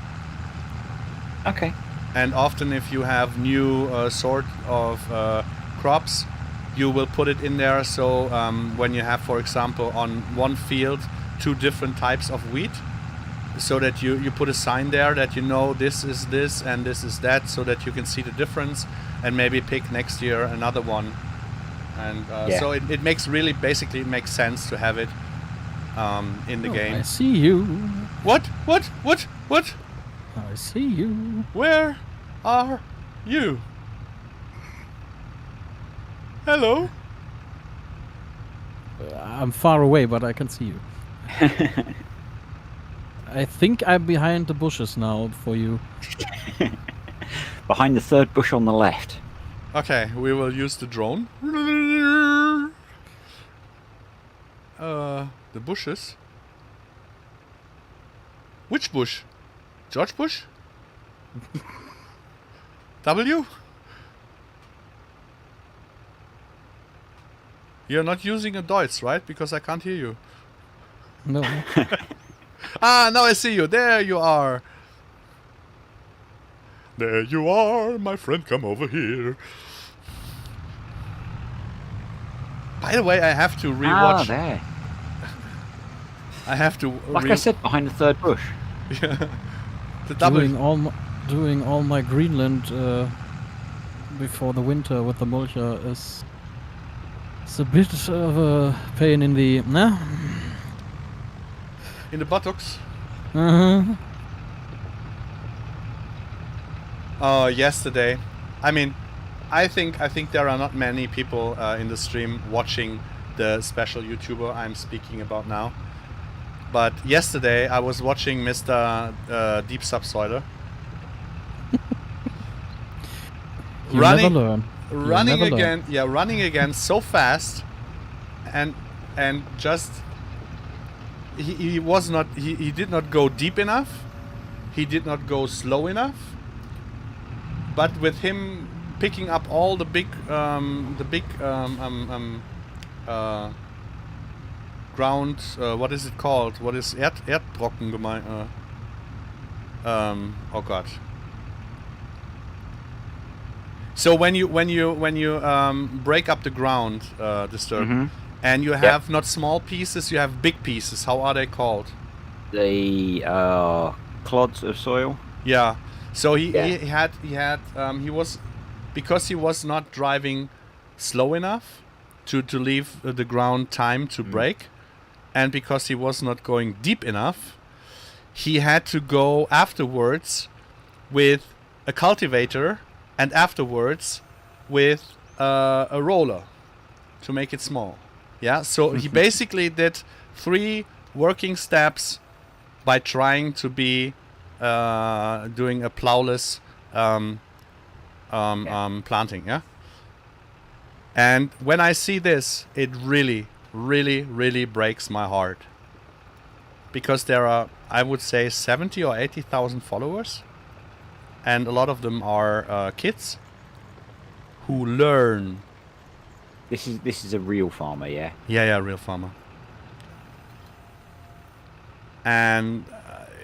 Okay. And often, if you have new sort of crops, you will put it in there. So when you have, for example, on one field 2 different types of wheat, so that you put a sign there that you know this is this and this is that, so that you can see the difference and maybe pick next year another one. And so it makes really, basically it makes sense to have it in the game. I see you. What? I see you. Where are you? Hello? I'm far away, but I can see you. I think I'm behind the bushes now for you. Behind the third bush on the left. Okay, we will use the drone. The bushes. Which bush? George Bush? W? You're not using a Deutsch, right? Because I can't hear you. No. Now I see you. There you are. There you are, my friend. Come over here. By the way, I have to rewatch. There. I have to. Like I said, behind the third bush. Yeah. The double. Doing all my Greenland before the winter with the mulcher is a bit of a pain in the in the buttocks. Yesterday, I mean, I think there are not many people in the stream watching the special YouTuber I'm speaking about now. But yesterday I was watching Mr. Deep Subsoiler. running again so fast, and just he did not go deep enough, he did not go slow enough, but with him picking up all the big ground, what is it called? What is Erdbrocken gemeint? Oh god. So when you break up the ground, Disturb, and you have not small pieces, you have big pieces. How are they called? The clods of soil. Yeah. So he was, because he was not driving slow enough to leave the ground time to break, and because he was not going deep enough, he had to go afterwards with a cultivator and afterwards with a roller to make it small. Yeah, so he basically did 3 working steps by trying to be doing a plowless planting. Yeah. And when I see this, it really, really, really breaks my heart, because there are, I would say, 70 or 80,000 followers, and a lot of them are kids who learn. This is a real farmer, yeah. Yeah, real farmer. And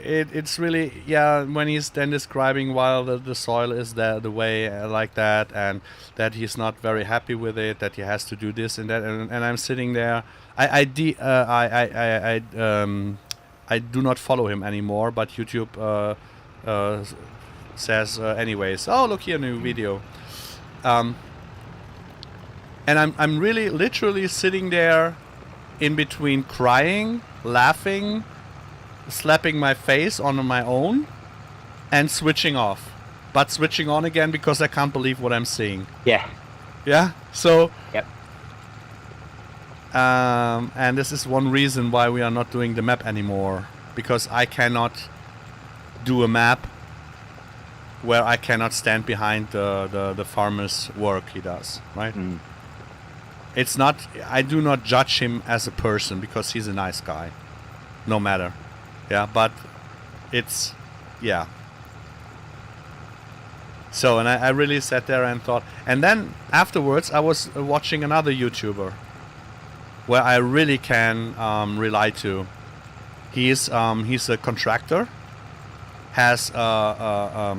it's really, when he's then describing while the soil is the way like that, and that he's not very happy with it, that he has to do this and that, and I'm sitting there. I do not follow him anymore, but YouTube says anyways, oh, look here, new video. And I'm really literally sitting there in between crying, laughing, slapping my face on my own, and switching off, but switching on again because I can't believe what I'm seeing. Yeah. So Yep. and this is one reason why we are not doing the map anymore, because I cannot do a map where I cannot stand behind the farmer's work he does, right? It's not, I do not judge him as a person, because he's a nice guy, no matter. Yeah, but it's, So, and I really sat there and thought, and then afterwards I was watching another YouTuber where I really can rely to. He's a contractor, has a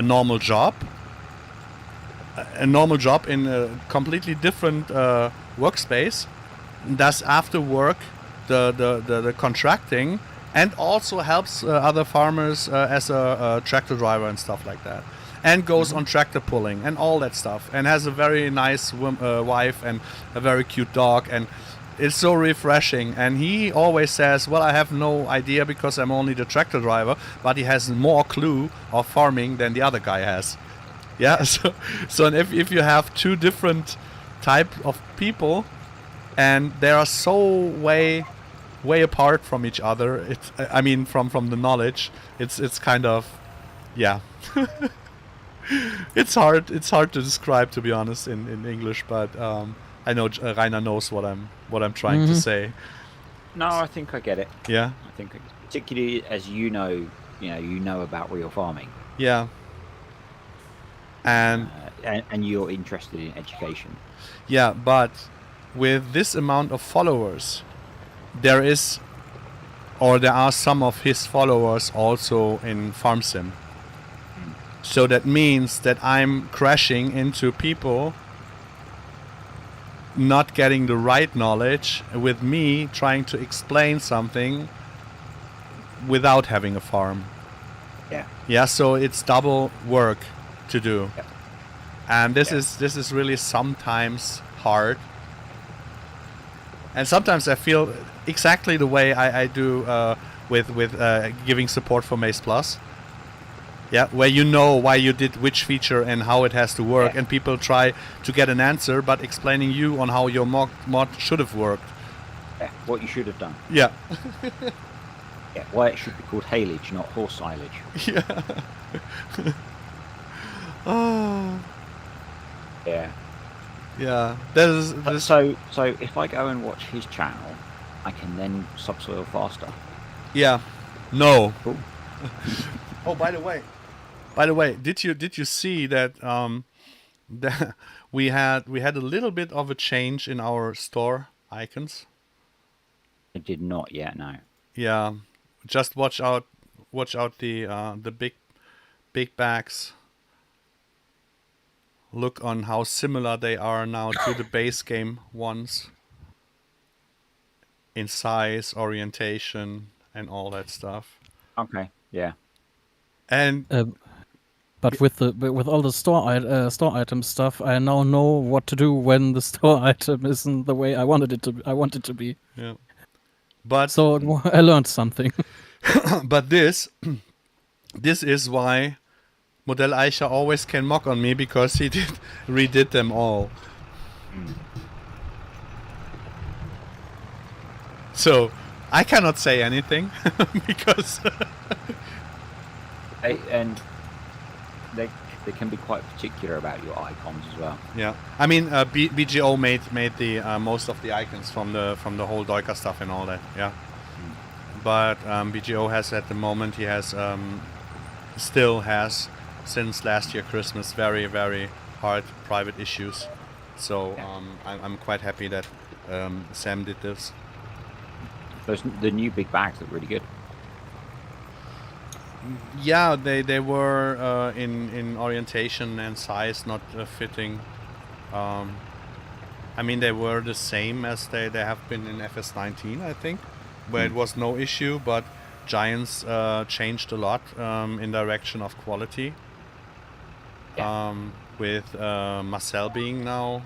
normal job, in a completely different workspace, does after work the contracting, and also helps other farmers as a tractor driver and stuff like that, and goes on tractor pulling and all that stuff, and has a very nice wife and a very cute dog, and it's so refreshing. And he always says, well, I have no idea because I'm only the tractor driver, but he has more clue of farming than the other guy has. Yeah, so and if you have 2 different type of people, and they are so way apart from each other, I mean from the knowledge, it's kind of, it's hard to describe, to be honest, in English, but I know Rainer knows what I'm trying to say. No, I think I get it. Yeah, I think, particularly as you know about real farming. Yeah. And you're interested in education. Yeah, but with this amount of followers, there are some of his followers also in farm sim. So that means that I'm crashing into people not getting the right knowledge, with me trying to explain something without having a farm. Yeah, so it's double work to do. And this is really sometimes hard. And sometimes I feel exactly the way I do with giving support for Maze Plus. Yeah, where you know why you did which feature and how it has to work, and people try to get an answer, but explaining you on how your mod should have worked. Yeah, what you should have done. Yeah. Yeah, why it should be called haylage, not horse silage. Yeah. Oh. Yeah. Yeah. So if I go and watch his channel, I can then subsoil faster. Yeah. No. Cool. Oh, by the way, did you see that that we had a little bit of a change in our store icons? I did not yet, no. Yeah. Just watch out the big bags. Look on how similar they are now to the base game ones in size, orientation, and all that stuff. Okay, yeah. And But with all the store item stuff, I now know what to do when the store item isn't the way I wanted it to. I want it to be. Yeah. But So I learned something. but this is why Modelleicher always can mock on me, because he redid them all. So I cannot say anything because they can be quite particular about your icons as well. yeah. I mean, BGO made the most of the icons from the whole Doika stuff and all that. Yeah. But BGO has at the moment, he has still has since last year Christmas very, very hard private issues. So I'm quite happy that Sam did this. The new big bags look really good. Yeah, they were in orientation and size not fitting. I mean, they were the same as they have been in FS19, I think, where it was no issue, but Giants changed a lot in direction of quality. Yeah. With Marcel being now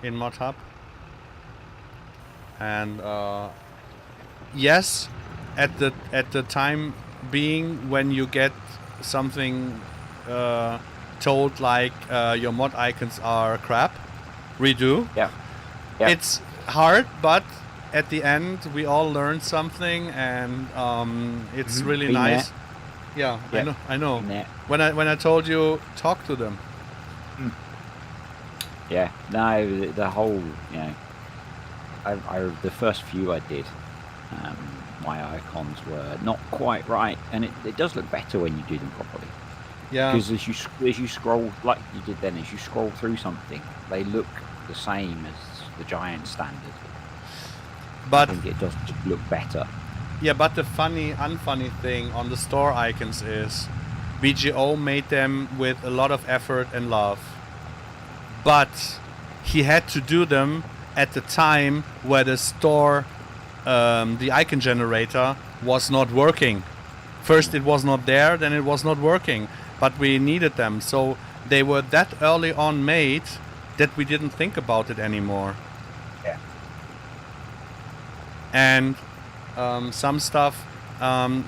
in Mod Hub. And yes, at the time being, when you get something told like your mod icons are crap, redo. Yeah. It's hard, but at the end we all learned something, and it's really Been nice. there. Yeah, Yep. I know. Been there. When I told you, talk to them. Yeah, no, the whole, the first few I did, my icons were not quite right, and it does look better when you do them properly. Yeah. Because as you scroll, like you did then, as you scroll through something, they look the same as the Giant standard. But I think it does look better. yeah, but the unfunny thing on the store icons is BGO made them with a lot of effort and love. But he had to do them at the time where the store, the icon generator was not working. First it was not there, then it was not working. But we needed them. So they were that early on made that we didn't think about it anymore. Yeah. And some stuff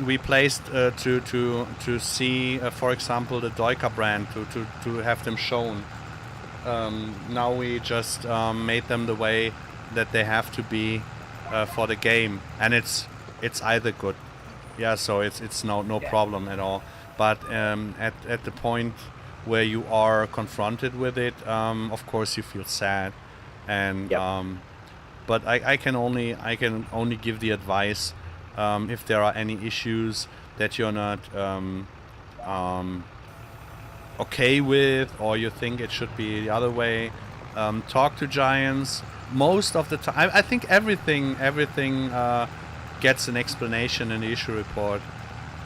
we placed to see, for example, the Doika brand, to have them shown. Now we just made them the way that they have to be for the game, and it's either good, yeah. So it's no problem at all. But at the point where you are confronted with it, of course you feel sad, and but I can only give the advice if there are any issues that you're not okay with, or you think it should be the other way, talk to Giants. Most of the time, I think everything gets an explanation in the issue report.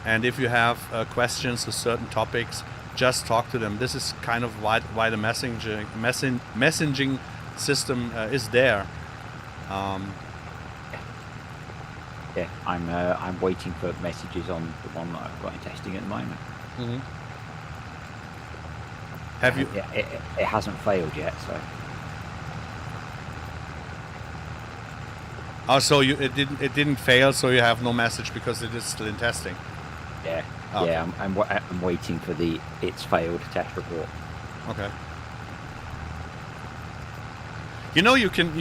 And if you have questions to certain topics, just talk to them. This is kind of why the messaging system is there. Yeah, I'm waiting for messages on the one that I've got in testing at the moment. Mm-hmm. Have you? Yeah, it hasn't failed yet, so. Oh, so it didn't fail, so you have no message because it is still in testing. Yeah, Okay. yeah. I'm waiting for the it's failed test report. Okay. You know you can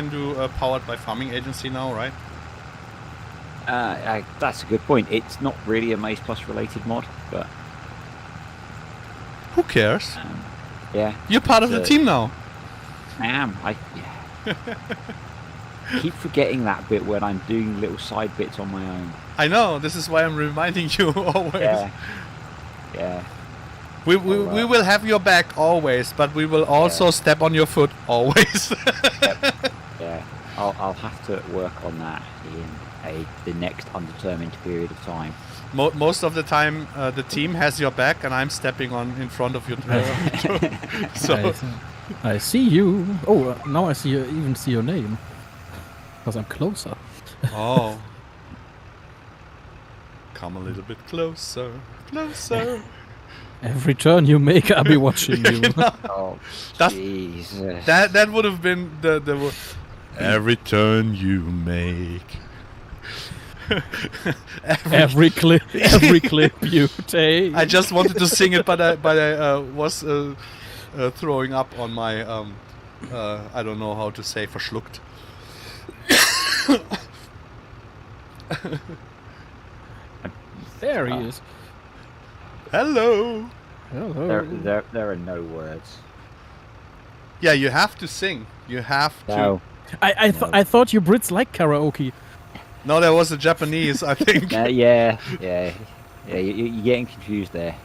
do powered by farming agency now, right? That's a good point. It's not really a Maze Plus related mod, but Who cares? yeah. You're part of the team now. I am. Keep forgetting that bit when I'm doing little side bits on my own. I know. This is why I'm reminding you always. Yeah. We will have your back always, but we will also step on your foot always. Yep. Yeah. I'll have to work on that in the next undetermined period of time. Most of the time, the team has your back, and I'm stepping in front of you. So I see you. Oh, now I even see your name. Because I'm closer. oh, come a little bit closer. Every turn you make, I'll be watching you. Oh, That's- Jesus. That would have been the every turn you make. every clip you take. I just wanted to sing it, but I was throwing up on my I don't know how to say verschluckt. There he is. Hello. Hello. There are no words. Yeah, you have to sing. You have to. No. I thought you Brits like karaoke. No, that was a Japanese, I think. Yeah. You're getting confused there.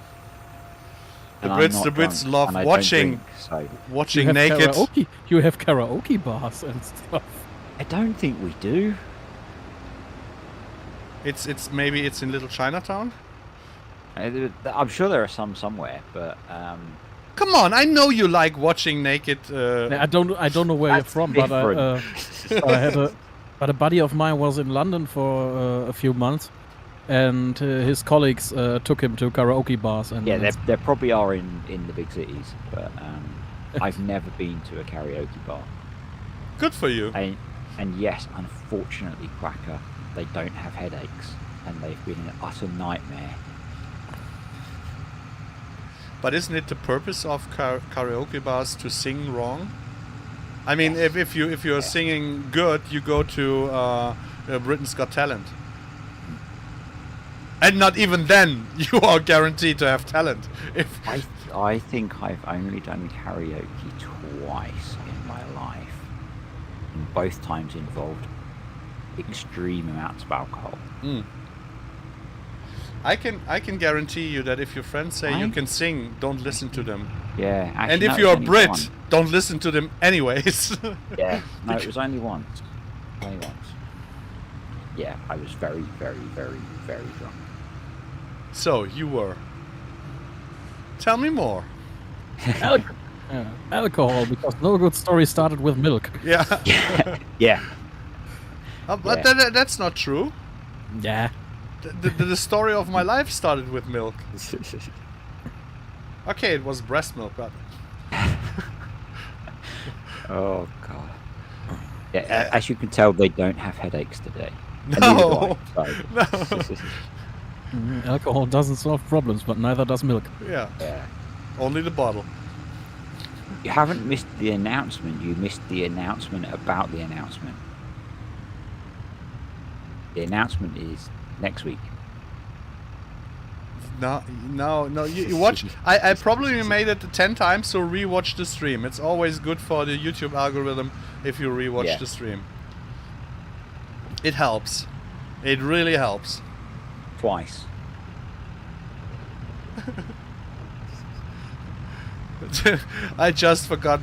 The And I'm Brits not drunk, love and I don't watching drink, so watching You have naked. karaoke. You have karaoke bars and stuff. I don't think we do. It's maybe it's in Little Chinatown. I'm sure there are some somewhere, but Come on, I know you like watching naked. I don't know where you're That's from, but different. but a buddy of mine was in London for a few months, and his colleagues took him to karaoke bars. And yeah, there probably are in the big cities, but I've never been to a karaoke bar. Good for you. And yes, unfortunately, Quacker, they don't have headaches, and they've been an utter nightmare. But isn't it the purpose of karaoke bars to sing wrong? I mean, if you're singing good, you go to Britain's Got Talent, and not even then you are guaranteed to have talent. If I think I've only done karaoke twice in my life, and both times involved extreme amounts of alcohol. I can guarantee you that if your friends say you can sing, don't listen to them. Yeah, actually, And no, if it you're was a only Brit, one. don't listen to them anyways. Yeah, no, it was only once. Only once. Yeah, I was very, very, very, very drunk. So you were. Tell me more. alcohol, because no good story started with milk. Yeah. Yeah. But Yeah. that's not true. Yeah. The story of my life started with milk. Okay, it was breast milk, but Oh god. Yeah, as you can tell, they don't have headaches today. And No. neither do I, so. Alcohol doesn't solve problems, but neither does milk. yeah, Yeah. only the bottle. You haven't missed the announcement. You missed the announcement about the announcement. The announcement is next week. No. You watch. I probably made it 10 times, so rewatch the stream. It's always good for the YouTube algorithm if you rewatch the stream. It helps. It really helps. Twice. I just forgot.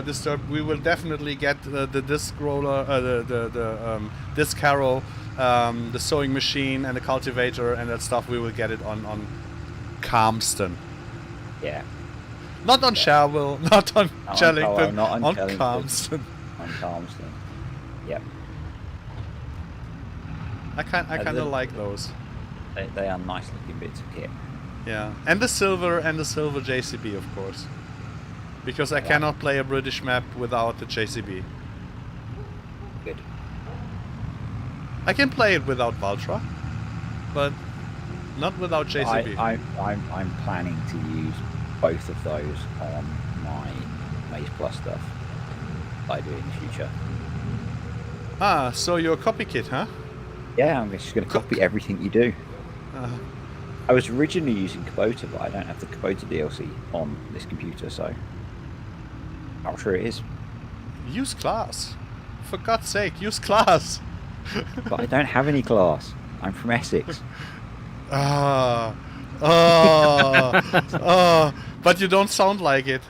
Disturbed. We will definitely get the disc roller, the disc harrow, the sewing machine, and the cultivator, and that stuff. We will get it on Calmston, Yeah. not on Sherwell, not on Not on Chellington, Carlisle, not on on Chellington. Calmston. On Calmston. Yep. I kind of like those. They are nice looking bits of kit. Yeah, and the silver JCB, of course, because I cannot play a British map without the JCB. Good. I can play it without Valtra, but not without JCB. I'm planning to use both of those on my Maze Plus stuff I do in the future. Ah, so you're a copy kit, huh? Yeah, I'm just going to copy everything you do. I was originally using Kubota, but I don't have the Kubota DLC on this computer, so I'm sure it is. Use class. For God's sake, use class. But I don't have any class. I'm from Essex. But you don't sound like it.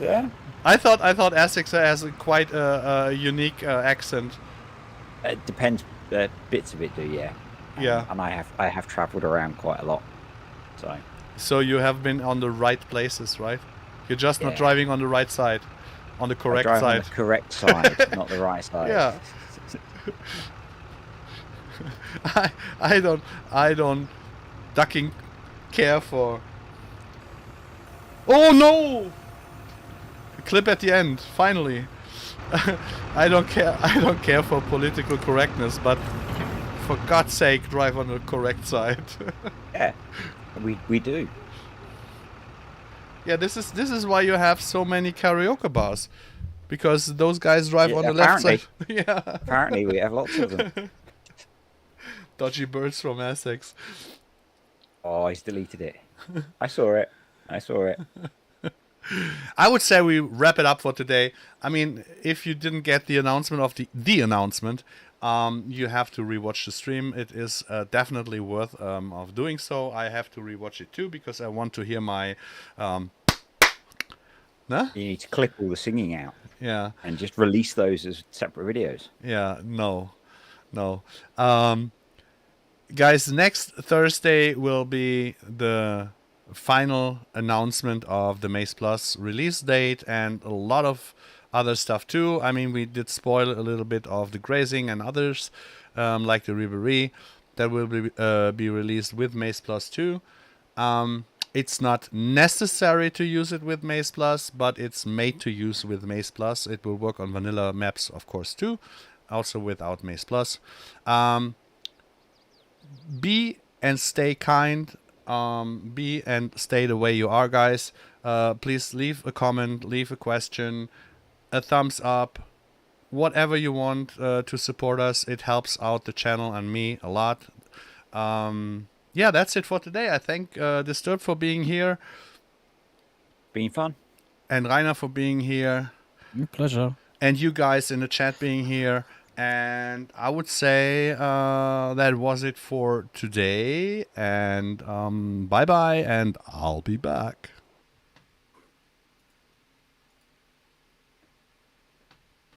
Yeah. I thought Essex has a quite a unique accent. It depends. Bits of it do, yeah. Yeah. And I have travelled around quite a lot, so. So you have been on the right places, right? You're just not Yeah. driving on the right side, on the correct I drive side. on the correct side, not the right side. Yeah. I don't ducking care for. Oh no! Clip at the end, finally. I don't care for political correctness, but for God's sake, drive on the correct side. Yeah, we do. Yeah, this is why you have so many karaoke bars, because those guys drive on the left side. Yeah. Apparently, we have lots of them. Dodgy birds from Essex. Oh, he's deleted it. I saw it. I would say we wrap it up for today. I mean, if you didn't get the announcement of the announcement, you have to rewatch the stream. It is definitely worth of doing so. I have to rewatch it too because I want to hear my. You need to clip all the singing out. Yeah. And just release those as separate videos. Yeah. No. Guys, next Thursday will be the final announcement of the Maze Plus release date and a lot of other stuff too. I mean, we did spoil a little bit of the grazing and others, like the Ribery that will be released with Maze Plus 2. It's not necessary to use it with Maze Plus, but it's made to use with Maze Plus. It will work on vanilla maps, of course, too, also without Maze Plus. Be and stay kind. Be and stay the way you are, guys. Please leave a comment, leave a question, a thumbs up, whatever you want to support us. It helps out the channel and me a lot. Yeah, that's it for today. I thank Disturbed for being here. Been fun. And Rainer for being here. Pleasure. And you guys in the chat being here. And I would say that was it for today. And bye-bye, and I'll be back.